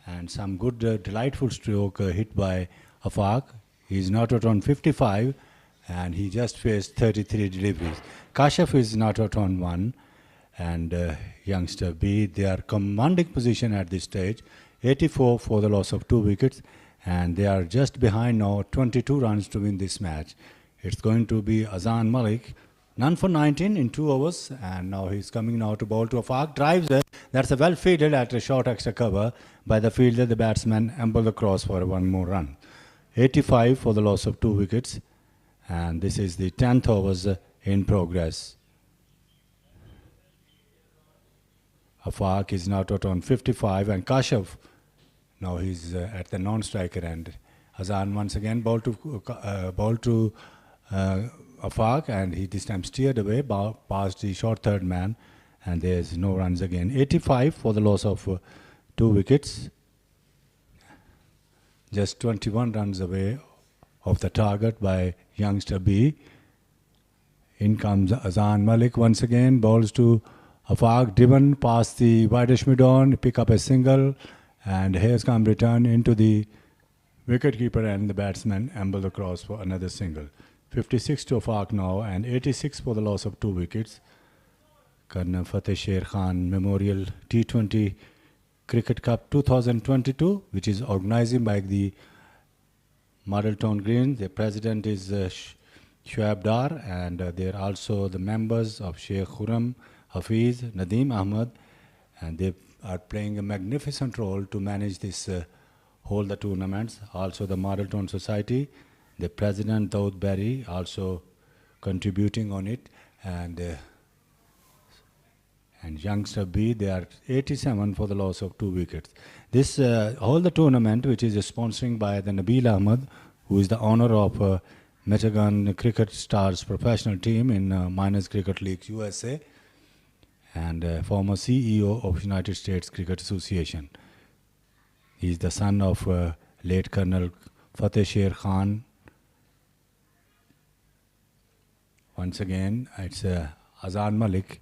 and some good delightful stroke hit by Afaq. He's not out on 55 and he just faced 33 deliveries. Kashif is not out on 1 and Youngster B, they are commanding position at this stage. 84 for the loss of 2 wickets and they are just behind now 22 runs to win this match. It's going to be Azan Malik. None for 19 in 2 overs and now he's coming now to bowl to Afaq. Drives it. That's a well fielded at a short extra cover by the fielder. The batsman amble the cross for 1 more run. 85 for the loss of 2 wickets and this is the 10th overs in progress. Afaq is now out on 55 and Kashif now he's at the non-striker end. Azan once again ball to Afaq and he this time steered away past the short third man and there's no runs again. 85 for the loss of 2 wickets. Just 21 runs away of the target by Youngster B. In comes Azan Malik once again, balls to Afaq, driven past the widest mid-on, pick up a single and here's come return into the wicket-keeper and the batsman amble the cross for another single. 56 to Afaq now and 86 for the loss of 2 wickets. Colonel Fateh Sher Khan Memorial T20 Cricket Cup 2022, which is organized by the Model Town Green. The president is Shoaib Dar, and they are also the members of Sheikh Khurram, Hafiz, Nadeem Ahmad, and they are playing a magnificent role to manage this whole the tournaments. Also the Model Town Society, the President Daud Berry also contributing on it, and Youngster B, they are 87 for the loss of 2 wickets. This whole the tournament, which is sponsoring by the Nabil Ahmad, who is the owner of Michigan Cricket Stars professional team in Minors Cricket League USA, and former CEO of United States Cricket Association. He is the son of late Colonel Fateh Sher Khan. Once again, it's Azan Malik.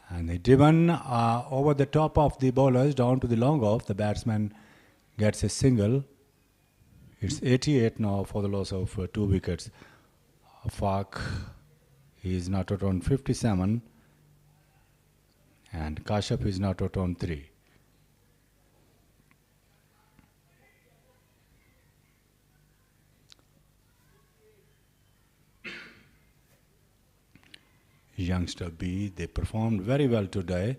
And he driven over the top of the bowlers down to the long off. The batsman gets a single. It's 88 now for the loss of 2 wickets. Afaq, he is not out on 57. And Kashif is not out on 3. Youngster B, they performed very well today,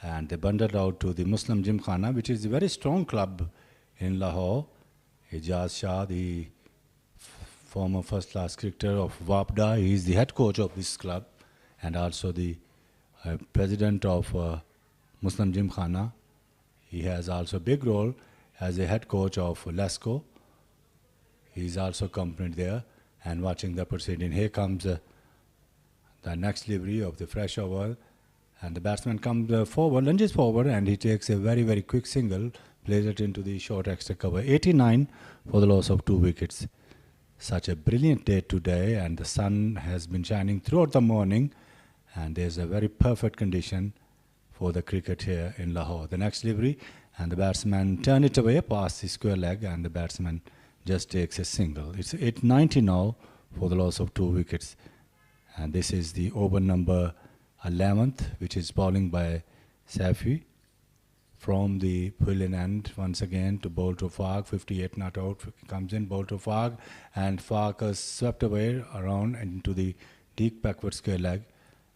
and they bundled out to the Muslim Gymkhana, which is a very strong club in Lahore. Ijaz Shah, the former first-class cricketer of Wapda, he is the head coach of this club, and also the president of Muslim Gymkhana. He has also a big role as a head coach of Lesco. He is also accompanied there and watching the proceeding. Here comes the next delivery of the fresh over, and the batsman comes forward, lunges forward, and he takes a very, very quick single, plays it into the short extra cover. 89 for the loss of 2 wickets. Such a brilliant day today, and the sun has been shining throughout the morning, and there's a very perfect condition for the cricket here in Lahore. The next delivery, and the batsman turn it away past the square leg, and the batsman just takes a single. It's 890 now for the loss of 2 wickets. And this is the over number 11th, which is bowling by Safi from the pavilion end once again to bowl to Fag. 58 not out, comes in, bowl to Fag, and Fag is swept away around into the deep backward square leg,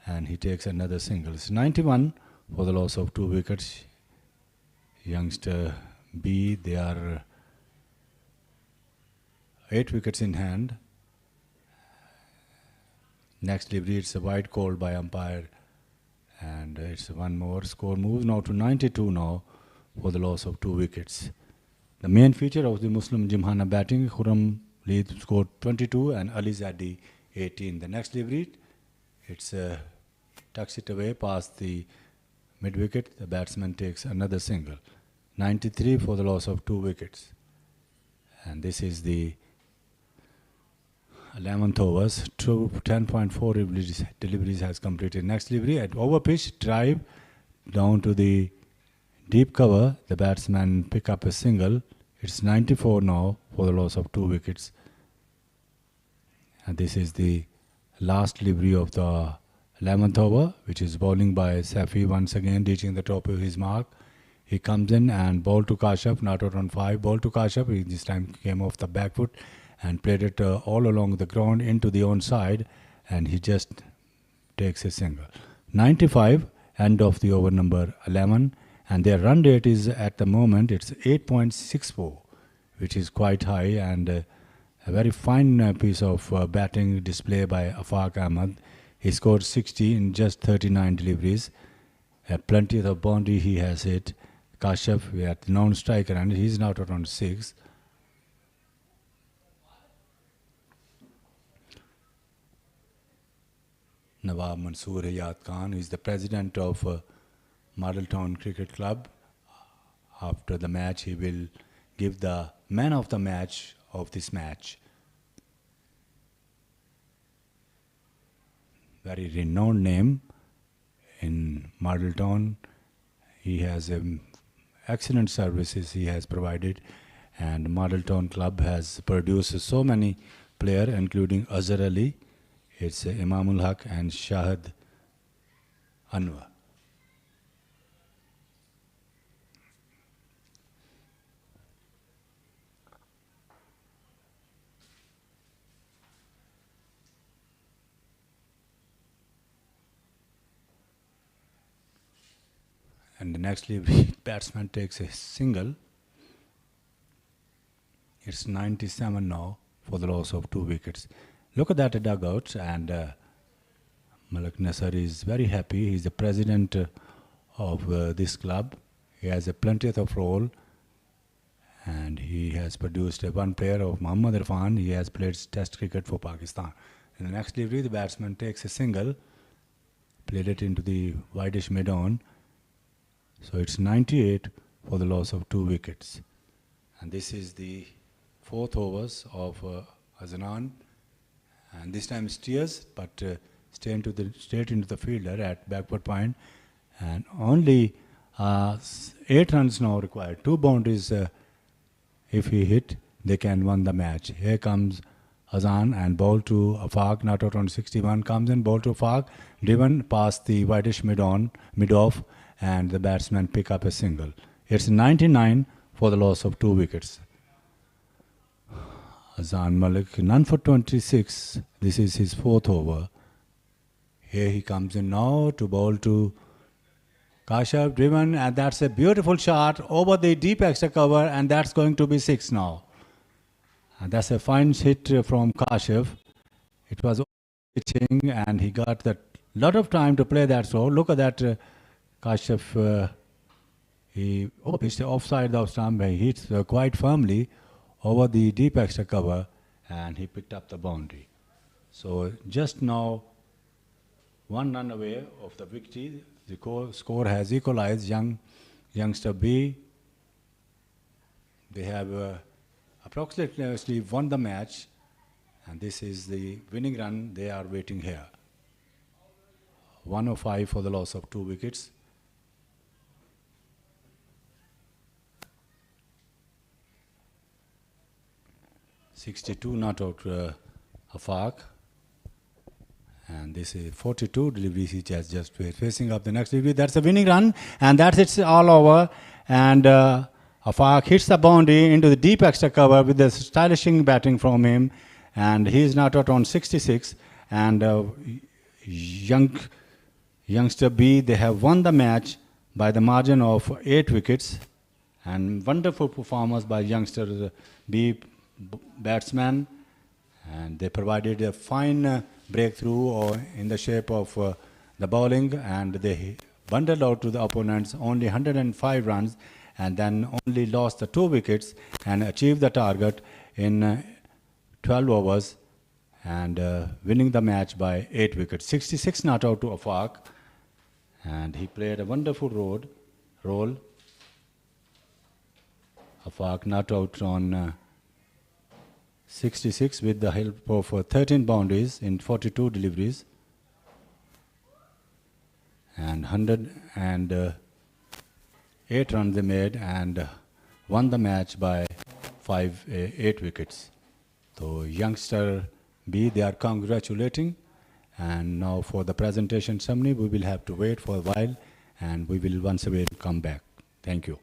and he takes another single. It's 91 for the loss of 2 wickets. Youngster B, they are 8 wickets in hand. Next delivery, it's a wide call by umpire, and it's one more. Score moves now to 92 now for the loss of 2 wickets. The main feature of the Muslim Gymkhana batting, Khurram lead scored 22 and Ali Zadi 18. The next delivery, it's tucks it away past the mid wicket. The batsman takes another single. 93 for the loss of 2 wickets. And this is the 11th overs, 10.4 deliveries has completed. Next delivery at over pitch, drive down to the deep cover. The batsman pick up a single. It's 94 now for the loss of 2 wickets. And this is the last delivery of the 11th over, which is bowling by Safi once again, reaching the top of his mark. He comes in and bowled to Kashif, not out on 5. Bowled to Kashif, he this time came off the back foot and played it all along the ground into the onside, and he just takes a single. 95, end of the over number 11, and their run rate is at the moment, it's 8.64, which is quite high, and a very fine piece of batting display by Afaq Ahmad. He scored 60 in just 39 deliveries. Plenty of the boundary he has hit. Kashif, we at the non-striker, and he's not around 6. Nawab Mansoor Hayat Khan is the president of Model Town Cricket Club. After the match, he will give the man of the match of this match. Very renowned name in Model Town. He has excellent services he has provided, and Model Town Club has produced so many players, including Azhar Ali, it's Imamul Haq and Shahid Anwar. And the next batsman takes a single. It's 97 now for the loss of 2 wickets. Look at that dugout, and Malik Nasser is very happy. He's the president of this club. He has a plenty of role, and he has produced one player of Muhammad Irfan. He has played Test cricket for Pakistan. In the next delivery, the batsman takes a single, played it into the wideish mid-on. So it's 98 for the loss of 2 wickets. And this is the 4th overs of Azanan. And this time steers, but straight into the fielder at backward point. And only 8 runs now required. 2 boundaries if he hit, they can win the match. Here comes Azan and ball to Afaq, not out on 61, comes in, ball to Afaq, driven past the wideish mid-off, and the batsman pick up a single. It's 99 for the loss of 2 wickets. Azan Malik, none for 26. This is his 4th over. Here he comes in now to bowl to Kashif, driven, and that's a beautiful shot over the deep extra cover, and that's going to be 6 now. And that's a fine hit from Kashif. It was pitching, and he got a lot of time to play that throw. Look at that, Kashif. He pitched offside the stump. He hits quite firmly over the deep extra cover, and he picked up the boundary. So just now, 1 run away of the victory. The score has equalized. Youngster B, they have approximately won the match, and this is the winning run. They are waiting here. 105 for the loss of 2 wickets. (62) not out Afaq. And this is 42 deliveries. He has just facing up the next delivery. That's a winning run, and that's it's all over. And Afaq hits the boundary into the deep extra cover with the stylish batting from him, and he is not out on 66. And Youngster B, they have won the match by the margin of 8 wickets, and wonderful performance by Youngster B batsman, and they provided a fine breakthrough in the shape of the bowling, and they bundled out to the opponents only 105 runs, and then only lost the 2 wickets and achieved the target in 12 overs, and winning the match by 8 wickets. 66 not out to Afaq, and he played a wonderful role. Afaq not out on 66 with the help of 13 boundaries in 42 deliveries, and 108 runs they made, and won the match by 8 wickets. So Youngster B, they are congratulating, and now for the presentation ceremony we will have to wait for a while, and we will once again come back. Thank you.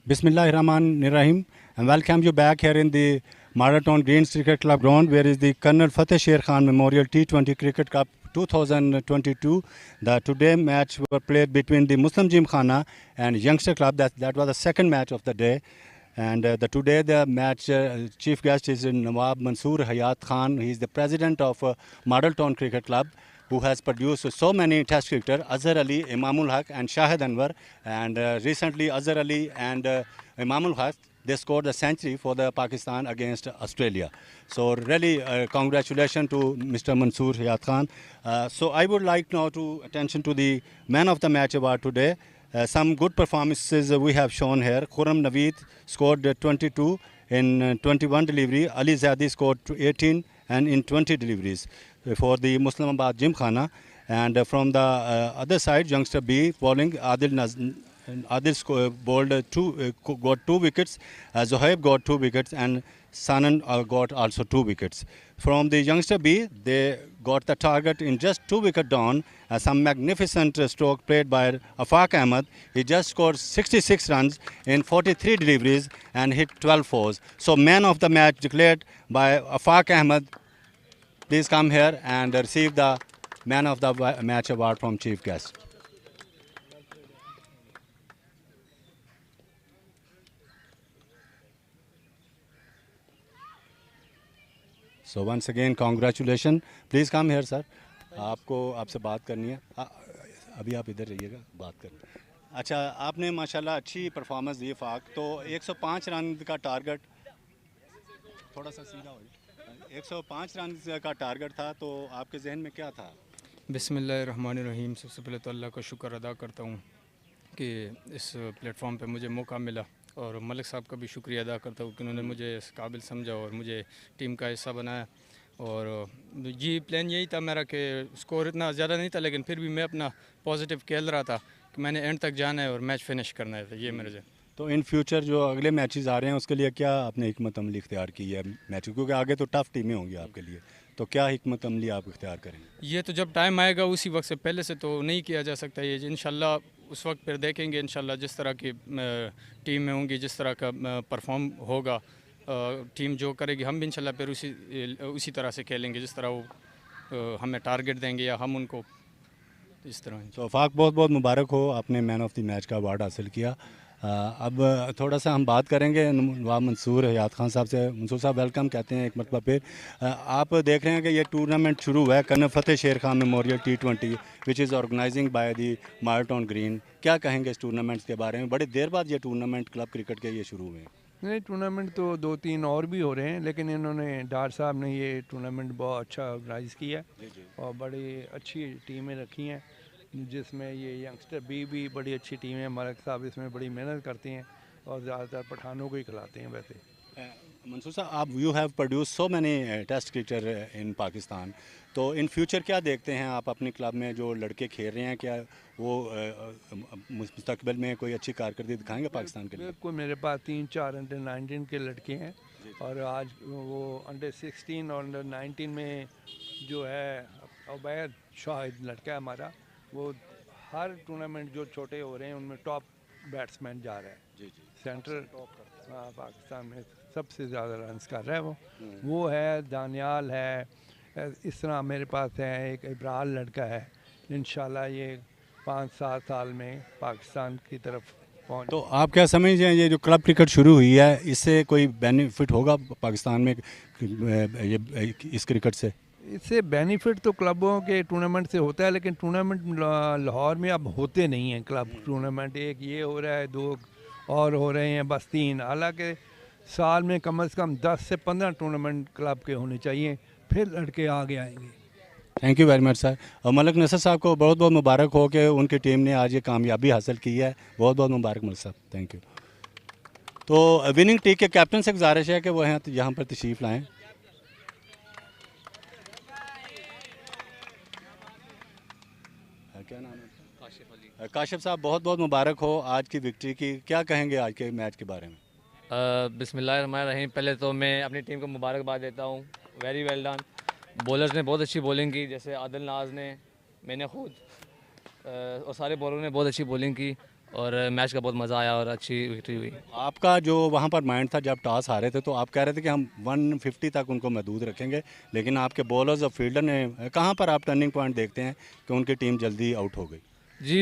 Bismillahirrahmanirrahim, and welcome you back here in the Marathon Greens Cricket Club ground, where is the Colonel Fateh Sher Khan Memorial T20 Cricket Cup 2022. The today match were played between the Muslim Gymkhana and Youngster Club. That was the second match of the day. And today the match chief guest is Nawab Mansoor Hayat Khan. He is the president of Model Town Cricket Club, who has produced so many test cricketers, Azhar Ali, Imamul Haq and Shahid Anwar. And recently Azhar Ali and Imamul Haq, they scored a century for the Pakistan against Australia. So really congratulations to Mr. Mansoor Hayat Khan. So I would like now to attention to the man of the match award today. Some good performances we have shown here. Khurram Naveed scored 22 in 21 delivery. Ali Zadi scored 18 and in 20 deliveries for the Muslimabad Gymkhana. And from the other side, Youngster B bowling, Adil bowled got 2 wickets. Zohaib got 2 wickets and Sanan got also 2 wickets. From the Youngster B, they got the target in just 2 wicket down. Some magnificent stroke played by Afaq Ahmed. He just scored 66 runs in 43 deliveries and hit 12 fours. So man of the match declared by Afaq Ahmed. Please come here and receive the man of the match award from chief guest. So once again congratulations. Please come here sir. आपसे बात करनी है. अभी आप इधर रहिएगा, बात कर. अच्छा, आपने माशाल्लाह अच्छी परफॉर्मेंस दी फाक. तो 105 रन का टारगेट, थोड़ा सा सीधा हो जाए. 105 रन का टारगेट था, तो आपके जहन में क्या था? बिस्मिल्लाहिर्रहमानिर्रहीम. सबसे पहले तो अल्लाह का शुक्र अदा करता हूँ कि इस प्लेटफॉर्म पे मुझे मौका मिला, और मलिक साहब का भी शुक्रिया अदा करता हूँ कि उन्होंने मुझे इस काबिल समझा और मुझे टीम का हिस्सा बनाया. और जी प्लान यही था मेरा कि स्कोर इतना ज़्यादा नहीं था, लेकिन फिर भी मैं अपना पॉजिटिव खेल रहा था कि मैंने एंड तक जाना है और मैच फिनिश करना है. ये मेरे से. तो इन फ्यूचर जो अगले मैचेस आ रहे हैं उसके लिए क्या आपने हिकमत अमली इख्तियार की है मैच, क्योंकि आगे तो टफ टीमें होंगी आपके लिए, तो क्या हिकमत अमली आप इख्तियार करेंगे? ये तो जब टाइम आएगा उसी वक्त से, पहले से तो नहीं किया जा सकता. ये इंशाल्लाह उस वक्त फिर देखेंगे. इंशाल्लाह जिस तरह की टीम में होंगी, जिस तरह का परफॉर्म होगा टीम जो करेगी, हम भी इंशाल्लाह फिर उसी तरह से खेलेंगे जिस तरह वो हमें टारगेट देंगे या हम उनको इस तरह. तो अफाक बहुत बहुत मुबारक हो, आपने मैन ऑफ द मैच का अवार्ड हासिल किया. अब थोड़ा सा हम बात करेंगे नवाब मंसूर हयात खान साहब से. मंसूर साहब वेलकम कहते हैं एक मरतबा फिर. आप देख रहे हैं कि ये टूर्नामेंट शुरू हुआ है, Colonel Fateh Sher Khan Memorial T20 which is organising by the marathon green. क्या कहेंगे इस टूर्नामेंट के बारे में? बड़ी देर बाद ये टूर्नामेंट क्लब क्रिकेट के ये शुरू हुए हैं. नहीं, टूर्नामेंट तो 2-3 और भी हो रहे हैं, लेकिन इन्होंने डार साहब ने ये टूर्नामेंट बहुत अच्छा ऑर्गेनाइज़ किया और बड़ी अच्छी टीमें रखी हैं, जिसमें ये यंगस्टर भी बड़ी अच्छी टीम है. मलिक साहब इसमें बड़ी मेहनत करते हैं और ज़्यादातर पठानों को ही खिलाते हैं. वैसे मंसूर साहब, आप you have produce so many test cricketer in Pakistan, तो इन फ्यूचर क्या देखते हैं आप अपने क्लब में जो लड़के खेल रहे हैं, क्या वो मुस्तकबिल में कोई अच्छी कारकर्दगी दिखाएंगे पाकिस्तान के लिए? बिल्कुल, मेरे पास 3-4 अंडर-19 के लड़के हैं, और आज वो अंडर-16 और अंडर-19 में जो है उबैद शाहिद लड़का है हमारा, वो हर टूर्नामेंट जो छोटे हो रहे हैं उनमें टॉप बैट्समैन जा रहा है. जी. सेंट्रल पाकिस्तान में सबसे ज़्यादा रन्स कर रहा है वो है. दानियाल है, इस तरह मेरे पास है एक इब्राल लड़का है. इंशाल्लाह ये 5-7 साल में पाकिस्तान की तरफ पहुँच. तो आप क्या समझते हैं ये जो क्लब क्रिकेट शुरू हुई है, इससे कोई बेनिफिट होगा पाकिस्तान में ये इस क्रिकेट से? इससे बेनिफिट तो क्लबों के टूर्नामेंट से होता है, लेकिन टूर्नामेंट लाहौर में अब होते नहीं हैं क्लब टूर्नामेंट. एक ये हो रहा है, 2 और हो रहे हैं, बस 3. हालांकि साल में कम से कम 10 से 15 टूर्नामेंट क्लब के होने चाहिए, फिर लड़के आगे आएंगे. Thank you very much sir. और मलिक नसर साहब को बहुत बहुत मुबारक हो कि उनकी टीम ने आज ये कामयाबी हासिल की है. बहुत बहुत मुबारक मलिक साहब, थैंक यू. तो विनिंग टीम के कैप्टन से गुजारिश है कि वो यहाँ पर तशरीफ़ लाएँ. क्या नाम है? काशिफ साहब, बहुत बहुत मुबारक हो आज की विक्ट्री की. क्या कहेंगे आज के मैच के बारे में? बिस्मिल्लाहिर्रहमानिर्रहीम. पहले तो मैं अपनी टीम को मुबारकबाद देता हूँ. Very well done. बॉलर्स ने बहुत अच्छी बॉलिंग की, जैसे आदिल नाज ने, मैंने खुद और सारे बॉलरों ने बहुत अच्छी बॉलिंग की. और मैच का बहुत मज़ा आया और अच्छी विक्ट्री हुई। आपका जो वहाँ पर माइंड था जब टॉस हारे थे तो आप कह रहे थे कि हम 150 तक उनको महदूद रखेंगे, लेकिन आपके बॉलर्स और फील्डर ने कहाँ पर आप टर्निंग पॉइंट देखते हैं कि उनकी टीम जल्दी आउट हो गई? जी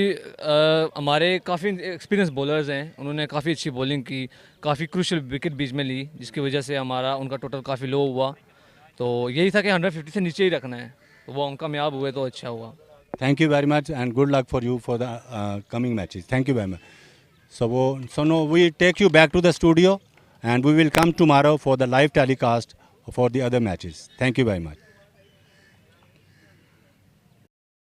हमारे काफ़ी एक्सपीरियंस बॉलर्स हैं, उन्होंने काफ़ी अच्छी बॉलिंग की, काफ़ी क्रूशल विकेट बीच में ली, जिसकी वजह से हमारा उनका टोटल काफ़ी लो हुआ। तो यही था कि 150 से नीचे ही रखना है, तो वो हम कामयाब हुए तो अच्छा हुआ। Thank you very much and good luck for you for the coming matches. Thank you very much. So now we take you back to the studio and we will come tomorrow for the live telecast for the other matches. Thank you very much.